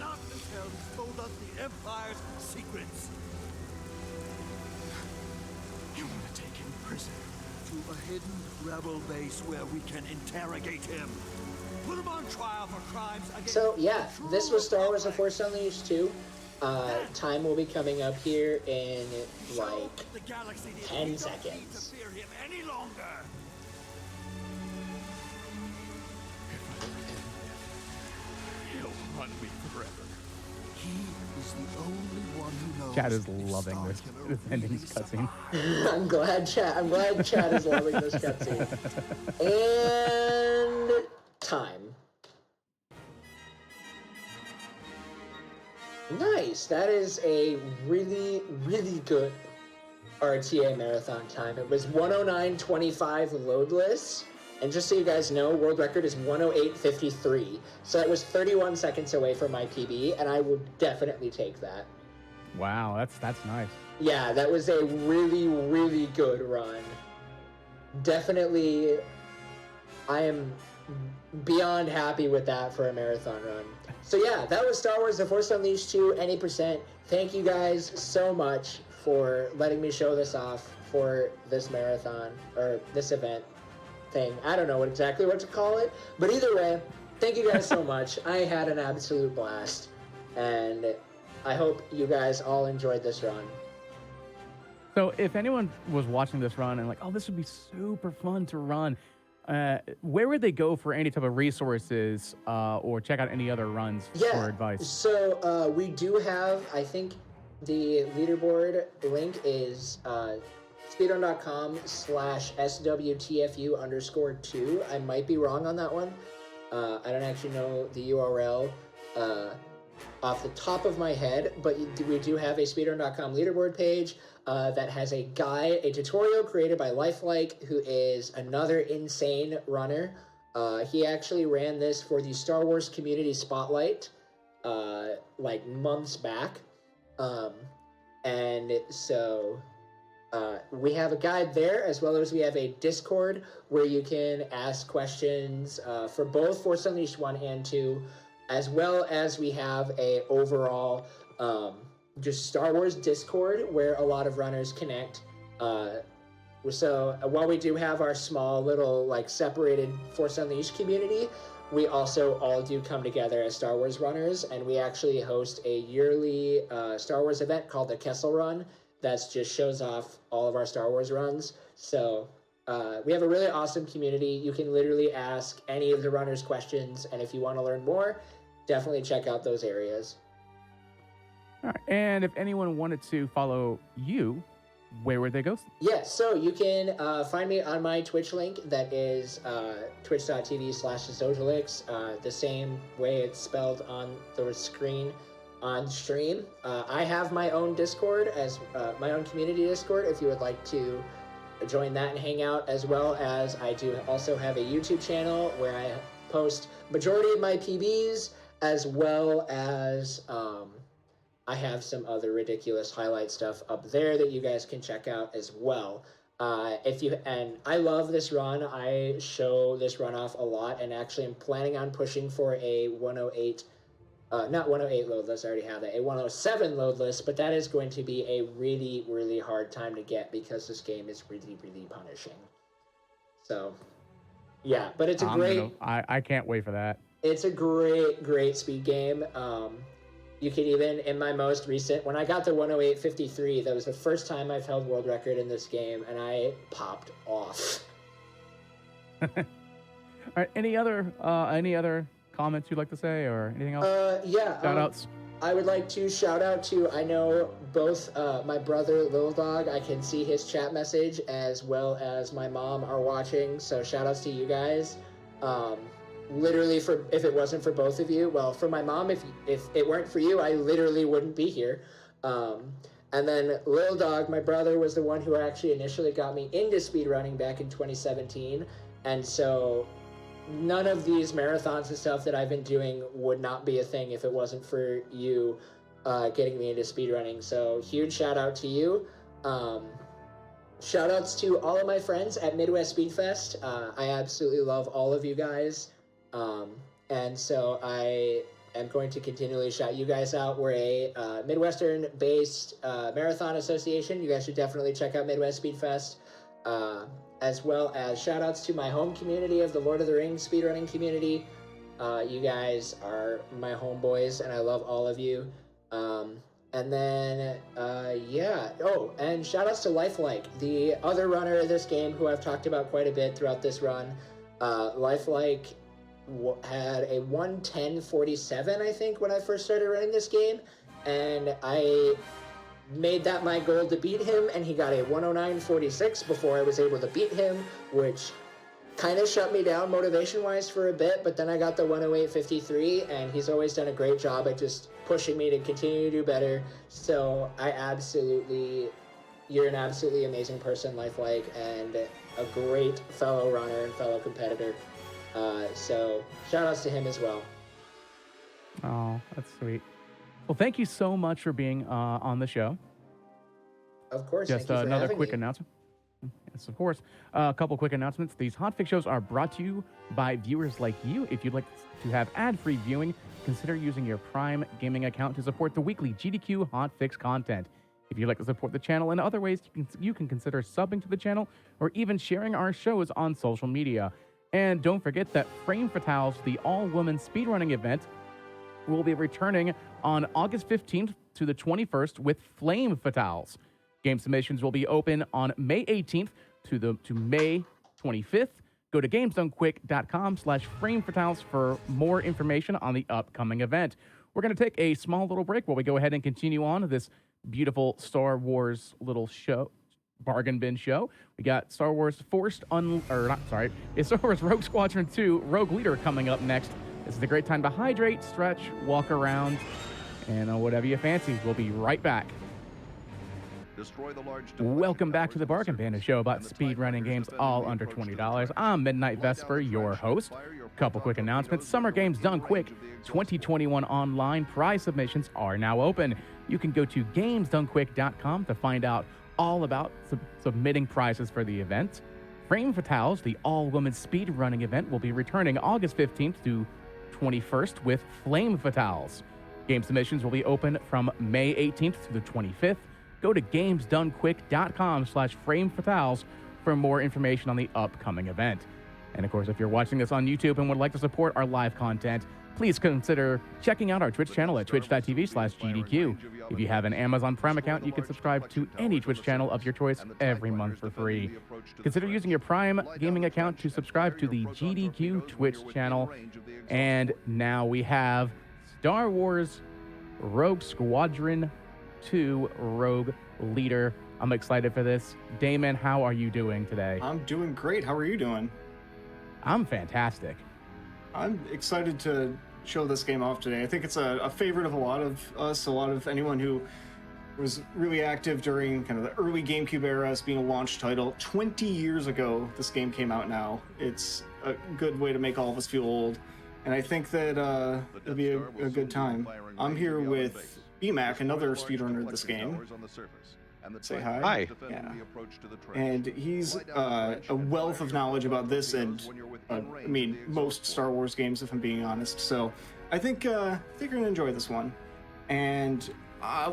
Not until he's told us the Empire's secrets. You want to take him prisoner to a hidden rebel base where we can interrogate him. Put him on trial for crimes against... So, yeah, this was Star Wars The Force Unleashed 2. Time will be coming up here in, like, The galaxy 10 don't need to seconds. fear him any longer. He'll hunt me forever. He is the only one who knows. Chad is if loving Star this Killer ending really cutscene. survived. I'm glad Chad is loving this cutscene. And time. Nice. That is a really, really good RTA marathon time. It was 109.25 loadless. And just so you guys know, world record is 108.53. So that was 31 seconds away from my PB, and I would definitely take that. Wow, that's nice. Yeah, that was a really, really good run. Definitely, I am beyond happy with that for a marathon run. So yeah, that was Star Wars The Force Unleashed 2, any percent. Thank you guys so much for letting me show this off for this marathon, or this event thing. I don't know exactly what to call it, but either way, thank you guys so much. I had an absolute blast, and I hope you guys all enjoyed this run. So if anyone was watching this run and like, oh, this would be super fun to run, where would they go for any type of resources or check out any other runs for advice? So we do have, I think the leaderboard link is speedrun.com/SWTFU_2. I might be wrong on that one. I don't actually know the URL off the top of my head, but we do have a speedrun.com leaderboard page that has a guide, a tutorial created by Lifelike, who is another insane runner. He actually ran this for the Star Wars Community Spotlight like months back. And so we have a guide there, as well as we have a Discord where you can ask questions for both Force Unleashed 1 and 2, as well as we have a overall just Star Wars Discord, where a lot of runners connect. So while we do have our small little like separated Force Unleashed community, we also all do come together as Star Wars runners, and we actually host a yearly Star Wars event called the Kessel Run that just shows off all of our Star Wars runs. So we have a really awesome community. You can literally ask any of the runners questions, and if you want to learn more, definitely check out those areas. All right. And if anyone wanted to follow you, where would they go? Yeah, so you can find me on my Twitch link. That is twitch.tv/Zojolix, the same way it's spelled on the screen on stream. I have my own Discord, as my own community Discord, if you would like to join that and hang out, as well as I do also have a YouTube channel where I post majority of my PBs, as well as I have some other ridiculous highlight stuff up there that you guys can check out as well. And I love this run. I show this run off a lot, and actually I'm planning on pushing for a 108, not 108 load list, I already have that, a 107 load list, but that is going to be a really, really hard time to get because this game is really, really punishing. So, yeah, but it's a I can't wait for that. It's a great speed game. You can even, in my most recent, when I got the 108.53, that was the first time I've held world record in this game, and I popped off. All right, any other comments you'd like to say, or anything else? Yeah. Shout-outs? I would like to shout out to, I know both my brother, Lil Dog, I can see his chat message, as well as my mom are watching, so shout-outs to you guys. Literally, if it wasn't for both of you, well, for my mom, if it weren't for you, I literally wouldn't be here. And then Lil Dog, my brother, was the one who actually initially got me into speedrunning back in 2017. And so none of these marathons and stuff that I've been doing would not be a thing if it wasn't for you getting me into speedrunning. So huge shout out to you. Shout outs to all of my friends at Midwest Speed Fest. I absolutely love all of you guys. And so I am going to continually shout you guys out. We're a Midwestern-based marathon association. You guys should definitely check out Midwest Speed Fest, as well as shout-outs to my home community of the Lord of the Rings speedrunning community. You guys are my homeboys, and I love all of you. And then, yeah. Oh, and shout-outs to Lifelike, the other runner of this game who I've talked about quite a bit throughout this run. Lifelike had a 1:10.47, I think, when I first started running this game, and I made that my goal to beat him, and he got a 1:09.46 before I was able to beat him, which kind of shut me down motivation-wise for a bit, but then I got the 1:08.53, and he's always done a great job at just pushing me to continue to do better. So you're an absolutely amazing person, Lifelike, and a great fellow runner and fellow competitor. So shout outs to him as well. Oh, that's sweet. Well, thank you so much for being on the show. Of course. Just thank you for another having quick me. announcement. Yes, of course. A couple quick announcements. These hotfix shows are brought to you by viewers like you. If you'd like to have ad-free viewing, consider using your Prime Gaming account to support the weekly GDQ hotfix content. If you'd like to support the channel in other ways, you can consider subbing to the channel or even sharing our shows on social media. And don't forget that Frame Fatales, the all-woman speedrunning event, will be returning on August 15th to the 21st with Flame Fatales. Game submissions will be open on May 18th to May 25th. Go to gamesdonequick.com/framefatales for more information on the upcoming event. We're going to take a small little break while we go ahead and continue on this beautiful Star Wars little show. Bargain bin show. We got Star Wars it's Star Wars Rogue Squadron 2 Rogue Leader coming up next. This is a great time to hydrate, stretch, walk around, and whatever you fancy. We'll be right back. Welcome back to the Bargain Bin, a show about speedrunning games all under $20. I'm Midnight Vesper, your host. Couple quick announcements. Summer Games Done Quick 2021 online prize submissions are now open. You can go to gamesdonequick.com to find out all about submitting prizes for the event. Frame Fatales, the all-woman speedrunning event, will be returning August 15th to 21st with Flame Fatales. Game submissions will be open from May 18th to the 25th. Go to gamesdonequick.com/framefatales for more information on the upcoming event. And of course, if you're watching this on YouTube and would like to support our live content, please consider checking out our Twitch channel at twitch.tv/GDQ. If you have an Amazon Prime account, you can subscribe to any Twitch channel of your choice every month for free. Consider using your Prime gaming account to subscribe to the GDQ Twitch channel. And now we have Star Wars Rogue Squadron 2 Rogue Leader. I'm excited for this. Damon, how are you doing today? I'm doing great. How are you doing? I'm fantastic. I'm excited to show this game off today. I think it's a favorite of a lot of us, a lot of anyone who was really active during kind of the early GameCube era as being a launch title. 20 years ago, this game came out now. It's a good way to make all of us feel old. And I think that it'll be a good time. I'm here with BMAC, another speedrunner of this game. Say hi. Hi. Yeah. And he's a wealth of knowledge about this and, I mean, most Star Wars games, if I'm being honest. So I think you're going to enjoy this one. And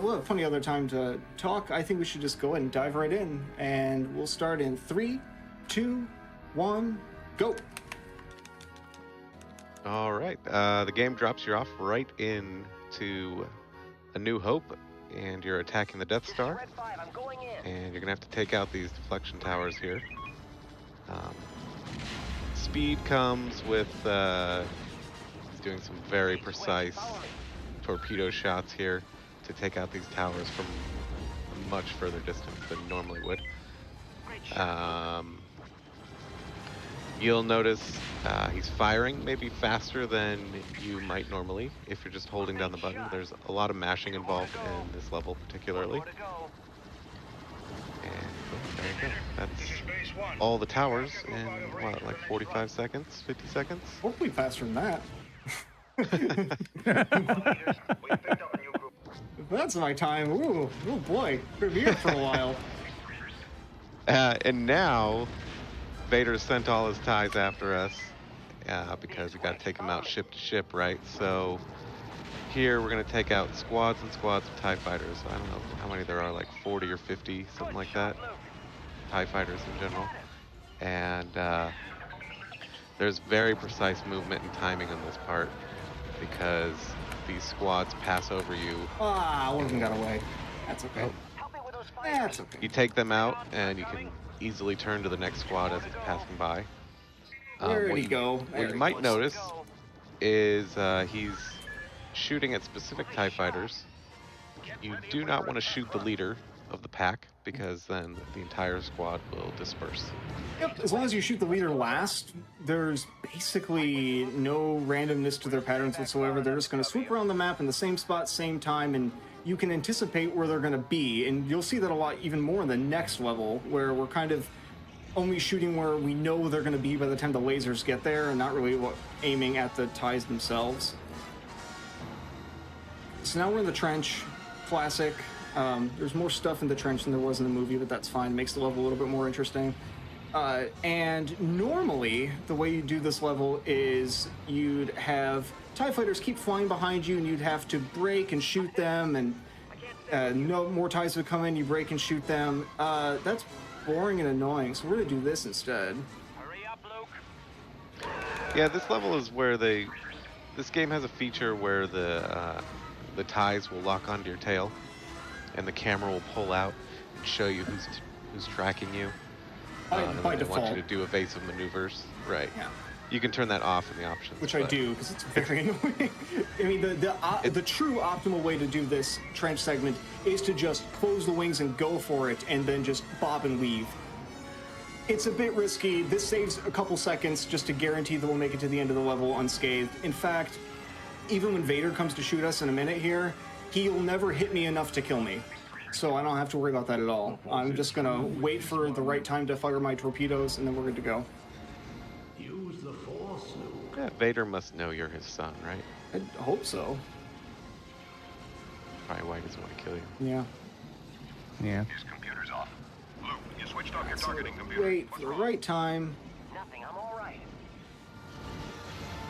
we'll have plenty of other time to talk. I think we should just go ahead and dive right in. And we'll start in 3, 2, 1, go. All right. The game drops you off right into A New Hope, and you're attacking the Death Star. And you're going to have to take out these deflection towers here. Speed comes with he's doing some very precise torpedo shots here to take out these towers from a much further distance than you normally would. You'll notice he's firing maybe faster than you might normally if you're just holding down the button. There's a lot of mashing involved in this level particularly. And there you go. That's all the towers in, what, like 45 seconds, 50 seconds? Hopefully faster than that. If that's my time, ooh, oh boy, we're gonna be here for a while. And now, Vader sent all his ties after us because we got to take them out ship to ship, right? So here we're going to take out squads and squads of TIE fighters. I don't know how many there are, like 40 or 50, something like that. TIE fighters in general. And there's very precise movement and timing on this part because these squads pass over you. Ah, one of them got away. That's okay. That's okay. You take them out and you can easily turn to the next squad as it's passing by. Where'd he go? What you might notice is he's shooting at specific TIE fighters. You do not want to shoot the leader of the pack because then the entire squad will disperse. Yep, as long as you shoot the leader last, there's basically no randomness to their patterns whatsoever. They're just going to swoop around the map in the same spot, same time, and you can anticipate where they're going to be. And you'll see that a lot even more in the next level, where we're kind of only shooting where we know they're going to be by the time the lasers get there, and not really aiming at the ties themselves. So now we're in the trench. Classic. There's more stuff in the trench than there was in the movie, but that's fine. It makes the level a little bit more interesting. And normally, the way you do this level is you'd have TIE fighters keep flying behind you, and you'd have to brake and shoot them, and no more TIEs would come in, you brake and shoot them. That's boring and annoying, so we're going to do this instead. Hurry up, Luke. Yeah, this level is where this game has a feature where the ties will lock onto your tail, and the camera will pull out and show you who's tracking you. By they default. want you to do evasive maneuvers. Right. Yeah. You can turn that off in the options. Which I do, because it's very annoying. I mean, the true optimal way to do this trench segment is to just close the wings and go for it, and then just bob and weave. It's a bit risky. This saves a couple seconds just to guarantee that we'll make it to the end of the level unscathed. In fact, even when Vader comes to shoot us in a minute here, he'll never hit me enough to kill me. So I don't have to worry about that at all. I'm just going to wait for the right time to fire my torpedoes, and then we're good to go. Use the Force, Luke. Yeah, Vader must know you're his son, right? I hope so. Probably why he doesn't want to kill you. Yeah. Yeah. His computer's off. Luke, you switched off your targeting computer. Wait for the right time. Nothing, I'm all right.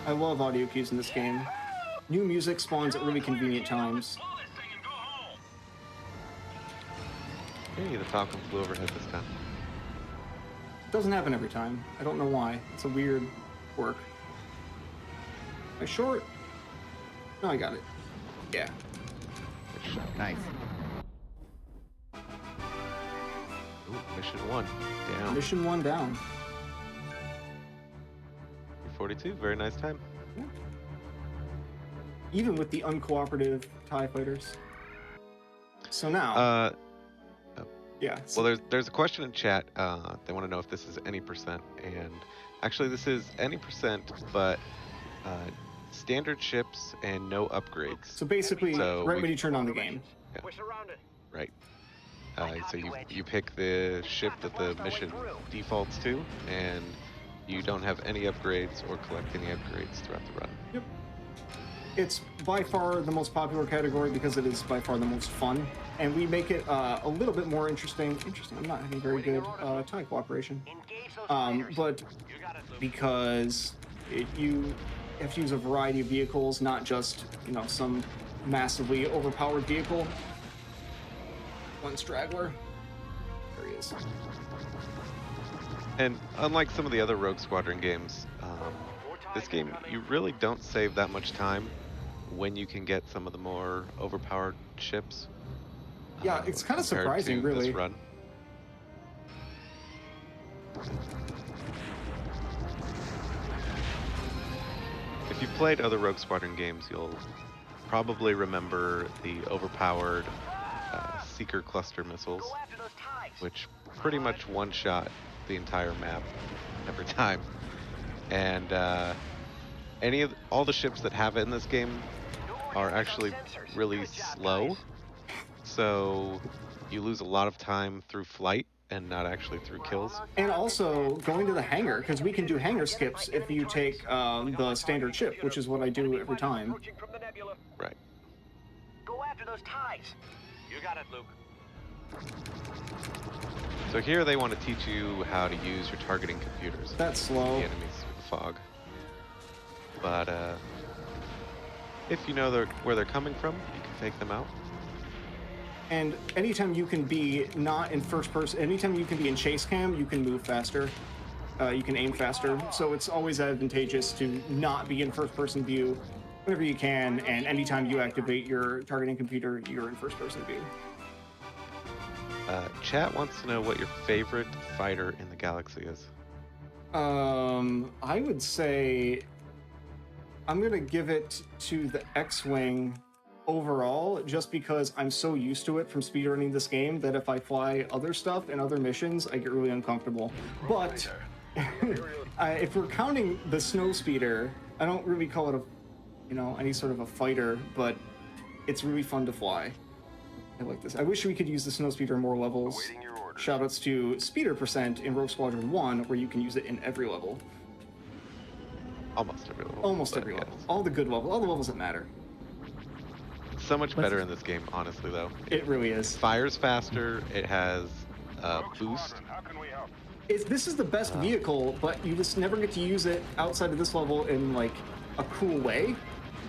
I love audio cues in this game. New music spawns at really convenient times. Hey, the Falcon flew overhead this time. Doesn't happen every time. I don't know why. It's a weird quirk. Am I short? No, I got it. Yeah. Nice. Ooh, mission 1 down. Mission 1 down. 42, very nice time. Yeah. Even with the uncooperative TIE fighters. So now... yeah. So well, there's a question in chat. They want to know if this is any percent, and actually this is any percent, but standard ships and no upgrades. So basically, right when you turn on the game. Yeah. Right. So you pick the ship that the mission defaults to, and you don't have any upgrades or collect any upgrades throughout the run. Yep. It's by far the most popular category because it is by far the most fun, and we make it a little bit more interesting. I'm not having very good TIE cooperation, but because you have to use a variety of vehicles, not just some massively overpowered vehicle. One straggler. There he is. And unlike some of the other Rogue Squadron games, this game, you really don't save that much time when you can get some of the more overpowered ships. Yeah, it's kind of surprising, really. This run. If you've played other Rogue Squadron games, you'll probably remember the overpowered Seeker cluster missiles, which pretty much one-shot the entire map every time. And all the ships that have it in this game are actually really slow, so you lose a lot of time through flight and not actually through kills. And also going to the hangar, because we can do hangar skips if you take the standard ship, which is what I do every time. Right. Go after those ties. You got it, Luke. So here they want to teach you how to use your targeting computers. That's slow. The enemies with the fog. But if you know where they're coming from, you can take them out. And anytime you can be not in first person, anytime you can be in chase cam, you can move faster. You can aim faster. So it's always advantageous to not be in first person view whenever you can. And anytime you activate your targeting computer, you're in first person view. Chat wants to know what your favorite fighter in the galaxy is. I would say I'm gonna give it to the X-Wing overall, just because I'm so used to it from speedrunning this game that if I fly other stuff and other missions, I get really uncomfortable. But if we're counting the snow speeder, I don't really call it any sort of a fighter, but it's really fun to fly. I like this. I wish we could use the snowspeeder in more levels. Shoutouts to speeder percent in Rogue Squadron 1, where you can use it in every level. Almost every level. Almost every level. All the good levels. All the levels that matter. It's so much better in this game, honestly, though. It really is. Fires faster. It has boost. This is the best vehicle, but you just never get to use it outside of this level in, like, a cool way.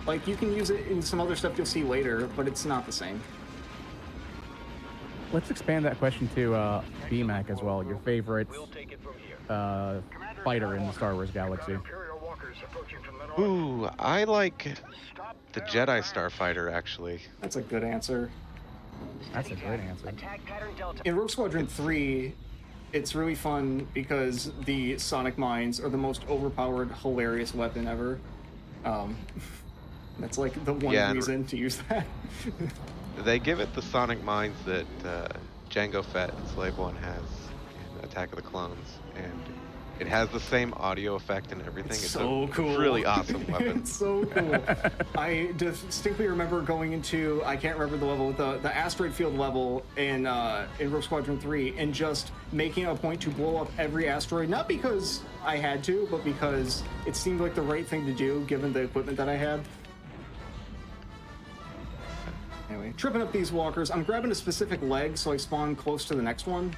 Like, you can use it in some other stuff you'll see later, but it's not the same. Let's expand that question to BMAC as well. Your favorite fighter in the Star Wars galaxy? Ooh, I like the Jedi Starfighter, actually. That's a good answer. That's a great answer. In Rogue Squadron 3, it's really fun because the Sonic Mines are the most overpowered, hilarious weapon ever. That's like the one reason to use that. They give it the sonic mines that Jango Fett and Slave One has in Attack of the Clones, and it has the same audio effect and everything. It's so cool. Really awesome weapon. It's so cool. I distinctly remember going into, I can't remember the level, the asteroid field level in Rogue Squadron 3, and just making a point to blow up every asteroid, not because I had to, but because it seemed like the right thing to do given the equipment that I had. Anyway, tripping up these walkers. I'm grabbing a specific leg so I spawn close to the next one.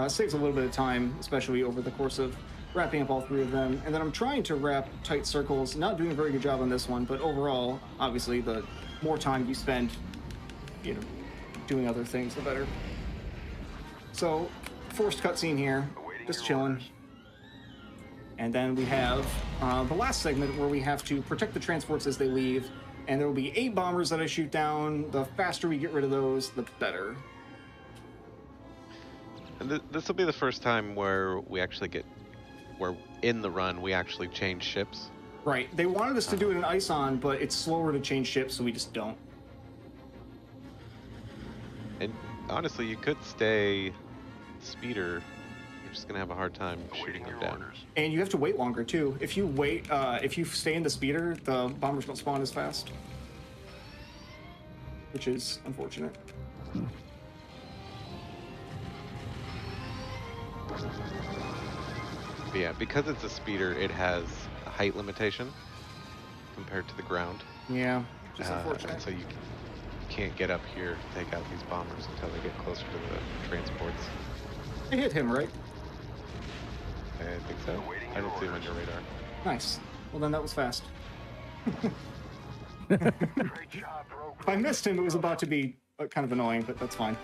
Saves a little bit of time, especially over the course of wrapping up all three of them, and then I'm trying to wrap tight circles. Not doing a very good job on this one, but overall, obviously, the more time you spend, doing other things, the better. So, forced cutscene here, just chilling. And then we have the last segment where we have to protect the transports as they leave, and there will be 8 bombers that I shoot down. The faster we get rid of those, the better. And this will be the first time where we actually where in the run we actually change ships. Right. They wanted us to do it in ISON, but it's slower to change ships, so we just don't. And honestly, you could stay speeder. You're just gonna have a hard time shooting them down. And you have to wait longer too. If you wait, if you stay in the speeder, the bombers don't spawn as fast, which is unfortunate. But yeah, because it's a speeder, it has a height limitation compared to the ground. Yeah, just unfortunate. And so you can't get up here to take out these bombers until they get closer to the transports. I hit him, right? I think so. I don't see him on your radar. Nice. Well, then that was fast. If I missed him, it was about to be kind of annoying, but that's fine.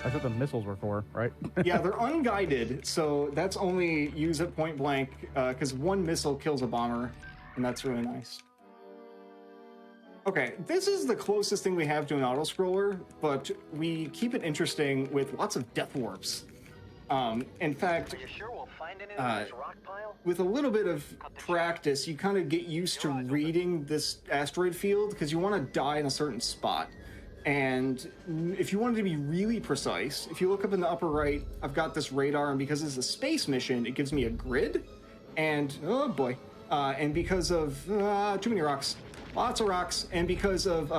That's what the missiles were for, right? Yeah, they're unguided, so that's only use at point blank, because one missile kills a bomber, and that's really nice. Okay, this is the closest thing we have to an auto-scroller, but we keep it interesting with lots of death warps. In fact, with a little bit of practice, you kind of get used to reading this asteroid field, because you want to die in a certain spot. And if you wanted to be really precise, if you look up in the upper right, I've got this radar, and because it's a space mission, it gives me a grid. And, oh boy, and because of too many rocks, lots of rocks, and because of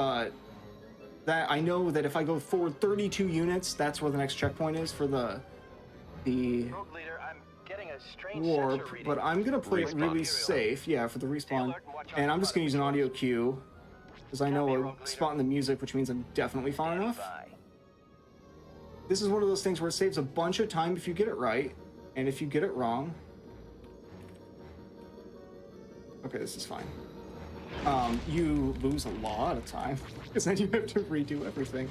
that, I know that if I go forward 32 units, that's where the next checkpoint is for the warp. But I'm gonna play it really safe, yeah, for the respawn. And I'm just gonna use an audio cue, because I know a spot in the music, which means I'm definitely far enough. This is one of those things where it saves a bunch of time if you get it right, and if you get it wrong... Okay, this is fine. You lose a lot of time, because then you have to redo everything.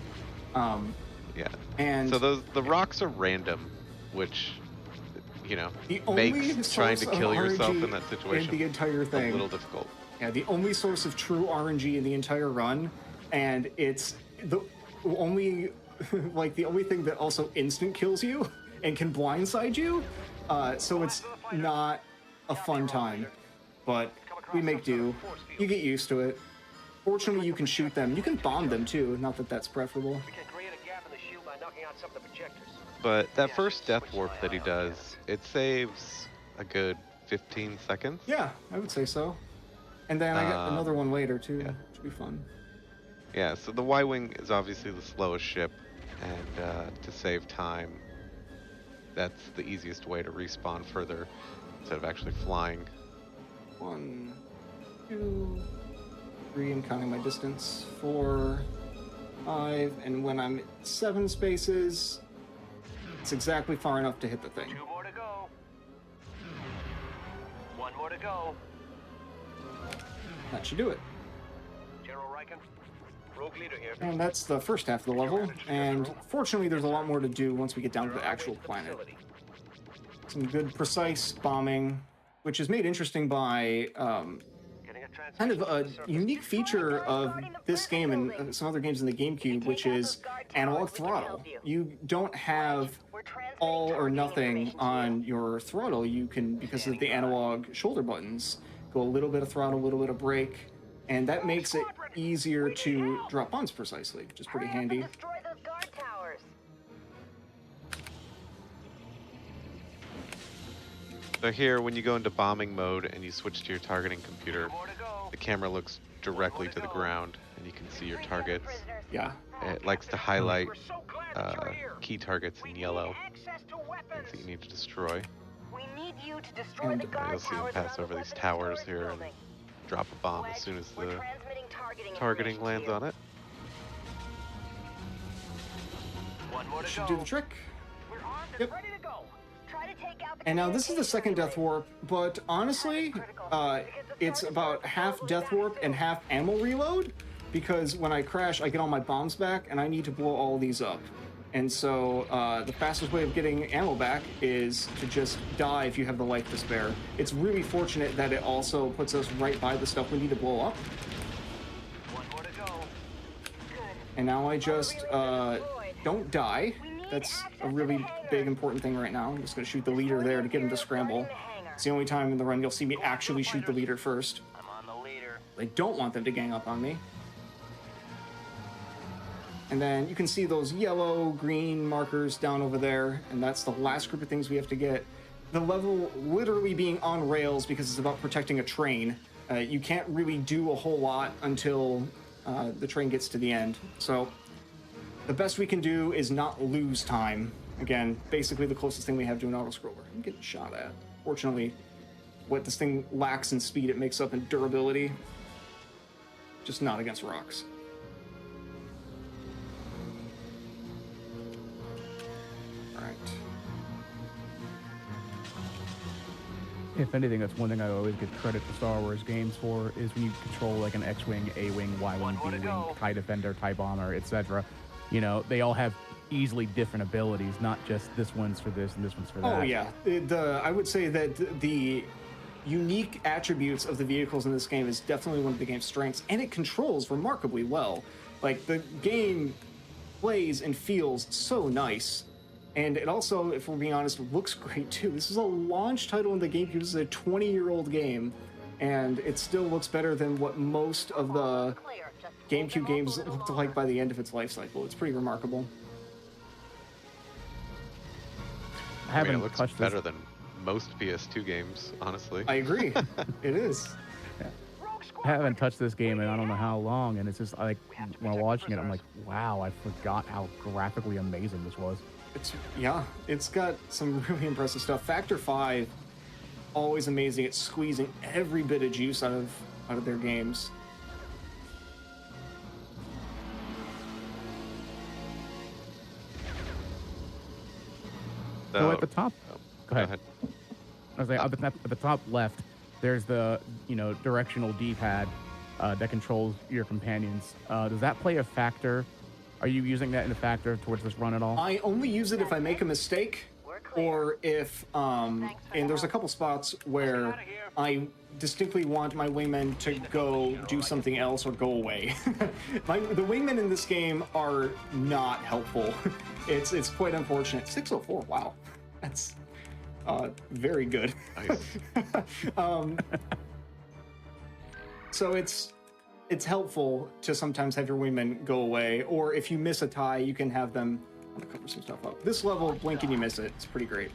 Yeah. And so the rocks are random, which, makes trying to kill yourself in that situation the entire thing a little difficult. Yeah, the only source of true RNG in the entire run, and it's the only, the only thing that also instant kills you and can blindside you. So it's not a fun time, but we make do. You get used to it. Fortunately, you can shoot them. You can bomb them too. Not that that's preferable. But that first death warp that he does, it saves a good 15 seconds. Yeah, I would say so. And then I got another one later too, which will be fun. Yeah, so the Y-Wing is obviously the slowest ship, and to save time, that's the easiest way to respawn further instead of actually flying. 1, 2, 3, I'm counting my distance. 4, 5, and when I'm at 7 spaces, it's exactly far enough to hit the thing. 2 more to go. 1 more to go. That should do it. General Riken, rogue leader here. And that's the first half of the level, and fortunately there's a lot more to do once we get down to the actual planet. Some good precise bombing, which is made interesting by kind of a unique feature of this game and some other games in the GameCube, which is analog throttle. You don't have all or nothing on your throttle. You can, because of the analog shoulder buttons, go a little bit of throttle, a little bit of brake, and that makes it easier to drop bombs precisely, which is pretty handy. So here, when you go into bombing mode and you switch to your targeting computer, the camera looks directly to the ground, and you can see your targets. Yeah. It likes to highlight key targets in yellow, things that you need to destroy. And you'll see them pass over these towers here and drop a bomb as soon as the targeting lands on it. Should do the trick. Yep. And now this is the second Death Warp, but honestly, it's about half Death Warp and half ammo reload, because when I crash, I get all my bombs back, and I need to blow all these up. And so the fastest way of getting ammo back is to just die if you have the life to spare. It's really fortunate that it also puts us right by the stuff we need to blow up. And now I just don't die. That's a really big, important thing right now. I'm just going to shoot the leader there to get him to scramble. It's the only time in the run you'll see me actually shoot the leader first. I don't want them to gang up on me. And then you can see those yellow, green markers down over there, and that's the last group of things we have to get. The level literally being on rails because it's about protecting a train. You can't really do a whole lot until the train gets to the end. So the best we can do is not lose time. Again, basically the closest thing we have to an auto-scroller. I'm getting shot at. Fortunately, what this thing lacks in speed, it makes up in durability. Just not against rocks. Alright. If anything, that's one thing I always give credit to Star Wars games for, is when you control like an X-Wing, A-Wing, Y-Wing, B-Wing, TIE Defender, TIE Bomber, etc. You know, they all have easily different abilities, not just this one's for this and this one's for that. Oh yeah, I would say that the unique attributes of the vehicles in this game is definitely one of the game's strengths, and it controls remarkably well. Like, the game plays and feels so nice. And it also, if we're being honest, looks great too. This is a launch title in the GameCube. This is a 20-year-old game, and it still looks better than what most of the GameCube games looked like by the end of its life cycle. It's pretty remarkable. I mean, it looks better than most PS2 games, honestly. I agree. It is. Yeah. I haven't touched this game in I don't know how long, and it's just like, when I'm watching it, I'm like, wow, I forgot how graphically amazing this was. It's got some really impressive stuff. Factor 5, always amazing at squeezing every bit of juice out of their games. So at the top, go ahead. I was like, at the top left, there's the directional D-pad that controls your companions. Does that play a factor? Are you using that in a factor towards this run at all? I only use it if I make a mistake, or if and there's a couple spots where I distinctly want my wingmen to go do something else or go away. The wingmen in this game are not helpful. It's quite unfortunate. 604, wow, that's very good. Nice. So it's helpful to sometimes have your wingmen go away, or if you miss a tie, you can have them cover some stuff up. This level, blink and you miss it. It's pretty great.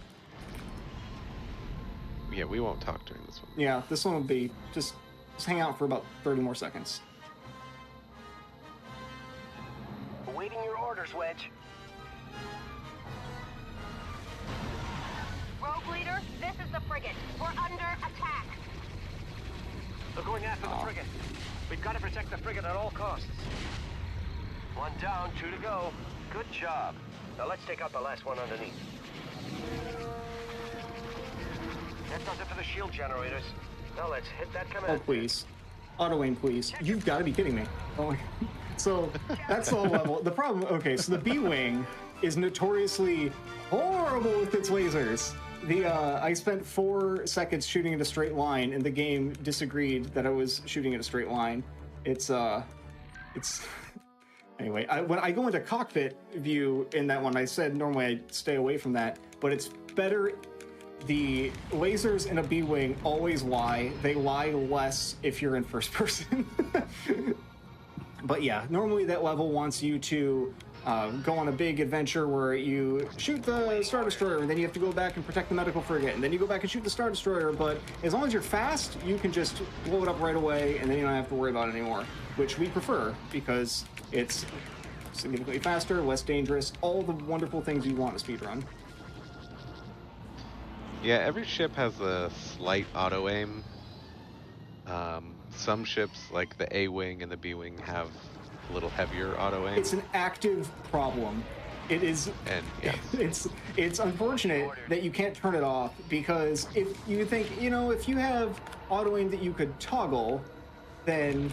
Yeah, we won't talk during this one. Yeah, this one will be just hang out for about 30 more seconds. Awaiting your orders, Wedge. Rogue leader, this is the frigate. We're under attack. They're going after the frigate. We've got to protect the frigate at all costs. One down, 2 to go. Good job. Now let's take out the last one underneath. That does it for the shield generators. Now let's hit that command. Oh, please. Auto aim, please. You've got to be kidding me. Oh, so that's all level. The problem, okay, so the B-Wing is notoriously horrible with its lasers. I spent 4 seconds shooting in a straight line, and the game disagreed that I was shooting in a straight line. It's anyway, when I go into cockpit view in that one, I said normally I stay away from that, but it's better. The lasers in a B-Wing always lie. They lie less if you're in first person. But yeah, normally that level wants you to go on a big adventure where you shoot the Star Destroyer, and then you have to go back and protect the medical frigate, and then you go back and shoot the Star Destroyer, but as long as you're fast, you can just blow it up right away, and then you don't have to worry about it anymore, which we prefer, because it's significantly faster, less dangerous, all the wonderful things you want in a speedrun. Yeah, every ship has a slight auto-aim. Some ships, like the A-Wing and the B-Wing, have a little heavier auto-aim. It's an active problem. It is, And yes. it's unfortunate that you can't turn it off, because if you think, if you have auto aim that you could toggle, then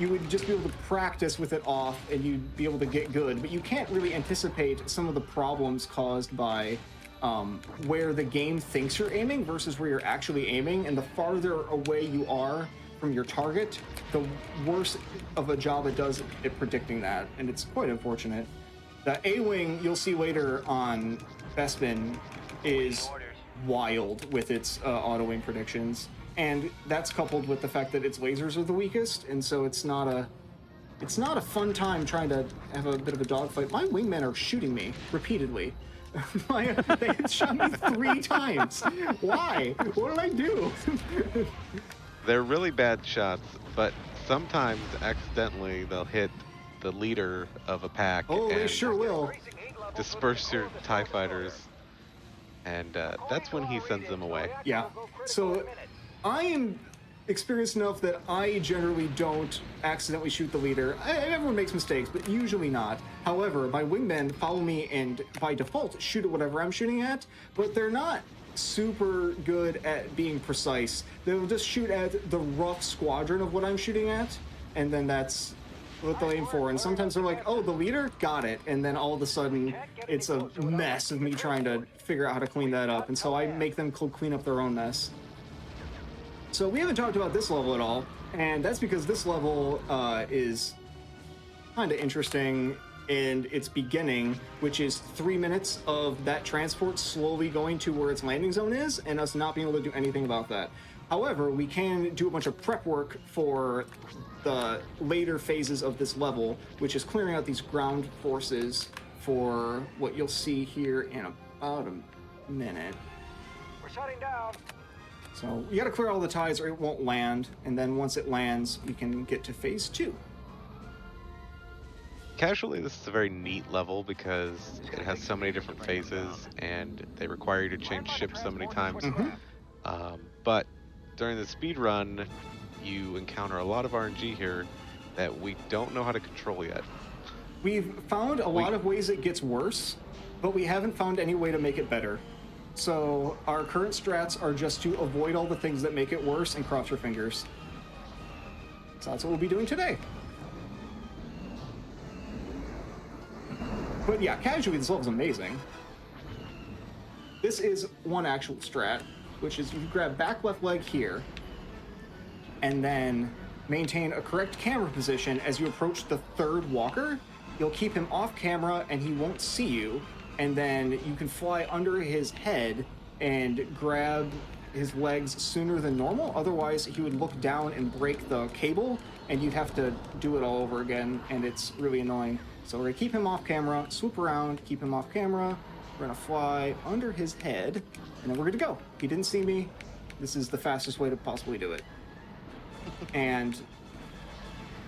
you would just be able to practice with it off and you'd be able to get good. But you can't really anticipate some of the problems caused by where the game thinks you're aiming versus where you're actually aiming. And the farther away you are from your target, the worse of a job it does at predicting that. And it's quite unfortunate. The A-Wing you'll see later on Bespin is wild with its auto-aim predictions. And that's coupled with the fact that its lasers are the weakest, and so it's not a fun time trying to have a bit of a dogfight. My wingmen are shooting me repeatedly. They shot me 3 times. Why? What did I do? They're really bad shots, but sometimes accidentally they'll hit the leader of a pack. Oh, and they sure will. Disperse your TIE fighters, and that's when he sends them away. Yeah. So I am experienced enough that I generally don't accidentally shoot the leader. Everyone makes mistakes, but usually not. However, my wingmen follow me and by default shoot at whatever I'm shooting at, but they're not super good at being precise. They'll just shoot at the rough squadron of what I'm shooting at, and then that's what they'll aim for. And sometimes they're like, oh, the leader? Got it. And then all of a sudden, it's a mess of me trying to figure out how to clean that up. And so I make them clean up their own mess. So we haven't talked about this level at all, and that's because this level is kind of interesting in its beginning, which is 3 minutes of that transport slowly going to where its landing zone is, and us not being able to do anything about that. However, we can do a bunch of prep work for the later phases of this level, which is clearing out these ground forces for what you'll see here in about a minute. We're shutting down. So you gotta clear all the ties or it won't land, and then once it lands, we can get to phase 2. Casually, this is a very neat level because it has so many different phases and they require you to change ships so many times. But during the speed run, you encounter a lot of RNG here that we don't know how to control yet. We've found a lot of ways it gets worse, but we haven't found any way to make it better. So our current strats are just to avoid all the things that make it worse and cross your fingers. So that's what we'll be doing today. But yeah, casually, this level's amazing. This is one actual strat, which is you grab back left leg here, and then maintain a correct camera position as you approach the third walker. You'll keep him off camera and he won't see you, and then you can fly under his head and grab his legs sooner than normal. Otherwise, he would look down and break the cable, and you'd have to do it all over again, and it's really annoying. So we're gonna keep him off camera, swoop around, keep him off camera. We're gonna fly under his head, and then we're good to go. He didn't see me. This is the fastest way to possibly do it. And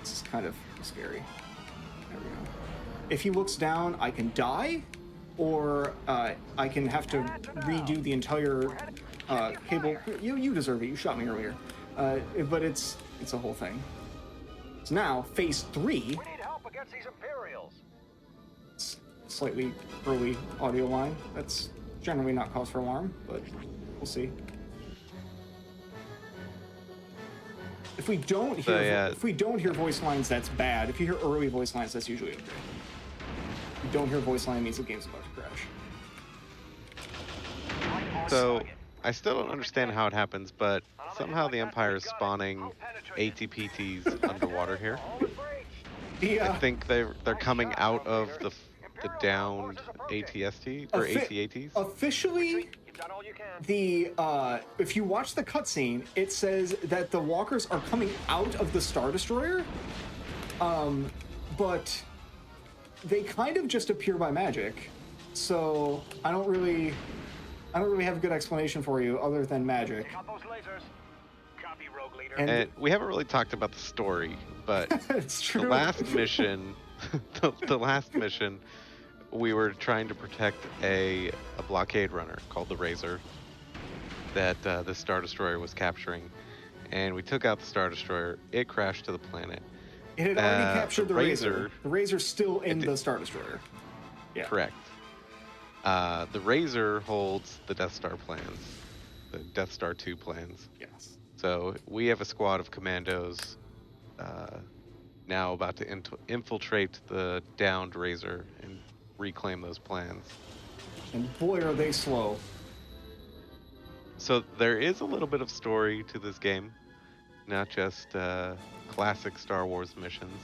this is kind of scary. There we go. If he looks down, I can die, or I can have to redo the entire cable. You deserve it. You shot me earlier. But it's a whole thing. So now, phase 3. We need help against these Imperials. Slightly early audio line. That's generally not cause for alarm, but we'll see. If we don't hear voice lines, that's bad. If you hear early voice lines, that's usually okay. If you don't hear voice line, it means the game's about to crash. So I still don't understand how it happens, but somehow the Empire is spawning ATPTs underwater here. I think they're coming out of the downed ATST or ATATs. Officially, if you watch the cutscene, it says that the walkers are coming out of the Star Destroyer, but they kind of just appear by magic. So I don't really have a good explanation for you other than magic. And we haven't really talked about the story, but it's true. The last mission, the last mission, we were trying to protect a blockade runner called the Razor that the Star Destroyer was capturing, and we took out the Star Destroyer. It crashed to the planet. It had already captured the Razor. The Razor's still in the Star Destroyer. Yeah. Correct. The Razor holds the Death Star plans, the Death Star 2 plans. Yes. So we have a squad of commandos now about to infiltrate the downed Razor and reclaim those plans. And boy, are they slow. So there is a little bit of story to this game, not just classic Star Wars missions.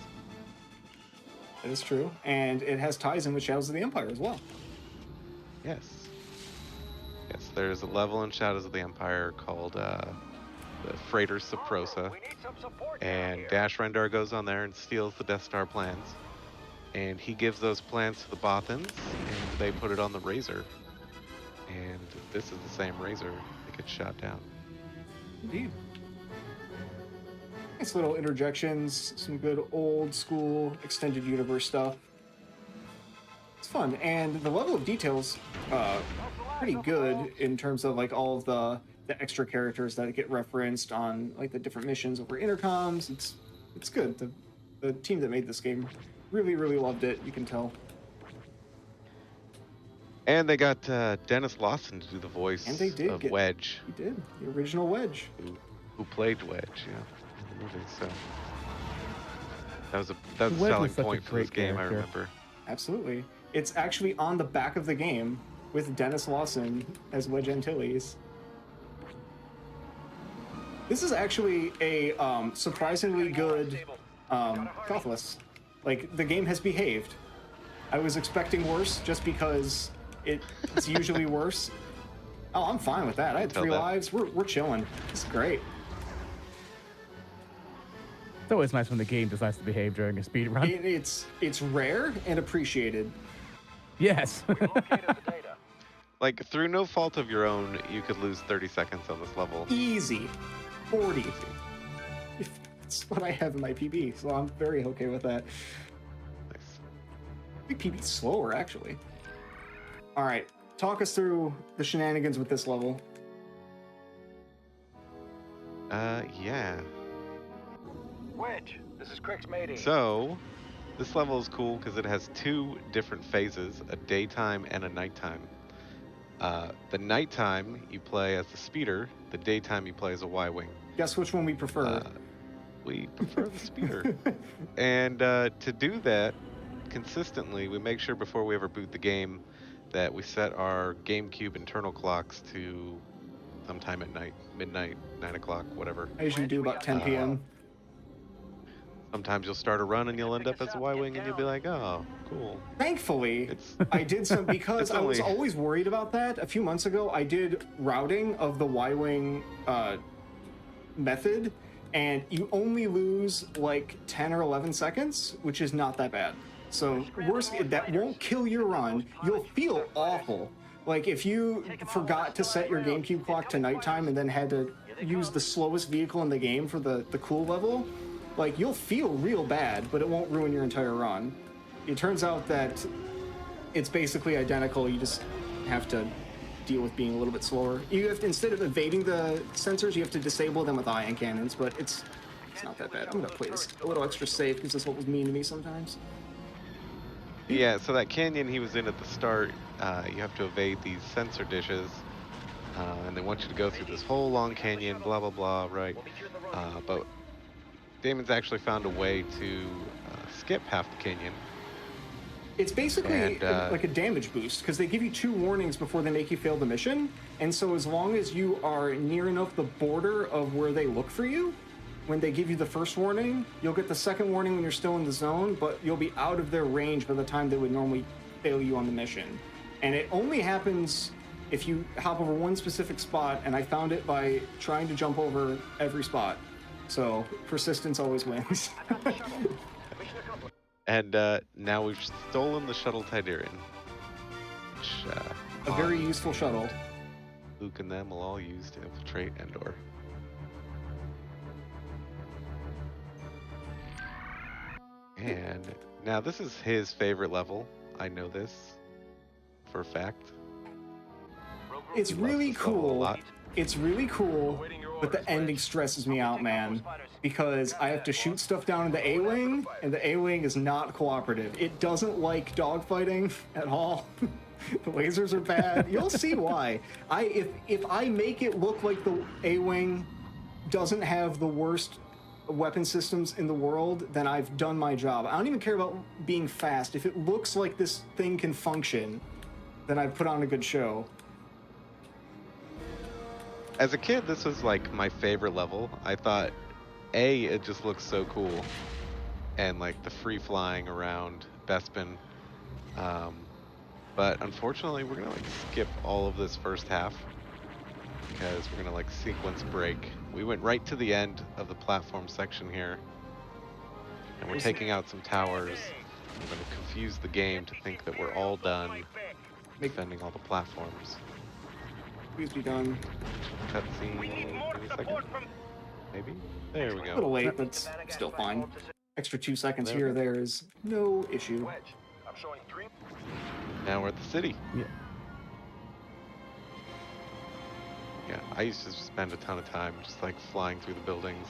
That is true. And it has ties in with Shadows of the Empire as well. Yes. Yes, there's a level in Shadows of the Empire called the Freighter Saprosa, and Dash Rendar goes on there and steals the Death Star plans, and he gives those plans to the Bothans, and they put it on the Razor, and this is the same Razor that gets shot down. Indeed. Nice little interjections, some good old school extended universe stuff. It's fun, and the level of details pretty good in terms of like all of the extra characters that get referenced on like the different missions over intercoms. It's good. The team that made this game really loved it. You can tell. And they got Dennis Lawson to do the voice And they did of Wedge. He did, the original Wedge. Who played Wedge, yeah, in the movie. So that was a Wedge selling was such a point for this great game, character. I remember. Absolutely. It's actually on the back of the game with Dennis Lawson as Wedge Antilles. This is actually a surprisingly good Cutlass. Like, the game has behaved. I was expecting worse just because it's usually worse. Oh, I'm fine with that. I had 3 lives. We're chilling. It's great. It's always nice when the game decides to behave during a speed run. It's rare and appreciated. Yes. Like, through no fault of your own, you could lose 30 seconds on this level. Easy. 40. That's what I have in my PB, so I'm very okay with that. Nice. I think PB's slower, actually. All right, talk us through the shenanigans with this level. Yeah. Wedge, this is Crick's matey. So, this level is cool because it has 2 different phases, a daytime and a nighttime. The nighttime, you play as the speeder. The daytime, you play as a Y-Wing. Guess which one we prefer? We prefer the speeder. And to do that consistently, we make sure before we ever boot the game that we set our GameCube internal clocks to sometime at night, midnight, 9 o'clock, whatever. I usually do about 10 p.m. Sometimes you'll start a run and you'll end up as a Y-Wing and you'll be like, oh, cool. Thankfully, I did some, because I was always worried about that. A few months ago, I did routing of the Y-Wing method, and you only lose like 10 or 11 seconds, which is not that bad. So worst, that won't kill your run. You'll feel awful. Like if you forgot to set your GameCube clock to nighttime and then had to use the slowest vehicle in the game for the cool level, like you'll feel real bad, but it won't ruin your entire run. It turns out that it's basically identical. You just have to deal with being a little bit slower. You have to, instead of evading the sensors, you have to disable them with ion cannons, but it's not that bad. I'm gonna play this a little extra safe because this is what was mean to me sometimes. Yeah, so that canyon he was in at the start, you have to evade these sensor dishes, and they want you to go through this whole long canyon, blah, blah, blah, right? But Damon's actually found a way to skip half the canyon. It's basically like a damage boost, because they give you 2 warnings before they make you fail the mission, and so as long as you are near enough the border of where they look for you, when they give you the first warning, you'll get the second warning when you're still in the zone, but you'll be out of their range by the time they would normally fail you on the mission. And it only happens if you hop over one specific spot, and I found it by trying to jump over every spot. So persistence always wins. And now we've stolen the shuttle Tidarian, which a very useful shuttle. Luke and them will all use to infiltrate Endor. And now this is his favorite level. I know this for a fact. It's really cool. It's really cool but the ending stresses me out, man, because I have to shoot stuff down in the A-Wing, and the A-Wing is not cooperative. It doesn't like dogfighting at all. The lasers are bad. You'll see why. If I make it look like the A-Wing doesn't have the worst weapon systems in the world, then I've done my job. I don't even care about being fast. If it looks like this thing can function, then I've put on a good show. As a kid, this was like my favorite level. I thought, it just looks so cool, and like the free flying around Bespin. But unfortunately, we're gonna like skip all of this first half because we're gonna like sequence break. We went right to the end of the platform section here, and we're taking out some towers. We're gonna confuse the game to think that we're all done defending all the platforms. Please be done. Cutscene. Give me a second. Maybe. There we go. A little late, but still fine. Extra 2 seconds here or there is no issue. Now we're at the city. Yeah. Yeah, I used to spend a ton of time just like flying through the buildings.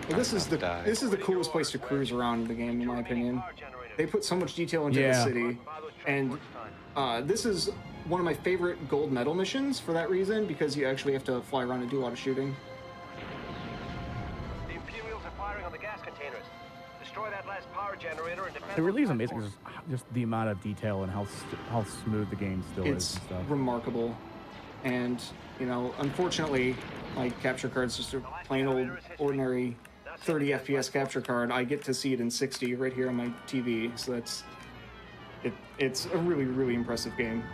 Well, this is the coolest place to cruise around in the game, in my opinion. They put so much detail into the city, and this is one of my favorite gold medal missions for that reason, because you actually have to fly around and do a lot of shooting. The Imperials are firing on the gas containers. Destroy that last power generator and defend. It really is amazing, just the amount of detail and how smooth the game still is. It's and stuff. remarkable, and you know, unfortunately, my capture card's just a plain old ordinary 30 FPS capture card. I get to see it in 60 right here on my TV, so it's a really, really impressive game.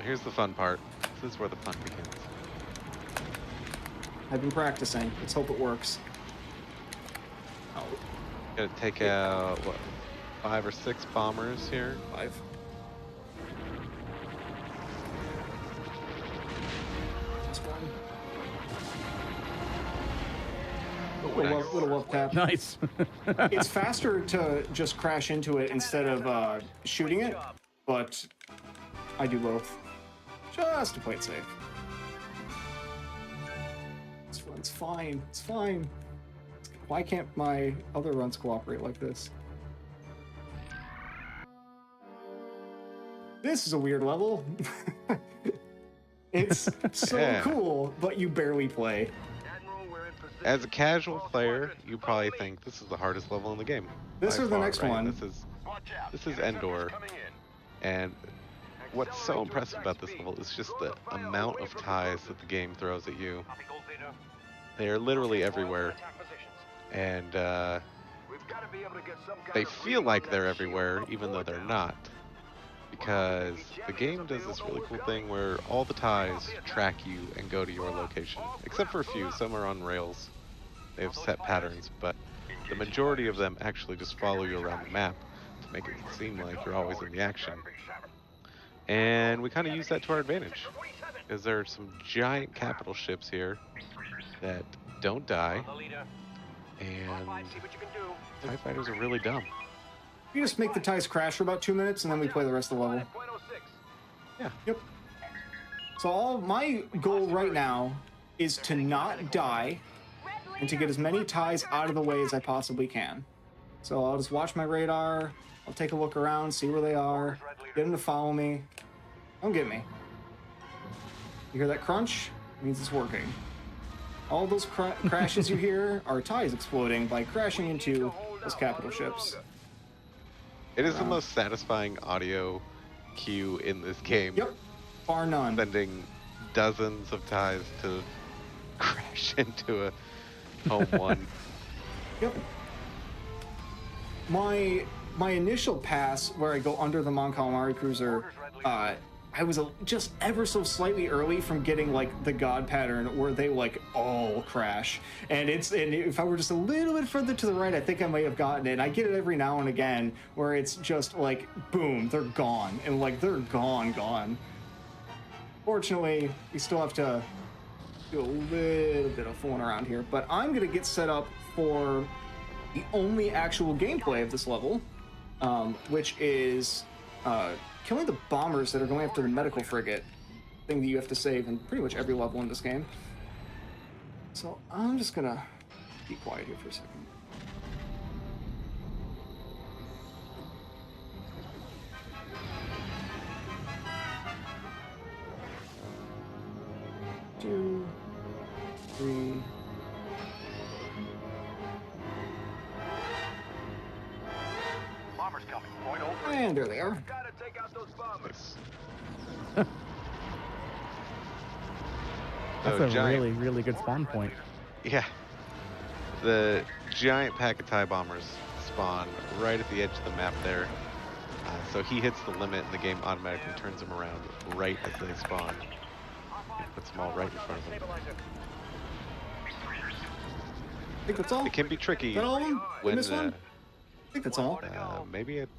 Here's the fun part. This is where the fun begins. I've been practicing. Let's hope it works. Oh. Gonna take out, what, 5 or 6 bombers here? 5. This one. Little love tap. Nice. It's faster to just crash into it instead of shooting it, but I do both. Just to play it safe. This one's fine. It's fine. Why can't my other runs cooperate like this? This is a weird level. It's so cool, but you barely play. As a casual player, you probably think this is the hardest level in the game. This is the next one. This is Endor, and what's so impressive about this level is just the amount of ties that the game throws at you. They are literally everywhere, and they feel like they're everywhere, even though they're not, because the game does this really cool thing where all the ties track you and go to your location, except for a few. Some are on rails. They have set patterns, but the majority of them actually just follow you around the map to make it seem like you're always in the action. And we kind of use that to our advantage, because there are some giant capital ships here that don't die, and TIE fighters are really dumb. You just make the ties crash for about 2 minutes, and then we play the rest of the level. Yeah. Yep. So my goal right now is to not die, and to get as many ties out of the way as I possibly can. So I'll just watch my radar, I'll take a look around, see where they are, get them to follow me. Don't get me. You hear that crunch? It means it's working. All those crashes you hear are ties exploding by crashing into those capital ships. It is the most satisfying audio cue in this game. Yep, bar none. Spending dozens of ties to crash into a home one. Yep. My initial pass where I go under the Mon Calamari cruiser, I was just ever so slightly early from getting like the God pattern where they like all crash, and if I were just a little bit further to the right, I think I might have gotten it. I get it every now and again where it's just like boom, they're gone, and like they're gone. Fortunately, we still have to do a little bit of fooling around here, but I'm gonna get set up for the only actual gameplay of this level, which is killing the bombers that are going after the medical frigate. thing that you have to save in pretty much every level in this game. So I'm just gonna be quiet here for a second. Two, three. Bombers coming. Point over. And there they are. Gotta take out those bombers. That's So a giant- really, really good spawn point. Yeah. The giant pack of TIE bombers spawn right at the edge of the map there. So he hits the limit and the game automatically turns them around right as they spawn. It puts them all right in front of him. I think that's all. It can be tricky Is that all of them? when This one? I think that's all. maybe it.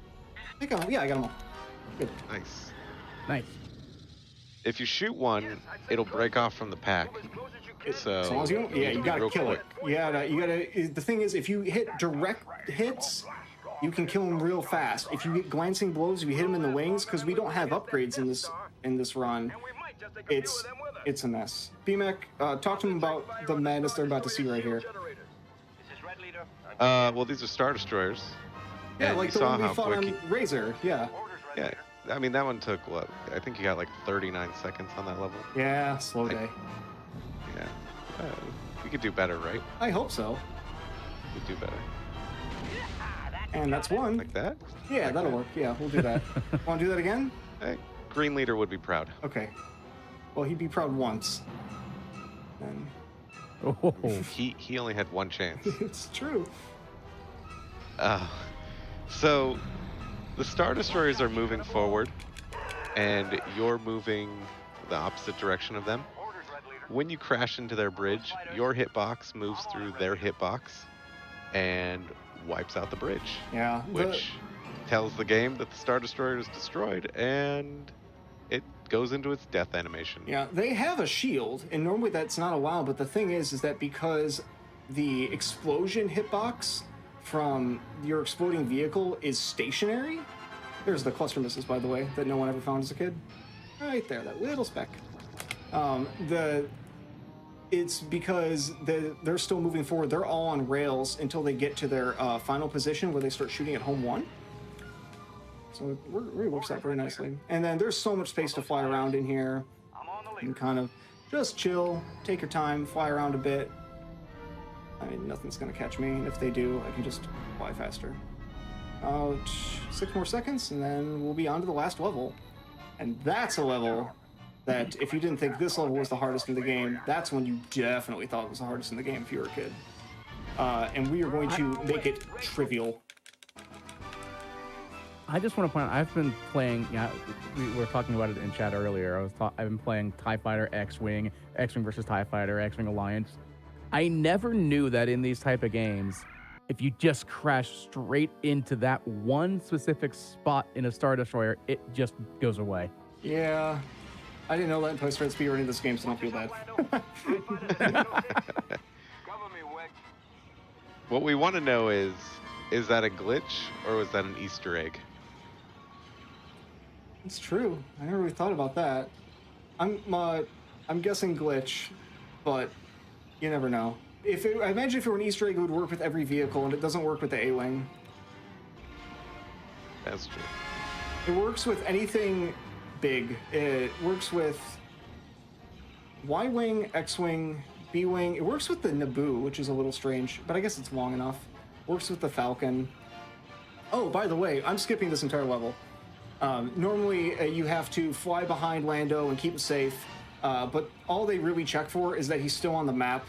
I got them. Yeah, I got them all. Good. Nice. Nice. If you shoot one, it'll break off from the pack. So As long as you don't, yeah, you gotta real kill quick. it. You gotta. The thing is, if you hit direct hits, you can kill them real fast. If you get glancing blows, if you hit them in the wings, because we don't have upgrades in this run, it's a mess. BMAC, talk to them about the madness they're about to see right here. Well, these are Star Destroyers. Yeah, and like you the saw one we how fought quick on Razor. Yeah. Yeah, I mean that one took what? I think you got like 39 seconds on that level. Yeah, slow day. Yeah, we could do better, right? I hope so. We could do better. And that's one. Like that? Yeah, that'll work. Yeah, we'll do that. Want to do that again? Hey, Green Leader would be proud. Okay. Well, he'd be proud once. And Oh. He only had one chance. it's true. So the Star Destroyers are moving forward, and you're moving the opposite direction of them. When you crash into their bridge, your hitbox moves through their hitbox and wipes out the bridge. Yeah. Which tells the game that the Star Destroyer is destroyed, and it goes into its death animation. Yeah, they have a shield, and normally that's not allowed, but the thing is that because the explosion hitbox from your exploding vehicle is stationary, there's the cluster missiles, by the way, that no one ever found as a kid. Right there, that little speck. It's because they're still moving forward. They're all on rails until they get to their final position where they start shooting at home one. So it really works out very nicely. And then there's so much space to fly around in here. You can kind of just chill, take your time, fly around a bit. I mean, nothing's gonna catch me. And if they do, I can just fly faster. About 6 more seconds, and then we'll be on to the last level. And that's a level that if you didn't think this level was the hardest in the game, that's when you definitely thought it was the hardest in the game if you were a kid. And we are going to make it trivial. I just want to point out, I've been playing, we were talking about it in chat earlier. I've been playing TIE Fighter, X-Wing versus TIE Fighter, X-Wing Alliance. I never knew that in these type of games, if you just crash straight into that one specific spot in a Star Destroyer, it just goes away. Yeah, I didn't know that until I started speedrunning this game, so don't feel bad. What we want to know is that a glitch or was that an Easter egg? It's true. I never really thought about that. I'm guessing glitch, but you never know. I imagine if it were an Easter egg, it would work with every vehicle, and it doesn't work with the A-Wing. That's true. It works with anything big. It works with Y-Wing, X-Wing, B-Wing. It works with the Naboo, which is a little strange, but I guess it's long enough. Works with the Falcon. Oh, by the way, I'm skipping this entire level. Normally, you have to fly behind Lando and keep him safe, but all they really check for is that he's still on the map.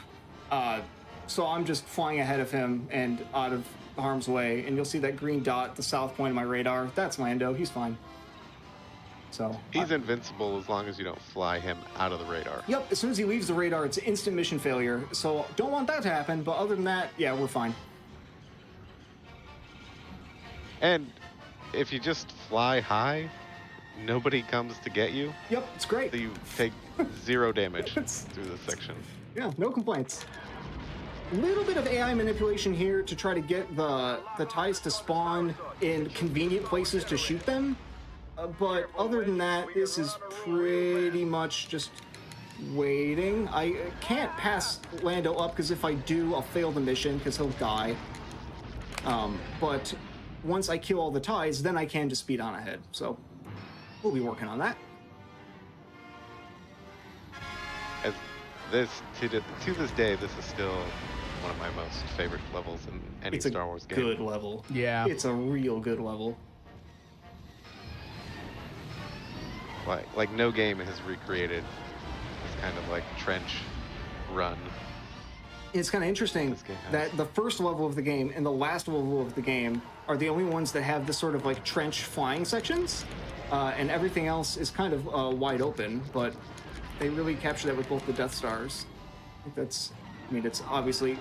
So I'm just flying ahead of him and out of harm's way, and you'll see that green dot at the south point of my radar. That's Lando. He's fine. So he's invincible as long as you don't fly him out of the radar. Yep, as soon as he leaves the radar, it's an instant mission failure. So don't want that to happen, but other than that, yeah, we're fine. And if you just fly high, nobody comes to get you. Yep, it's great. So you take 0 damage through this section. Yeah, no complaints. A little bit of AI manipulation here to try to get the TIEs to spawn in convenient places to shoot them. But other than that, this is pretty much just waiting. I can't pass Lando up because if I do, I'll fail the mission because he'll die. But once I kill all the ties, then I can just speed on ahead. So we'll be working on that. As this to this day, this is still one of my most favorite levels in any Star Wars game. It's a good level. Yeah. It's a real good level. Like no game has recreated this kind of like trench run. It's kind of interesting that the first level of the game and the last level of the game are the only ones that have this sort of like trench flying sections, and everything else is kind of wide open, but they really capture that with both the Death Stars. I think that's, I mean, it's obviously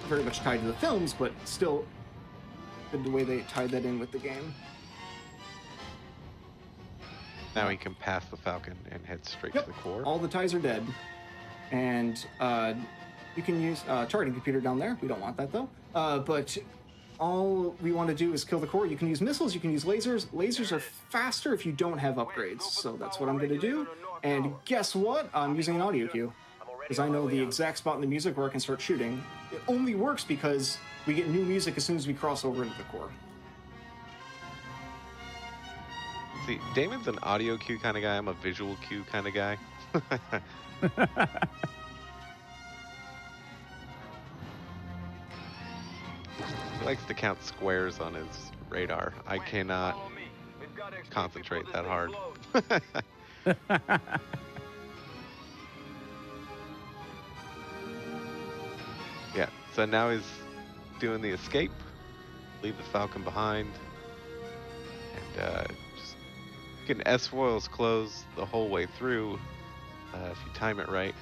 very much tied to the films, but still the way they tied that in with the game. Now he can pass the Falcon and head straight to the core. All the ties are dead. And you can use targeting computer down there. We don't want that though. But all we want to do is kill the core. You can use missiles, you can use lasers. Lasers are faster if you don't have upgrades. So that's what I'm going to do. And guess what? I'm using an audio cue. Because I know the exact spot in the music where I can start shooting. It only works because we get new music as soon as we cross over into the core. See, Damon's an audio cue kind of guy. I'm a visual cue kind of guy. He likes to count squares on his radar. I cannot concentrate that hard. Yeah, so now he's doing the escape. Leave the Falcon behind. And just getting S-foils closed the whole way through if you time it right.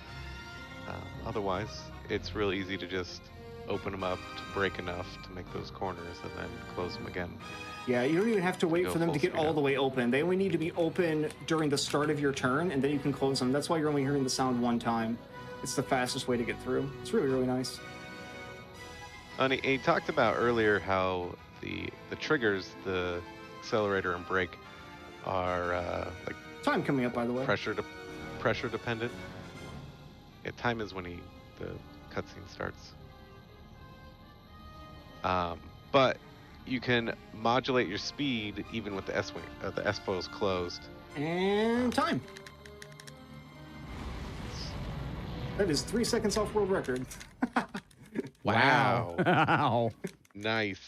Otherwise, it's real easy to just open them up to break enough to make those corners and then close them again. Yeah, you don't even have to wait for them to get all the way open. They only need to be open during the start of your turn, and then you can close them. That's why you're only hearing the sound one time. It's the fastest way to get through. It's really, really nice. And he talked about earlier how the triggers, the accelerator and brake, are like time coming up, by the way. Pressure dependent. Yeah, time is when the cutscene starts. But you can modulate your speed even with the S-foils closed. And time. That is 3 seconds off world record. Wow. Wow. Nice.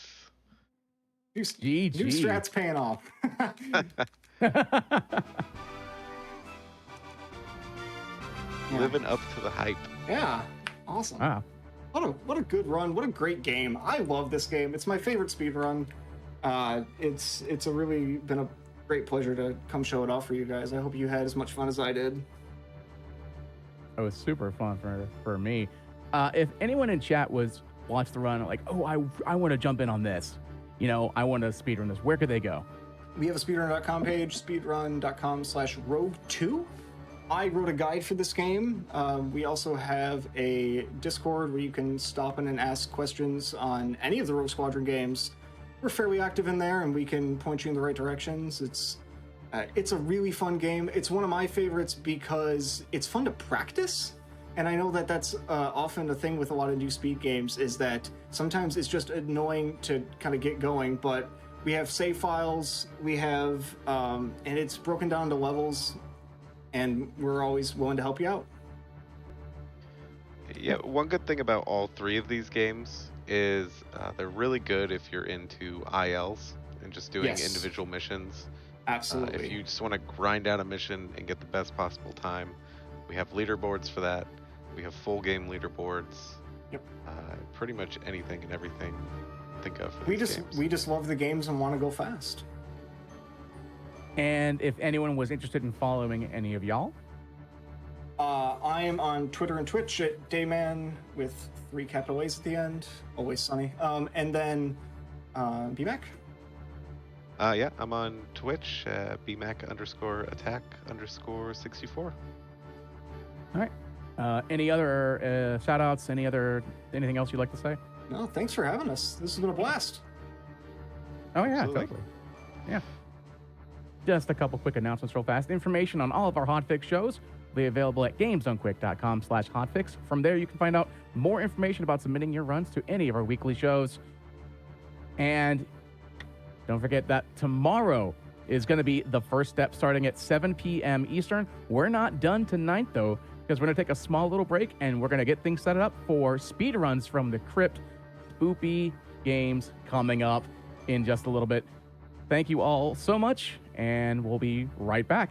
New strats paying off. Living up to the hype. Yeah. Awesome. Wow. What a good run. What a great game. I love this game. It's my favorite speed run. It's a really been a great pleasure to come show it off for you guys. I hope you had as much fun as I did. It was super fun for me. If anyone in chat watched the run, like, oh, I want to jump in on this. You know, I want to speedrun this. Where could they go? We have a speedrun.com page, speedrun.com/rogue2. I wrote a guide for this game. We also have a Discord where you can stop in and ask questions on any of the Rogue Squadron games. We're fairly active in there, and we can point you in the right directions. It's a really fun game. It's one of my favorites because it's fun to practice. And I know that that's often a thing with a lot of new speed games, is that sometimes it's just annoying to kind of get going, but we have save files, we have, and it's broken down to levels, and we're always willing to help you out. Yeah, one good thing about all three of these games is they're really good if you're into ILs and just doing individual missions. Absolutely. If you just want to grind out a mission and get the best possible time, we have leaderboards for that. We have full game leaderboards. Yep. Pretty much anything and everything think of for we these just games. we just love the games and want to go fast. And if anyone was interested in following any of y'all, I am on Twitter and Twitch at Dayman with 3 capital A's at the end. Always sunny. And then BMAC. Yeah, I'm on Twitch, BMAC_attack_64. All right. Any other shout outs? Anything else you'd like to say? No, thanks for having us. This has been a blast. Oh, yeah, Absolutely. totally. Yeah. Just a couple quick announcements real fast. Information on all of our hotfix shows will be available at gamesunquick.com/hotfix. From there, you can find out more information about submitting your runs to any of our weekly shows. And don't forget that tomorrow is going to be the first step starting at 7 p.m. Eastern. We're not done tonight, though, because we're going to take a small little break and we're going to get things set up for speedruns from the Crypt Spoopy games coming up in just a little bit. Thank you all so much, and we'll be right back.